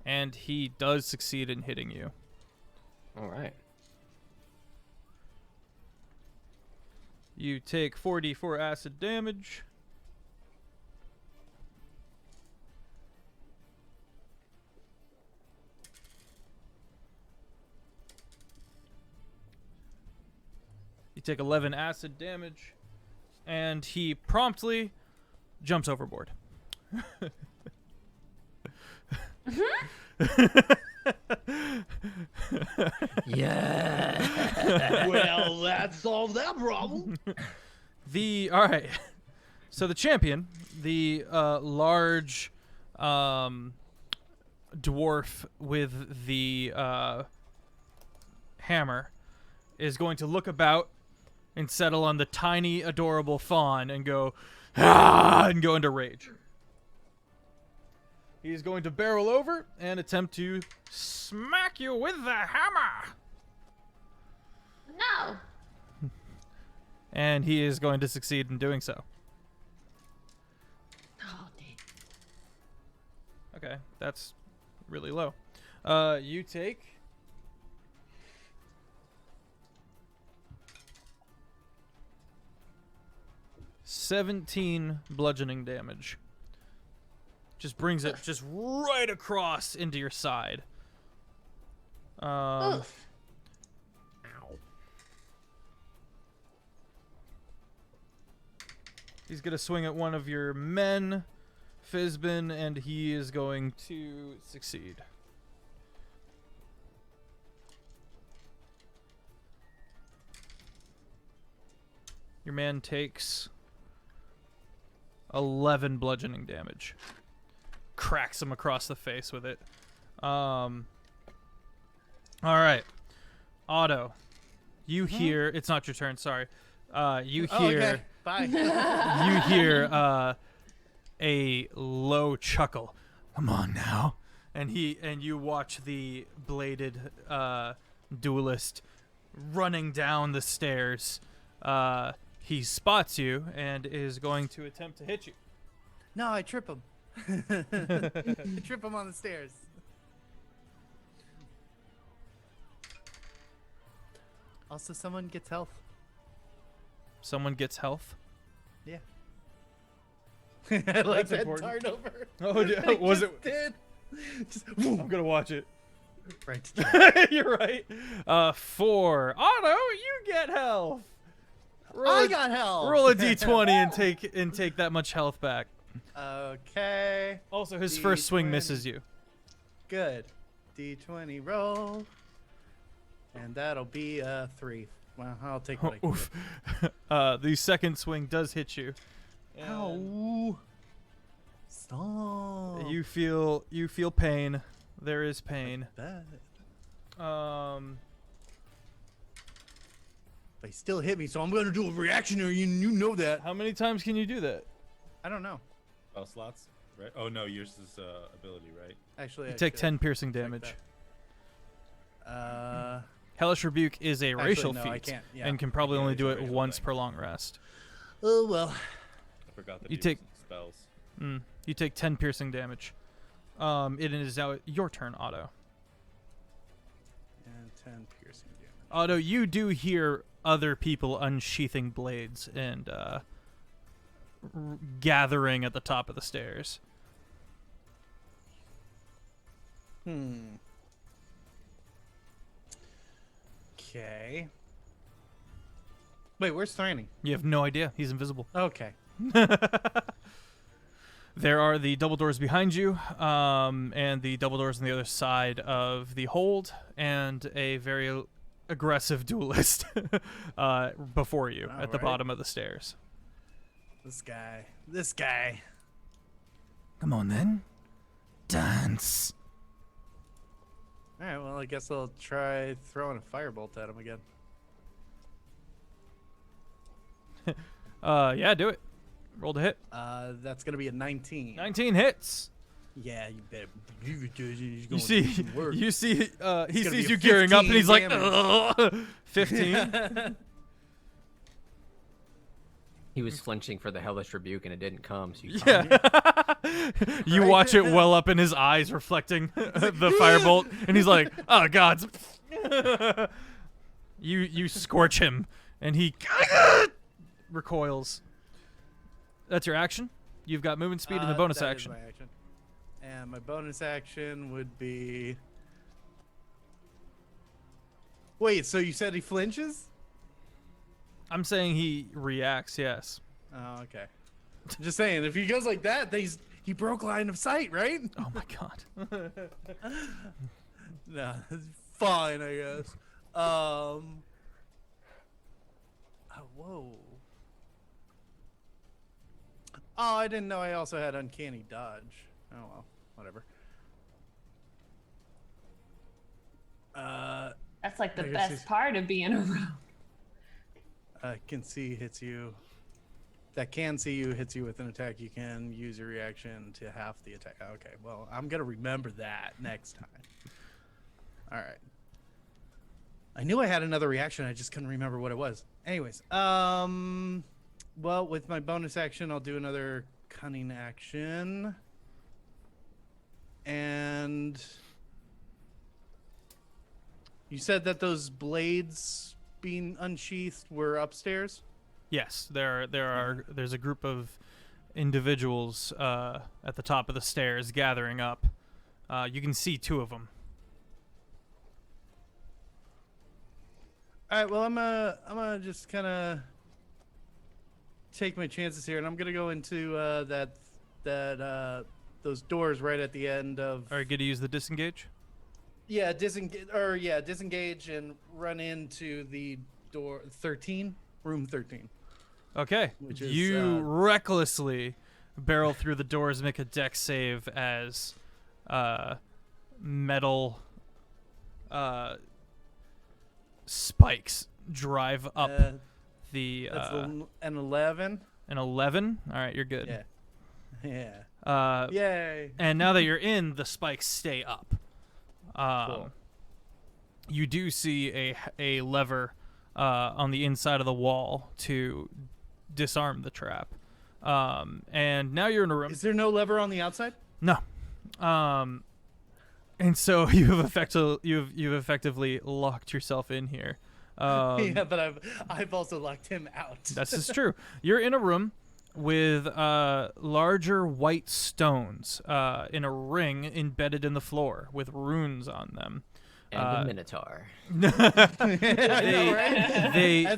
And he does succeed in hitting you. All right. You take 4d4 acid damage. You take 11 acid damage, and he promptly jumps overboard. Yeah. Well, that solved that problem. All right. So the champion, the large dwarf with the hammer, is going to look about and settle on the tiny, adorable fawn and go, ah, and go into rage. He's going to barrel over and attempt to smack you with the hammer. No. And he is going to succeed in doing so. Oh, dang. Okay, that's really low. You take 17 bludgeoning damage. Just brings it just right across into your side. Oof. He's going to swing at one of your men, Fizbin, and he is going to succeed. Your man takes 11 bludgeoning damage. Cracks him across the face with it. All right. Otto, you hear... It's not your turn, sorry. You Oh, hear okay. Bye. you hear a low chuckle. Come on now, and you watch the bladed duelist running down the stairs. He spots you and is going to attempt to hit you. No, I trip him. I trip him on the stairs. Also, someone gets health. Someone gets health. Yeah. I like That's that important. dart over. Oh, I was just it? Did. Just I'm gonna watch it. right. You're right. 4. Otto, you get health. I got health. Roll a d20 and take that much health back. Okay. Also, his first swing D20. misses you. Good. D20 roll. And that'll be 3. Well, I'll take what I can Oof. The second swing does hit you. get. Ow. Stop. You feel pain. There is pain. Bad. They still hit me, so I'm gonna do a reactionary. You know that. How many times can you do that? I don't know. Spell slots, right? Oh no, yours is ability, right? Actually, You I take should 10 piercing check damage. that. Hellish Rebuke is a racial no, I feat can't. Yeah. and can probably only it's do a it racial once thing. per long rest. Oh well. I forgot that You you take- spells. You take 10 piercing damage. It is now your turn, Otto. And 10 piercing damage. Otto, you do hear other people unsheathing blades and gathering at the top of the stairs. Okay. Wait, where's Thranny? You have no idea. He's invisible. Okay. There are the double doors behind you, and the double doors on the other side of the hold, and a very aggressive duelist before you at the Alright. bottom of the stairs. This guy. Come on, then. Dance. All right. Well, I guess I'll try throwing a firebolt at him again. Yeah, do it. Roll to hit. That's gonna be a 19. 19 hits. Yeah, you better. You see, he gonna sees be you a gearing up, and 15 he's like, damage. "Ugh." 15. He was flinching for the hellish rebuke and it didn't come, so you Yeah. You watch it well up in his eyes, reflecting the firebolt, and he's like, "Oh God!" You scorch him, and he recoils. That's your action. You've got movement speed and the bonus that is action. my action. And my bonus action would be. Wait, so you said he flinches? I'm saying he reacts. Yes. Oh, okay. Just saying, if he goes like that, then he broke line of sight, right? Oh my God. No, it's fine, I guess. Oh, whoa. Oh, I didn't know I also had uncanny dodge. Oh well, whatever. That's like the I guess best part of being around. Can see hits you. That can see you hits you with an attack. You can use your reaction to half the attack. Okay, well, I'm gonna remember that next time. All right. I knew I had another reaction. I just couldn't remember what it was. Anyways, well, with my bonus action, I'll do another cunning action. And you said that those blades being unsheathed were upstairs? Yes, there's a group of individuals at the top of the stairs gathering up. You can see 2 of them. All right, well, I'm gonna just kind of take my chances here, and I'm gonna go into those doors right at the end of. Are you going to use the disengage? Yeah, disengage and run into the door 13, room 13. Okay. Which is, you recklessly barrel through the doors, make a dex save as metal spikes drive up the That's an 11. an 11. All right, you're good. Yeah. Yeah. Yay. And now that you're in, the spikes stay up. Cool. You do see a lever on the inside of the wall to disarm the trap. And now you're in a room. Is there no lever on the outside? No. And so you've effectively locked yourself in here. Yeah, but I've also locked him out. This is true. You're in a room with larger white stones in a ring embedded in the floor with runes on them. And a minotaur. At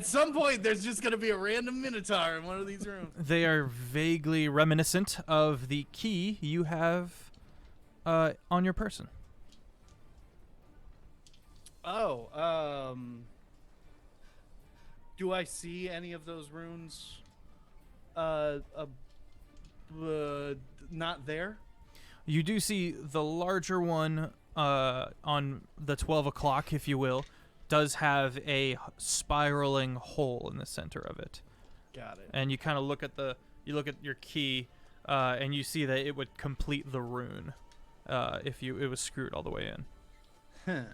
some point, there's just gonna be a random minotaur in one of these rooms. They are vaguely reminiscent of the key you have on your person. Oh, do I see any of those runes? Not there. You do see the larger one on the 12 o'clock, if you will, does have a spiraling hole in the center of it. Got it. And you kind of look at your key, and you see that it would complete the rune if it was screwed all the way in.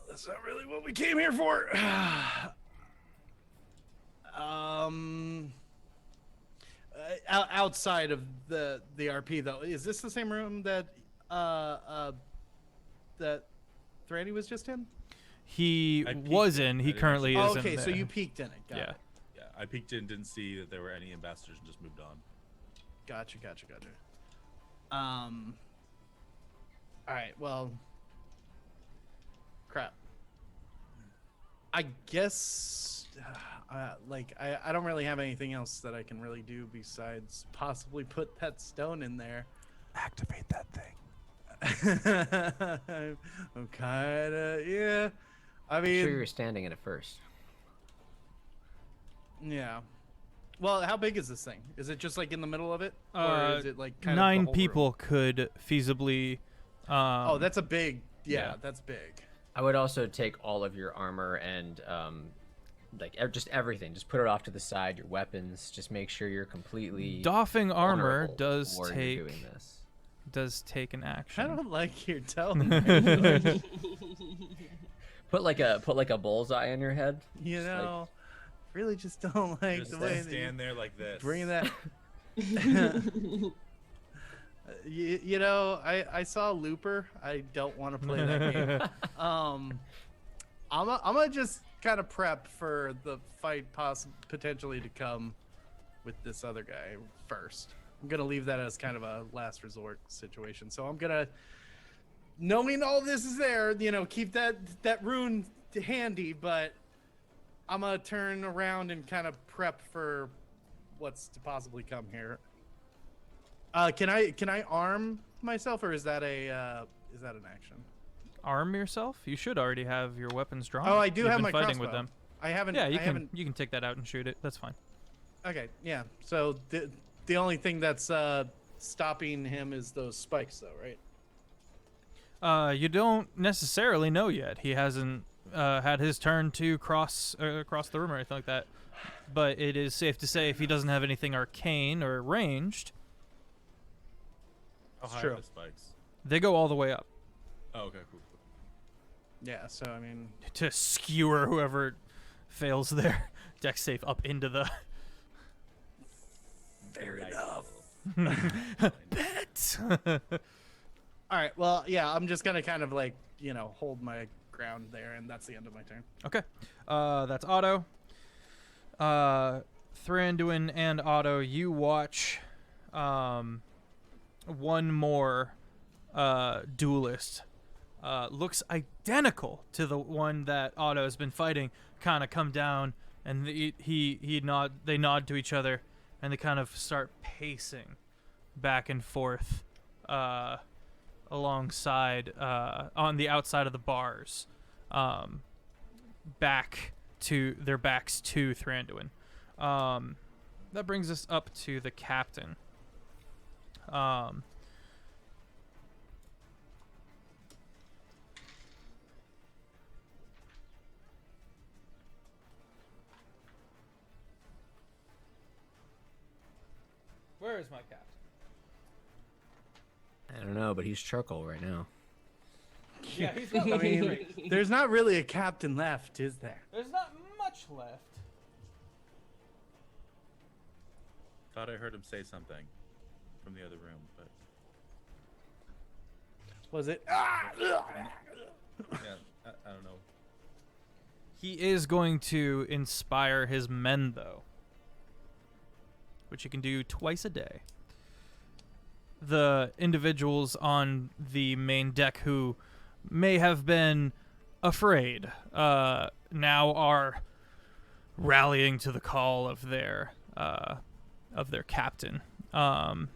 That's not really what we came here for. Outside of the RP though, is this the same room that that Thranny was just in? He I peeked was in. in. I He didn't currently see- is in Okay, so there. you peeked in it. Got Yeah. it. Yeah, I peeked in, didn't see that there were any ambassadors, and just moved on. Gotcha. All right. Well, crap. I guess, I don't really have anything else that I can really do besides possibly put that stone in there. Activate that thing. I'm kind of, yeah. I I'm mean, sure you were standing in it first. yeah. Well, how big is this thing? Is it just like in the middle of it, or is it like kind of 9 the whole people room? could feasibly. Oh, that's a big. Yeah, yeah. that's big. I would also take all of your armor and just everything. Just put it off to the side. Your weapons. Just make sure you're completely Doffing armor vulnerable does before you're take doing this. an action. I don't like your tone. Put like a bullseye on your head. You Just like- know, really just don't like Just the way that stand there like this. bring that. you know, I saw Looper. I don't want to play that game. I'm gonna just kind of prep for the fight potentially to come with this other guy first. I'm gonna leave that as kind of a last resort situation. So I'm gonna, knowing all this is there, you know, keep that rune handy, but I'm gonna turn around and kind of prep for what's to possibly come here. Can I arm myself, or is that an action? Arm yourself? You should already have your weapons drawn. Oh, I do You've have been my fighting crossbow. with them. I haven't. Yeah, you I can haven't. you can take that out and shoot it. That's fine. Okay, yeah. So the only thing that's stopping him is those spikes, though, right? You don't necessarily know yet. He hasn't had his turn to cross the room or anything like that. But it is safe to say if he doesn't have anything arcane or ranged, How high true. are the spikes? they go all the way up Oh, okay, cool. Yeah. So I mean, to skewer whoever fails their deck save up into the. fair Nice. enough. Bet. All right. Well, yeah. I'm just gonna kind of like, you know, hold my ground there, and that's the end of my turn. Okay. That's Otto. Thranduin and Otto, you watch one more duelist. Looks identical to the one that Otto has been fighting, kind of come down, and they nod to each other, and they kind of start pacing back and forth alongside on the outside of the bars, back to their backs to Thranduin. That brings us up to the captain. Where is my captain? I don't know, but he's charcoal right now. Yeah, he's not. I mean, there's not really a captain left, is there? There's not much left. Thought I heard him say something from the other room, but Was it? yeah, I don't know. He is going to inspire his men, though, which he can do twice a day. The individuals on the main deck who may have been afraid now are rallying to the call of their captain. And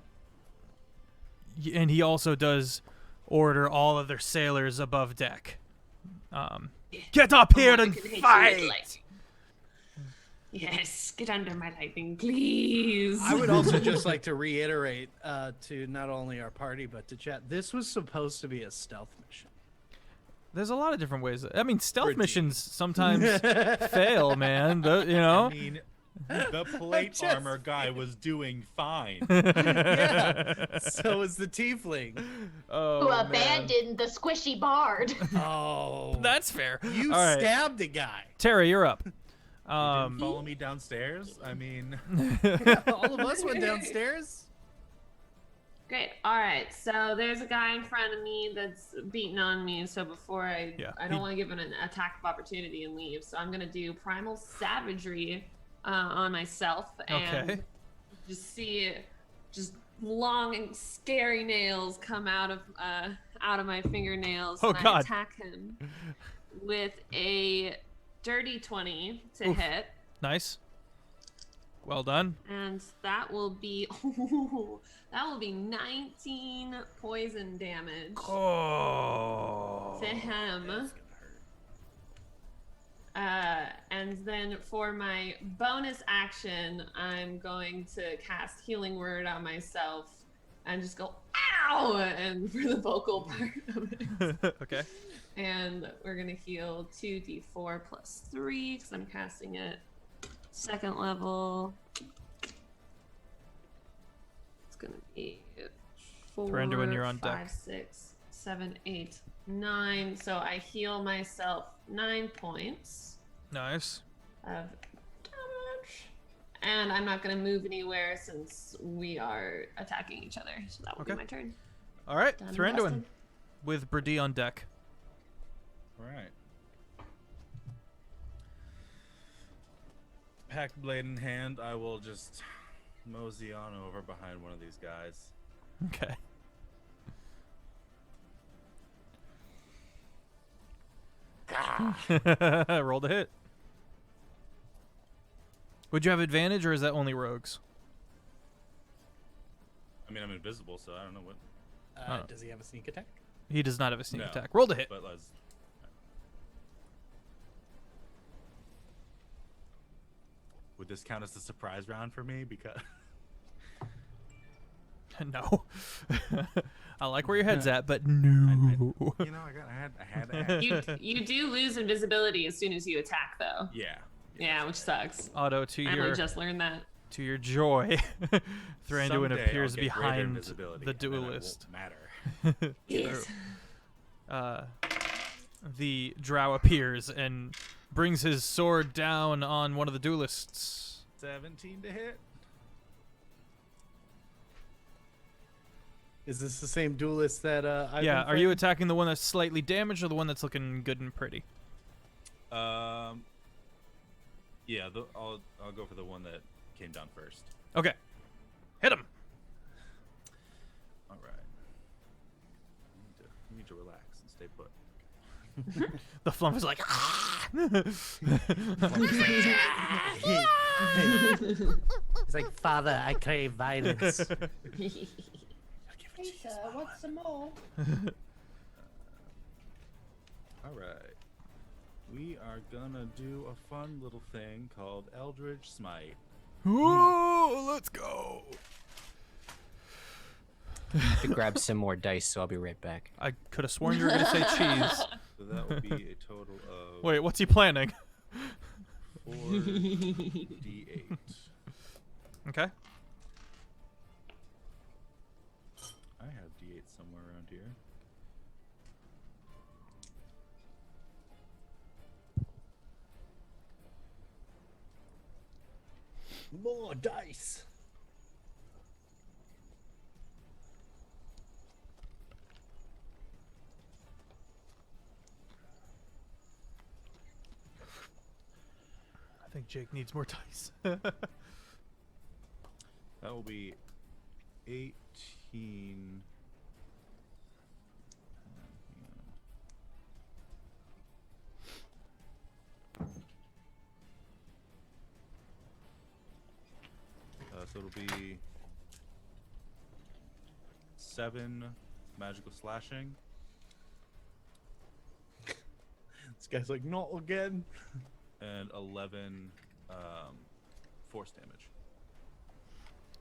he also does order all of their sailors above deck. Get up here and fight! Yes, get under my lightning, please. I would also just like to reiterate to not only our party but to chat. This was supposed to be a stealth mission. There's a lot of different ways. I mean, stealth Pretty. missions sometimes fail, man. You know? I mean, the plate armor guy was doing fine. Yeah. So was the tiefling. Oh, Who man. abandoned the squishy bard. Oh, That's fair. you All right. stabbed a guy. Terry, you're up. You didn't follow me downstairs? I mean, All of us went downstairs. Great. All right. So there's a guy in front of me that's beating on me. So before I don't want to give him an attack of opportunity and leave. So I'm gonna do primal savagery on myself and just see long and scary nails come out of my fingernails. Oh, and God. I attack him with a dirty 20 to hit. Nice. Well done. And that will be 19 poison damage Oh. to him. And then for my bonus action, I'm going to cast Healing Word on myself and just go ow, and for the vocal part of it. Okay. And we're gonna heal 2d4 plus 3 because I'm casting it second level. It's gonna be 4, Surrender when you're on 5, deck. 6, 7, 8, 9. So I heal myself 9 points Nice. of damage. And I'm not gonna move anywhere since we are attacking each other. So that will be my turn. All right. Done and Thranduin dusted. with Brady on deck. all right. Packed blade in hand, I will just mosey on over behind one of these guys. Okay. Roll the hit. Would you have advantage, or is that only rogues? I mean, I'm invisible, so I don't know what. Does he have a sneak attack? He does not have a sneak No, attack. Roll the hit. But let's. Would this count as a surprise round for me? Because No. I like where your head's at, but no. you know, I had to ask. You do lose invisibility as soon as you attack, though. Yeah. Yeah, which sucks. Otto, to I only your just learned that. to your joy, Thranduin Someday appears I'll get greater behind invisibility, the and then it won't duelist. matter. Yes. The drow appears and brings his sword down on one of the duelists. 17 to hit. Is this the same duelist that I've Yeah, been are you fighting? attacking the one that's slightly damaged or the one that's looking good and pretty? Yeah, I'll go for the one that came down first. Okay. Hit him. All right. You need to relax and stay put. The flump is like, He's like, Father, I crave violence. Hey, sir, want some more? All right. We are gonna do a fun little thing called Eldritch Smite. ooh, let's go. To grab some more dice, so I'll be right back. I could have sworn you were going to say cheese. So that would be a total of Wait, what's he planning? 4d8. Okay. More dice. I think Jake needs more dice. That will be 18. So it'll be 7 magical slashing. This guy's like, not again. And 11 force damage.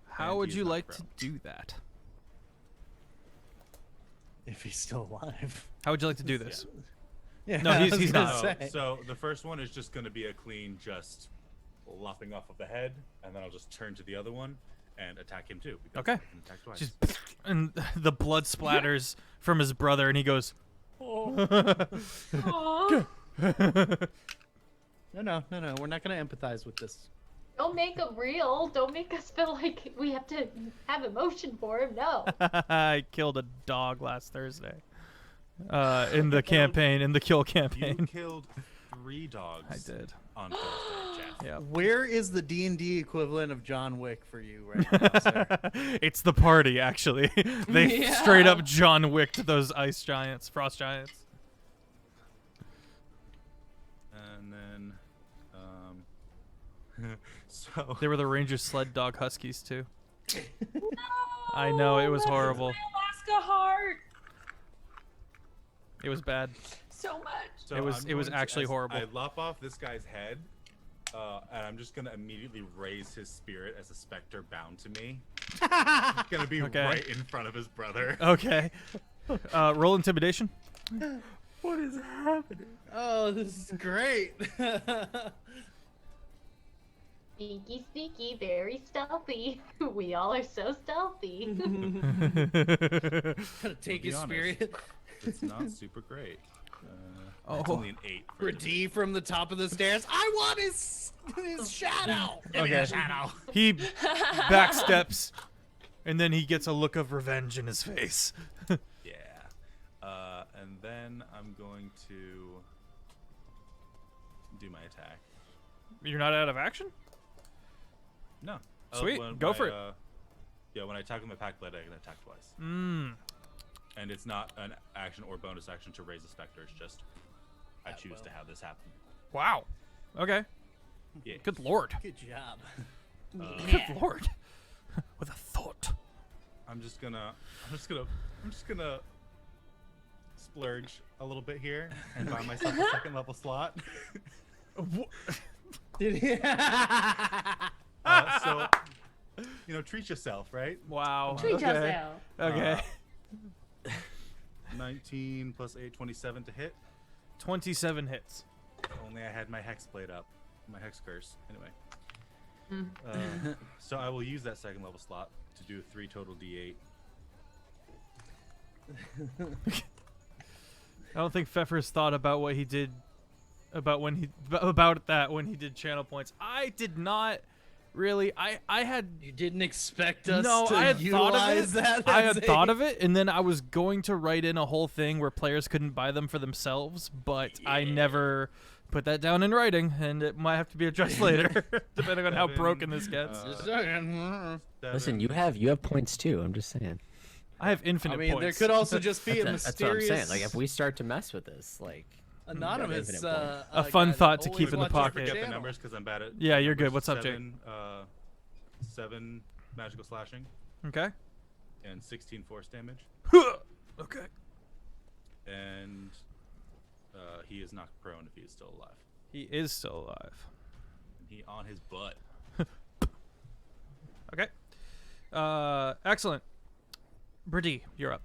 How And would he is you not like prone. to do that? If he's still alive. How would you like to do this? Yeah. No, I he's- was he's gonna not. say. So the first one is just going to be a clean, just lopping off of the head, and then I'll just turn to the other one and attack him too. Because Okay. I can attack twice. Just and the blood splatters from his brother, and he goes. Aw. No. We're not gonna empathize with this. Don't make him real. Don't make us feel like we have to have emotion for him. No. I killed a dog last Thursday. In the campaign, in the kill You campaign. killed 3 dogs. I did. On Thursday, Jeff. Yeah. Where is the D&D equivalent of John Wick for you right now, sir? It's the party, actually. They Yeah. straight up John Wicked those ice giants, frost giants. And then, so They were the Ranger sled dog huskies too. I know, it was That horrible. my Alaska heart. It was bad. So much. So It was- I'm it was going to- actually as horrible. I lop off this guy's head, and I'm just gonna immediately raise his spirit as a specter bound to me. It's gonna be Okay. right in front of his brother. Okay. Roll intimidation. What is happening? Oh, this is great. Sneaky, sneaky, very stealthy. We all are so stealthy. Gotta take be his honest. spirit. It's not super great. Oh. It's only an 8. for him. Brady from the top of the stairs. I want his shadow. Okay. Shadow. He backsteps, and then he gets a look of revenge in his face. Yeah. And then I'm going to do my attack. You're not out of action? No. Sweet, When go for it. Yeah, when I attack with my pack blade, I can attack twice. Mmm. And it's not an action or bonus action to raise a specter. It's just I choose to have this happen. Wow. Okay. Yeah. Good lord. Good job. Good lord. With a thought. I'm just gonna splurge a little bit here and buy myself a second level slot. Did he? So, treat yourself, right? Wow. Treat okay. yourself. Okay. 19 plus 8, 27 to hit. 27 hits. If only I had my hex blade up, my hex curse. Anyway, so I will use that second level slot to do 3 total D8. I don't think Feffers thought about what he did when he did channel points. I did not really. I had You didn't expect us no. to I had thought of utilize it. that. I as had a- thought of it, and then I was going to write in a whole thing where players couldn't buy them for themselves, but I never put that down in writing, and it might have to be addressed later, depending on how broken this gets. Just a second. Listen, you have points too. I'm just saying. I have infinite I mean, there points. could also just be a That's what I'm mysterious saying. Like, if we start to mess with this, like, anonymous infinite points. A fun guy that thought to always keep in the watches I our pocket. forget the channel. numbers because I'm bad at. Yeah, you're good. numbers. What's up, Jake? 7 magical slashing Okay. and 16 force damage, Okay. and he is knocked prone if he is still alive. He is still alive. He on his butt. Okay. Excellent. Brady, you're up.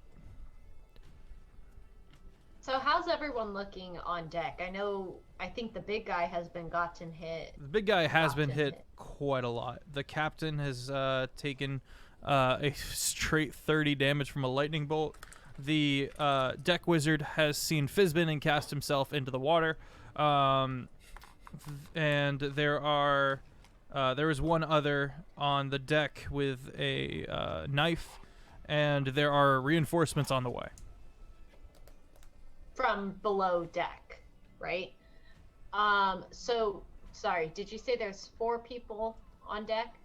So how's everyone looking on deck? I think the big guy has been gotten hit. The big guy has been Captain hit hit. quite a lot. The captain has taken a straight 30 damage from a lightning bolt. The deck wizard has seen Fizbin and cast himself into the water. And there are There is one other on the deck with a knife, and there are reinforcements on the way. From below deck, right? So sorry, did you say there's 4 people on deck?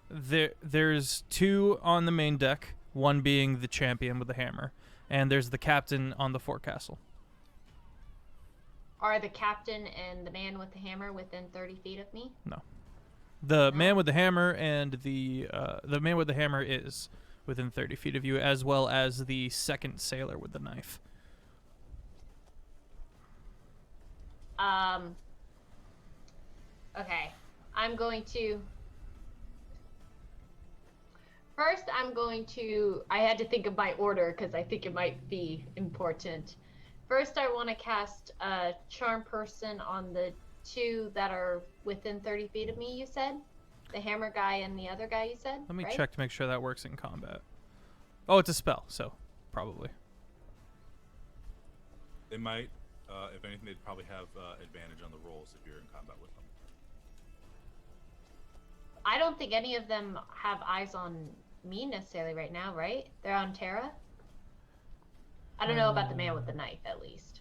There's 2 on the main deck, one being the champion with the hammer, and there's the captain on the forecastle. Are the captain and the man with the hammer within 30 feet of me? No. The man with the hammer and the man with the hammer is within 30 feet of you, as well as the second sailor with the knife. Okay. I had to think of my order because I think it might be important. First, I want to cast a charm person on the 2 that are within 30 feet of me, you said? The hammer guy and the other guy, you said? Let me right? check to make sure that works in combat. Oh, it's a spell, so probably. They might, if anything, they'd probably have advantage on the rolls if you're in combat with them. I don't think any of them have eyes on me necessarily right now, right? They're on Terra? I don't know about the man with the knife, at least.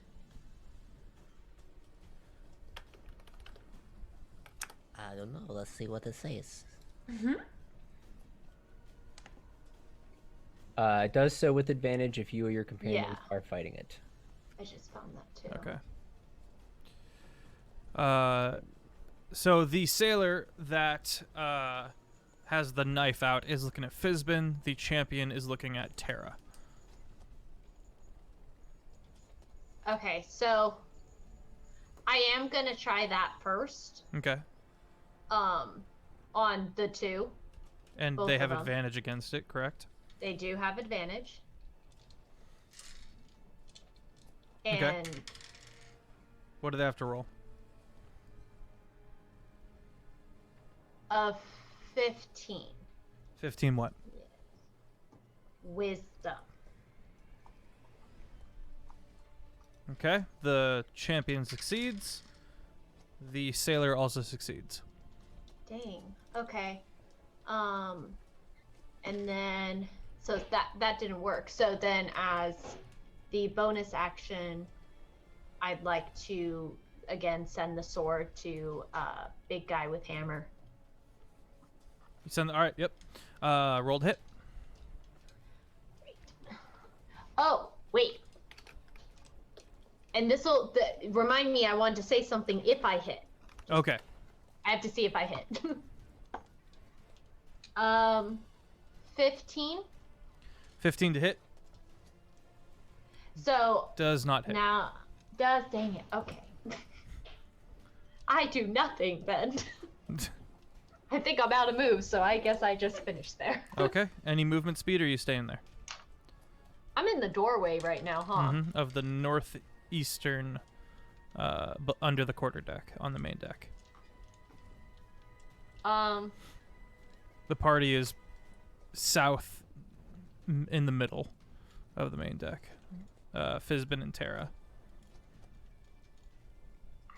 I don't know. Let's see what it says. It does so with advantage if you or your companion Yeah. are fighting it. I just found that too. Okay. So the sailor that has the knife out is looking at Fizbin. The champion is looking at Terra. Okay, so I am gonna try that first. Okay. On the 2. And Both they of have them. advantage against it, correct? They do have advantage. Okay. And What do they have to roll? a 15 15 what? wisdom. Okay. The champion succeeds. The sailor also succeeds. Dang. Okay. And then so that didn't work. So then as the bonus action, I'd like to again send the sword to big guy with hammer. You send. All right. Yep. Rolled hit. Oh, wait. And this'll remind me I wanted to say something if I hit. Okay. I have to see if I hit. 15. 15 to hit. So Does not hit. now, dang it. Okay. I do nothing then. I think I'm out of moves, so I guess I just finished there. Okay. Any movement speed, or are you staying there? I'm in the doorway right now, huh? Of the northeastern, under the quarterdeck on the main deck. The party is south, in the middle of the main deck. Fizbin and Terra.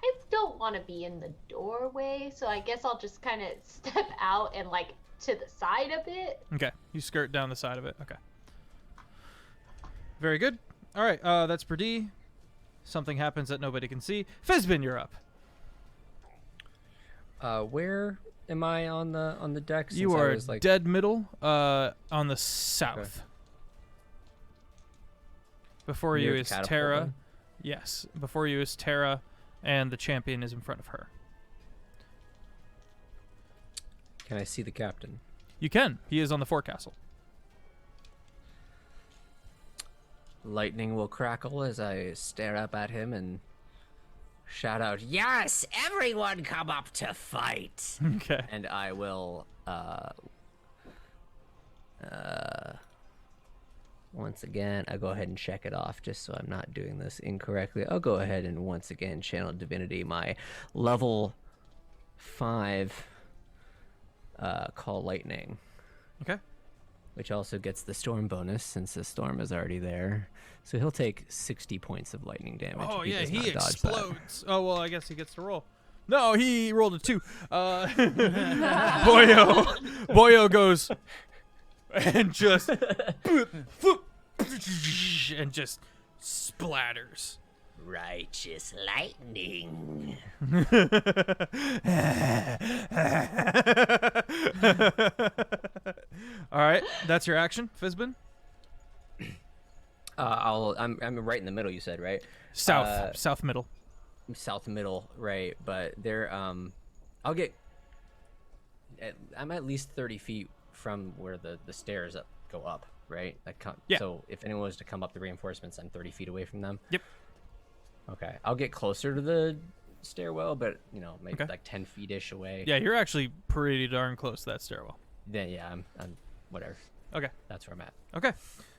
I still want to be in the doorway, so I guess I'll just kind of step out and like to the side a bit. Okay. You skirt down the side of it. Okay. Very good. All right. That's per D. Something happens that nobody can see. Fizbin, you're up. Where am I on the deck? You since I are was, like, dead middle, on the south. Before you near the is catapult Terra. then? Yes. Before you is Terra, and the champion is in front of her. Can I see the captain? You can. He is on the forecastle. Lightning will crackle as I stare up at him and shout out, "Yes, everyone come up to fight!" Okay. And I will, once again, I'll go ahead and check it off just so I'm not doing this incorrectly. I'll go ahead and once again channel Divinity, my level 5 Call Lightning. Okay. Which also gets the storm bonus since the storm is already there. So he'll take 60 points of lightning damage. Oh, if yeah. does He not dodge that. explodes. Oh, well, I guess he gets to roll. No, he rolled a 2. Boyo goes and just and just splatters. Righteous lightning. All right, that's your action, Fizbin. I'm right in the middle. You said right. South middle. South middle, right? But there, I'm at least 30 feet from where the stairs go up, right? Yeah. So if anyone was to come up the reinforcements, I'm 30 feet away from them. Yep. Okay, I'll get closer to the stairwell, but maybe Okay. like 10 feet-ish away. Yeah, you're actually pretty darn close to that stairwell. Then yeah, I'm whatever. Okay. That's where I'm at. Okay.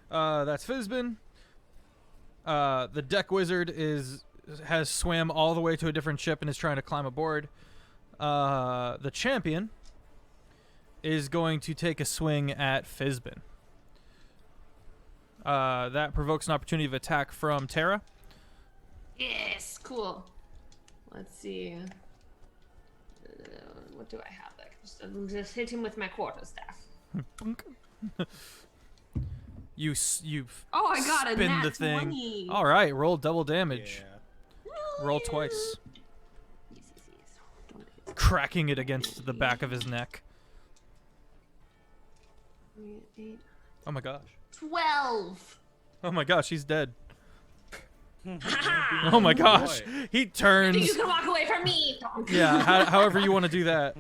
That's Fizbin. The deck wizard has swam all the way to a different ship and is trying to climb aboard. The champion is going to take a swing at Fizbin. That provokes an opportunity of attack from Terra. Yes, cool. Let's see. What do I have there? Just hit him with my quarterstaff. You Oh, I got a spin nat the thing. 20. All right, roll double damage. Roll twice, Yes. Don't hit. cracking it against the back of his neck. 8, Oh my gosh. 12. Oh my gosh, he's dead. Oh my gosh. He turns. You can walk away from me. Yeah, however you want to do that.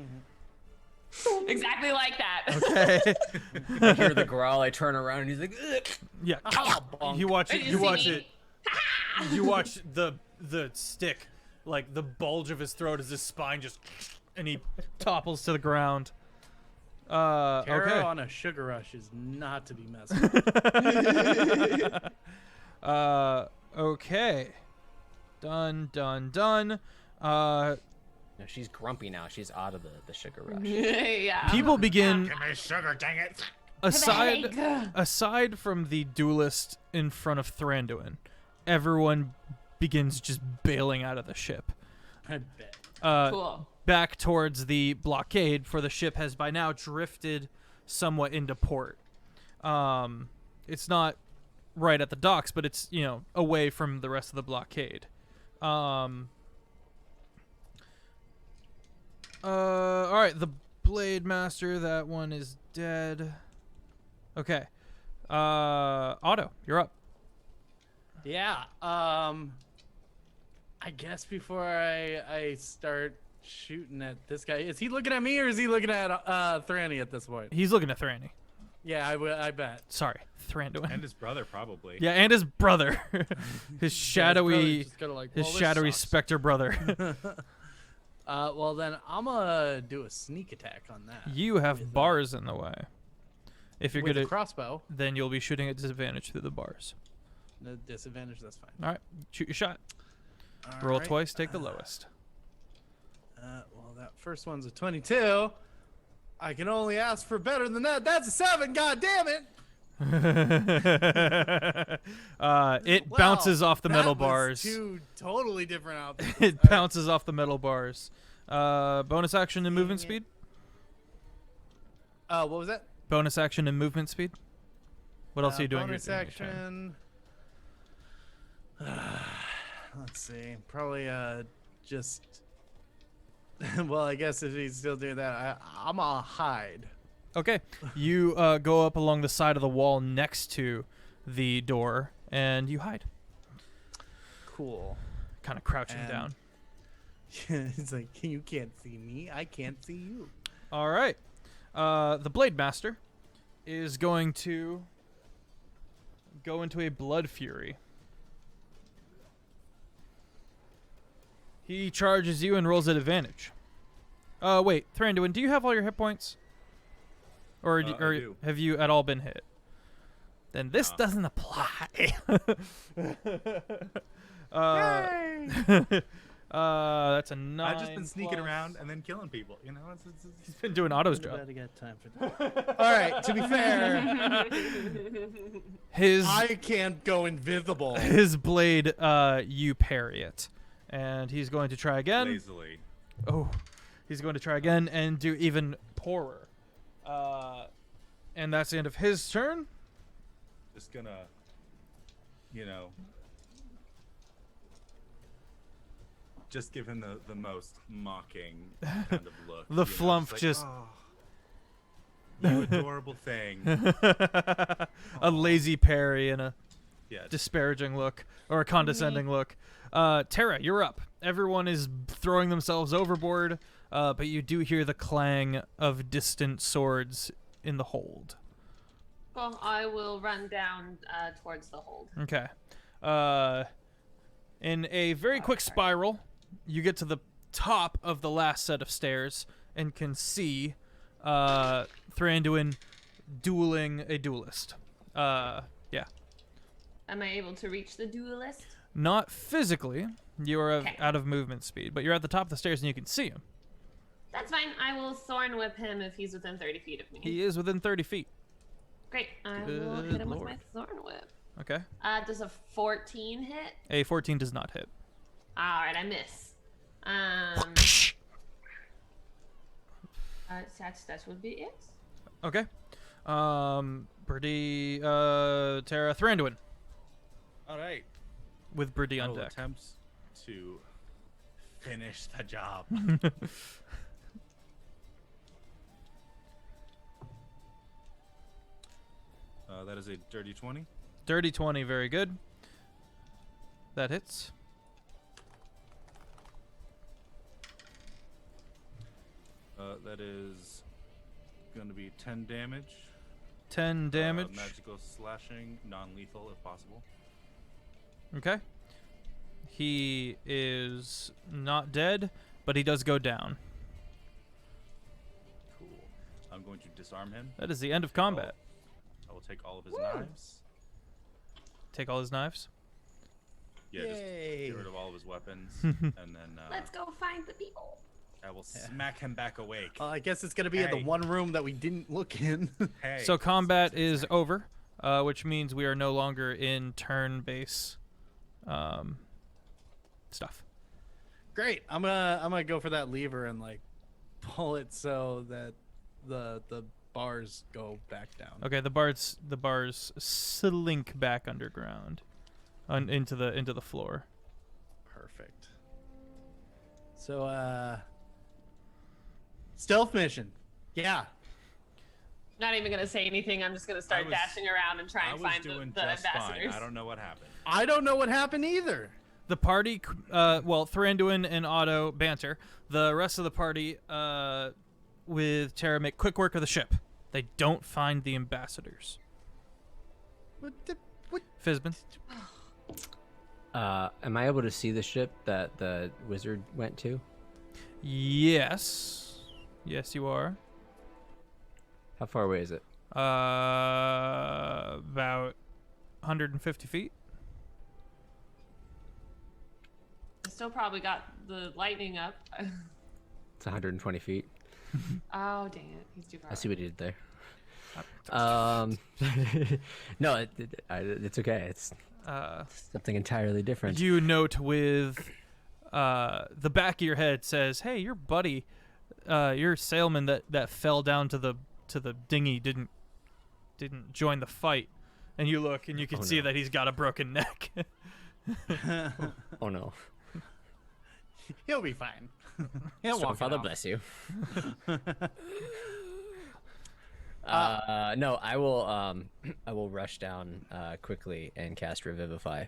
Exactly like that. Okay. I hear the growl. I turn around and he's like, ugh. Yeah. You watch it. Did You you watch see it. me? You watch the stick, like the bulge of his throat as his spine just, and he topples to the ground. Terra Okay. on a sugar rush is not to be messed with. Okay. Done. No, she's grumpy now. She's out of the sugar rush. Yeah. People begin. Give me sugar, dang it. Aside from the duelist in front of Thranduin, everyone begins just bailing out of the ship. I bet. Cool. Back towards the blockade, for the ship has by now drifted somewhat into port. It's not right at the docks, but it's, away from the rest of the blockade. All right, the Blade Master, that one is dead. Okay. Otto, you're up. Yeah. I guess before I start shooting at this guy, is he looking at me or is he looking at Thranny at this point? He's looking at Thranny. Yeah, I bet. Sorry, Thranduin. And his brother, probably. Yeah, and his brother. His shadowy Just gotta like, his well, this shadowy sucks. specter brother. Well then I'm gonna do a sneak attack on that. You have with, bars in the way. If you're with good a at, crossbow. then you'll be shooting at disadvantage through the bars. No disadvantage, that's fine. All right, shoot your shot. All Roll right. twice, take the lowest. Well, that first one's a 22. I can only ask for better than that. That's a 7. God damn it! It Wow, bounces off the that metal was bars. Two totally different outfits. It bounces off the metal bars. Bonus action and movement speed. What was that? Bonus action and movement speed. What else are you doing? Bonus during your turn? action. Let's see. Probably just. Well, I guess if he's still doing that, I'm gonna hide. Okay. You go up along the side of the wall next to the door, and you hide. Cool. Kind of crouching And- down. It's like, you can't see me. I can't see you. All right. The Blade Master is going to go into a Blood Fury. He charges you and rolls at advantage. Wait, Thranduin, do you have all your hit points? Or, I do. have you at all been hit? Then this doesn't apply. That's a 9. I've just been sneaking plus- around and then killing people. You know, He's been doing Otto's About job. to get time for that. All right. To be fair, I can't go invisible. His blade, you parry it. And he's going to try again. Lazily. Oh, he's going to try again and do even poorer. And that's the end of his turn. Just gonna, just give him the most mocking kind of look. The flump like, just. "Oh, you adorable thing. A lazy parry and a Yeah. disparaging look or a condescending look. Tara, you're up. Everyone is throwing themselves overboard, but you do hear the clang of distant swords in the hold. Well, I will run down towards the hold. Okay. In a very quick spiral, you get to the top of the last set of stairs and can see Thranduin dueling a duelist. Yeah. Am I able to reach the duelist? Not physically. You are Okay. out of movement speed, but you're at the top of the stairs and you can see him. That's fine. I will thorn whip him if he's within 30 feet of me. He is within 30 feet. Great. I will Good hit him lord. with my thorn whip. Okay. Does a 14 hit? A 14 does not hit. All right, I miss. That would be it. Okay. Birdie, Tara, Thranduin All right. with Birdie I on will deck. attempt to finish the job. That is a dirty 20. Dirty 20, very good. That hits. That is going to be 10 damage. 10 damage. Magical slashing, non-lethal if possible. Okay. He is not dead, but he does go down. Cool. I'm going to disarm him. That is the end of combat. I will take all of his knives. Take all his knives. Yeah, just Yay. get rid of all of his weapons, and then Let's go find the people. I will smack him back awake. I guess it's gonna be in the Hey. one room that we didn't look in. Hey. So combat is over, which means we are no longer in turn-based stuff. Great. I'm gonna go for that lever and like pull it so that the bars go back down. Okay, the bars slink back underground, into the floor. Perfect. So stealth mission. Yeah. Not even gonna say anything. I'm just gonna start was- dashing around and try I and was find doing the just fine. ambassadors. I don't know what happened. I don't know what happened either. The party, Thranduin and Otto banter. The rest of the party, with Tara, make quick work of the ship. They don't find the ambassadors. What? Fizbin. Am I able to see the ship that the wizard went to? Yes. Yes, you are. How far away is it? About 150 feet. Still probably got the lightning up. It's 120 feet. Oh dang it, he's too far. I see what he did there. No, it's okay. It's something entirely different. You note with the back of your head says, "Hey, your buddy, your sailman that fell down to the dinghy didn't join the fight." And you look and you can Oh, see no. that he's got a broken neck. Oh no. He'll be fine. He'll walk it Father off. bless you. No, I will rush down quickly and cast Revivify.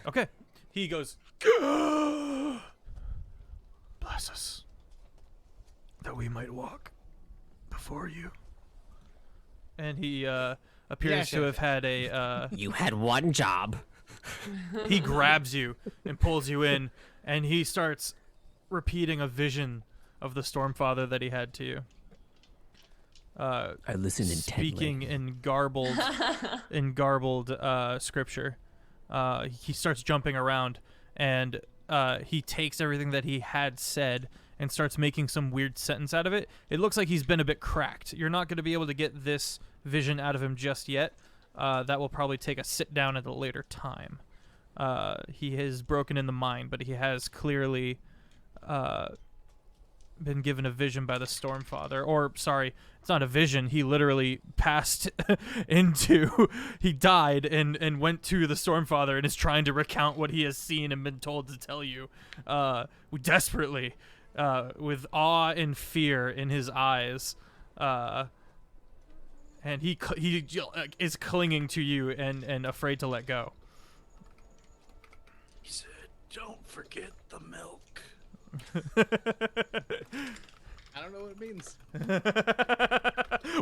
Okay. He goes, "Bless us, that we might walk before you." And he appears to chef. have had a. You had one job. He grabs you and pulls you in, and he starts repeating a vision of the Stormfather that he had to you. I listened intently. Speaking in garbled scripture. He starts jumping around, and he takes everything that he had said and starts making some weird sentence out of it. It looks like he's been a bit cracked. You're not going to be able to get this vision out of him just yet. That will probably take a sit down at a later time. He has broken in the mind, but he has clearly been given a vision by the Stormfather. Or, sorry, it's not a vision. He literally passed into... He died and went to the Stormfather and is trying to recount what he has seen and been told to tell you. Desperately, with awe and fear in his eyes. And he is clinging to you and afraid to let go. He said, "Don't forget the milk." I don't know what it means.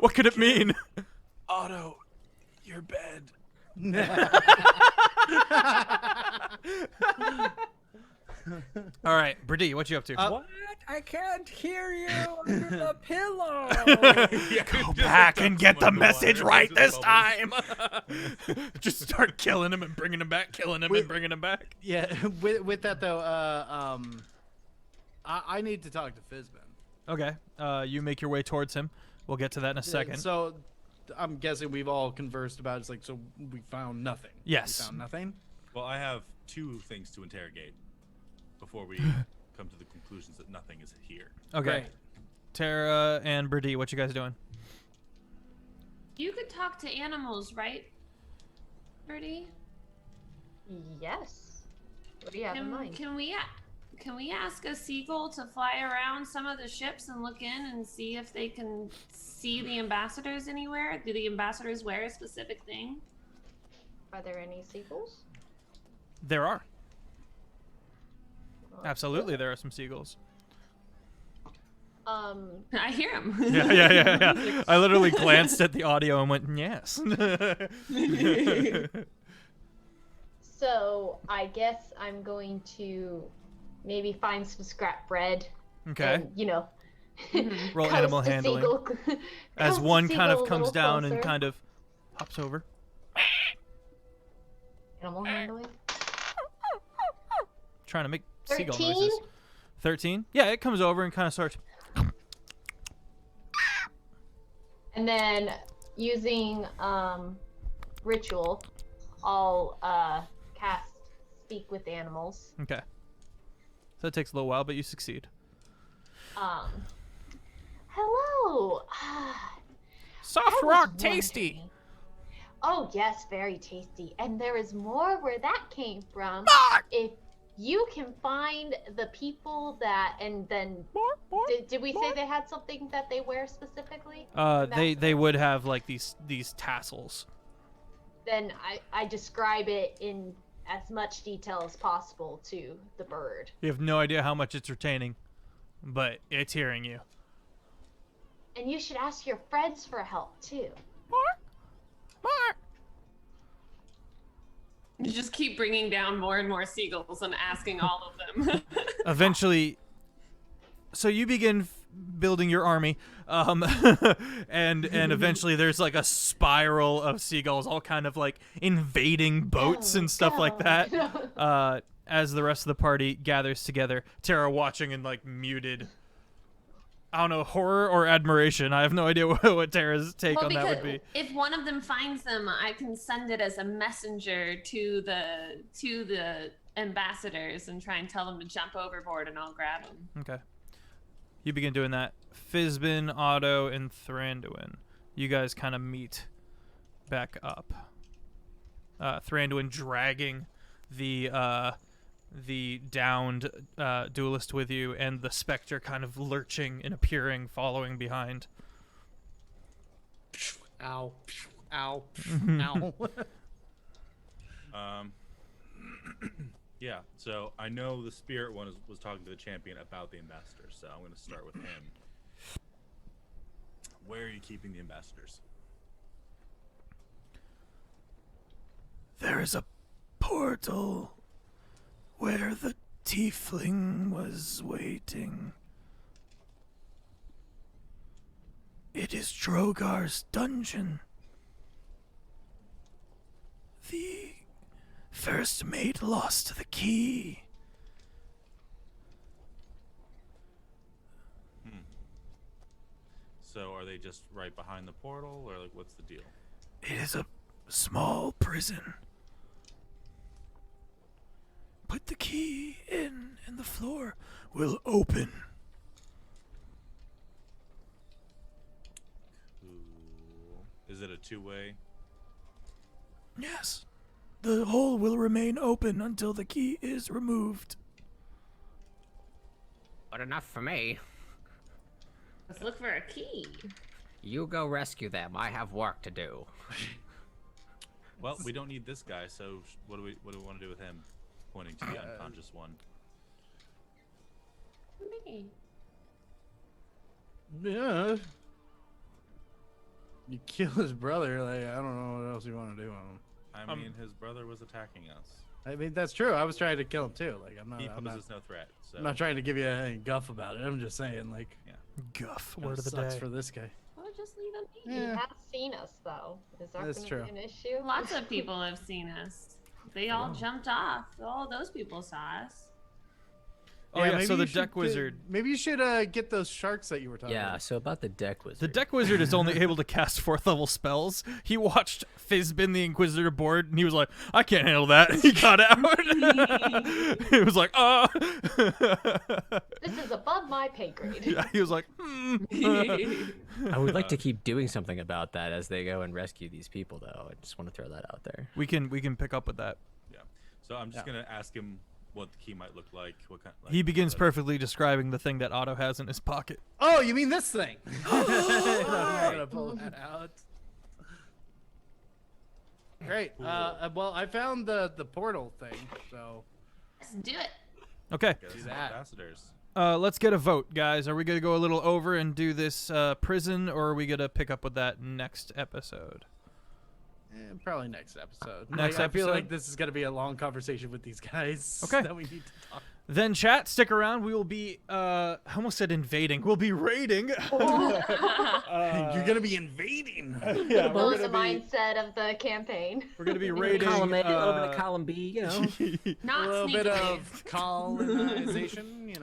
What could it mean? Otto, your bed. All right, Brady, what you up to? What? I can't hear you under the pillow. Go back and get the message right this time. Just start killing him and bringing him back, killing him and bringing him back. Yeah, with that though, I need to talk to Fizbin. Okay, you make your way towards him. We'll get to that in a second. So, I'm guessing we've all conversed about it. It's like, so we found nothing. Yes. We found nothing? Well, I have 2 things to interrogate before we come to the conclusions that nothing is here. Okay. Right. Tara and Brady, what you guys doing? You could talk to animals, right, Birdie? Yes. What do you have in mind? Can we ask a seagull to fly around some of the ships and look in and see if they can see the ambassadors anywhere? Do the ambassadors wear a specific thing? Are there any seagulls? There are. Absolutely, there are some seagulls. I hear them. Yeah. I literally glanced at the audio and went, yes. So I guess I'm going to maybe find some scrap bread. Okay. And, you know, Roll coast animal the handling. seagull- As coast the one kind seagull of a comes little down and closer. kind of hops over. Animal handling. Trying to make seagull 13? noises. 13? Yeah, it comes over and kind of starts. And then using ritual, I'll cast speak with animals. Okay. So it takes a little while, but you succeed. Hello. Soft I was rock tasty. wondering- Oh yes, very tasty. And there is more where that came from. If you can find the people that, and then did we say they had something that they wear specifically? They would have like these tassels. Then I describe it in as much detail as possible to the bird. You have no idea how much it's retaining, but it's hearing you. And you should ask your friends for help too. You just keep bringing down more and more seagulls and asking all of them. Eventually, so you begin building your army, and eventually there's like a spiral of seagulls, all kind of like invading boats and stuff like that. As the rest of the party gathers together, Tara watching in like muted, I don't know, horror or admiration. I have no idea what Tara's take on that would be. If one of them finds them, I can send it as a messenger to the ambassadors and try and tell them to jump overboard, and I'll grab them. Okay. You begin doing that. Fizbin, Otto, and Thranduin. You guys kind of meet back up. Thranduin dragging the downed duelist with you, and the specter kind of lurching and appearing, following behind. Ow. Ow. Ow. Yeah, so I know the spirit one was talking to the champion about the ambassadors, so I'm going to start with him. Where are you keeping the ambassadors? There is a portal where the tiefling was waiting. It is Drogar's dungeon. The first mate lost the key. So are they just right behind the portal, or like what's the deal? It is a small prison. Put the key in, and the floor will open. Is it a two-way? Yes. The hole will remain open until the key is removed. But enough for me. Let's look for a key. You go rescue them. I have work to do. Well, we don't need this guy, so what do we want to do with him? Pointing to the unconscious one. Me. Yeah. You kill his brother. Like, I don't know what else you want to do with him. I mean, his brother was attacking us. I mean, that's true. I was trying to kill him too. Like, He I'm not, poses no threat. So. I'm not trying to give you any guff about it. I'm just saying, like, Guff, kinda word of the sucks day. for this guy. Well, just leave him be. He Yeah. has seen us though. Is that That's going true. to be an issue? Lots of people have seen us. They all jumped off. All those people saw us. Oh yeah, maybe so you the should deck get- wizard. Maybe you should get those sharks that you were talking Yeah, about. so about the deck wizard. The deck wizard is only able to cast 4th level spells. He watched Fizbin the Inquisitor board, and he was like, "I can't handle that." And he got out. He was like, This is above my pay grade. Yeah, he was like, I would like to keep doing something about that as they go and rescue these people, though. I just want to throw that out there. We can pick up with that. Yeah. So I'm just gonna ask him what the key might look like. What kind? Like, He begins perfectly describing the thing that Otto has in his pocket. Oh, you mean this thing? I'm gonna pull that out. Great. Well, I found the portal thing, so Let's do it. Okay, Get us some that. ambassadors. let's get a vote, guys. Are we gonna go a little over and do this prison, or are we gonna pick up with that next episode? probably next episode. Next I feel episode? like this is gonna be a long conversation with these guys. Okay. That we need to talk. Then chat, stick around. We will be I almost said invading. We'll be raiding. You're gonna be invading. Yeah, Well, in the mindset of the campaign. we're gonna be raiding. Column A, a little bit of column B, you know. A Not little sneaky. bit of colonization, you know.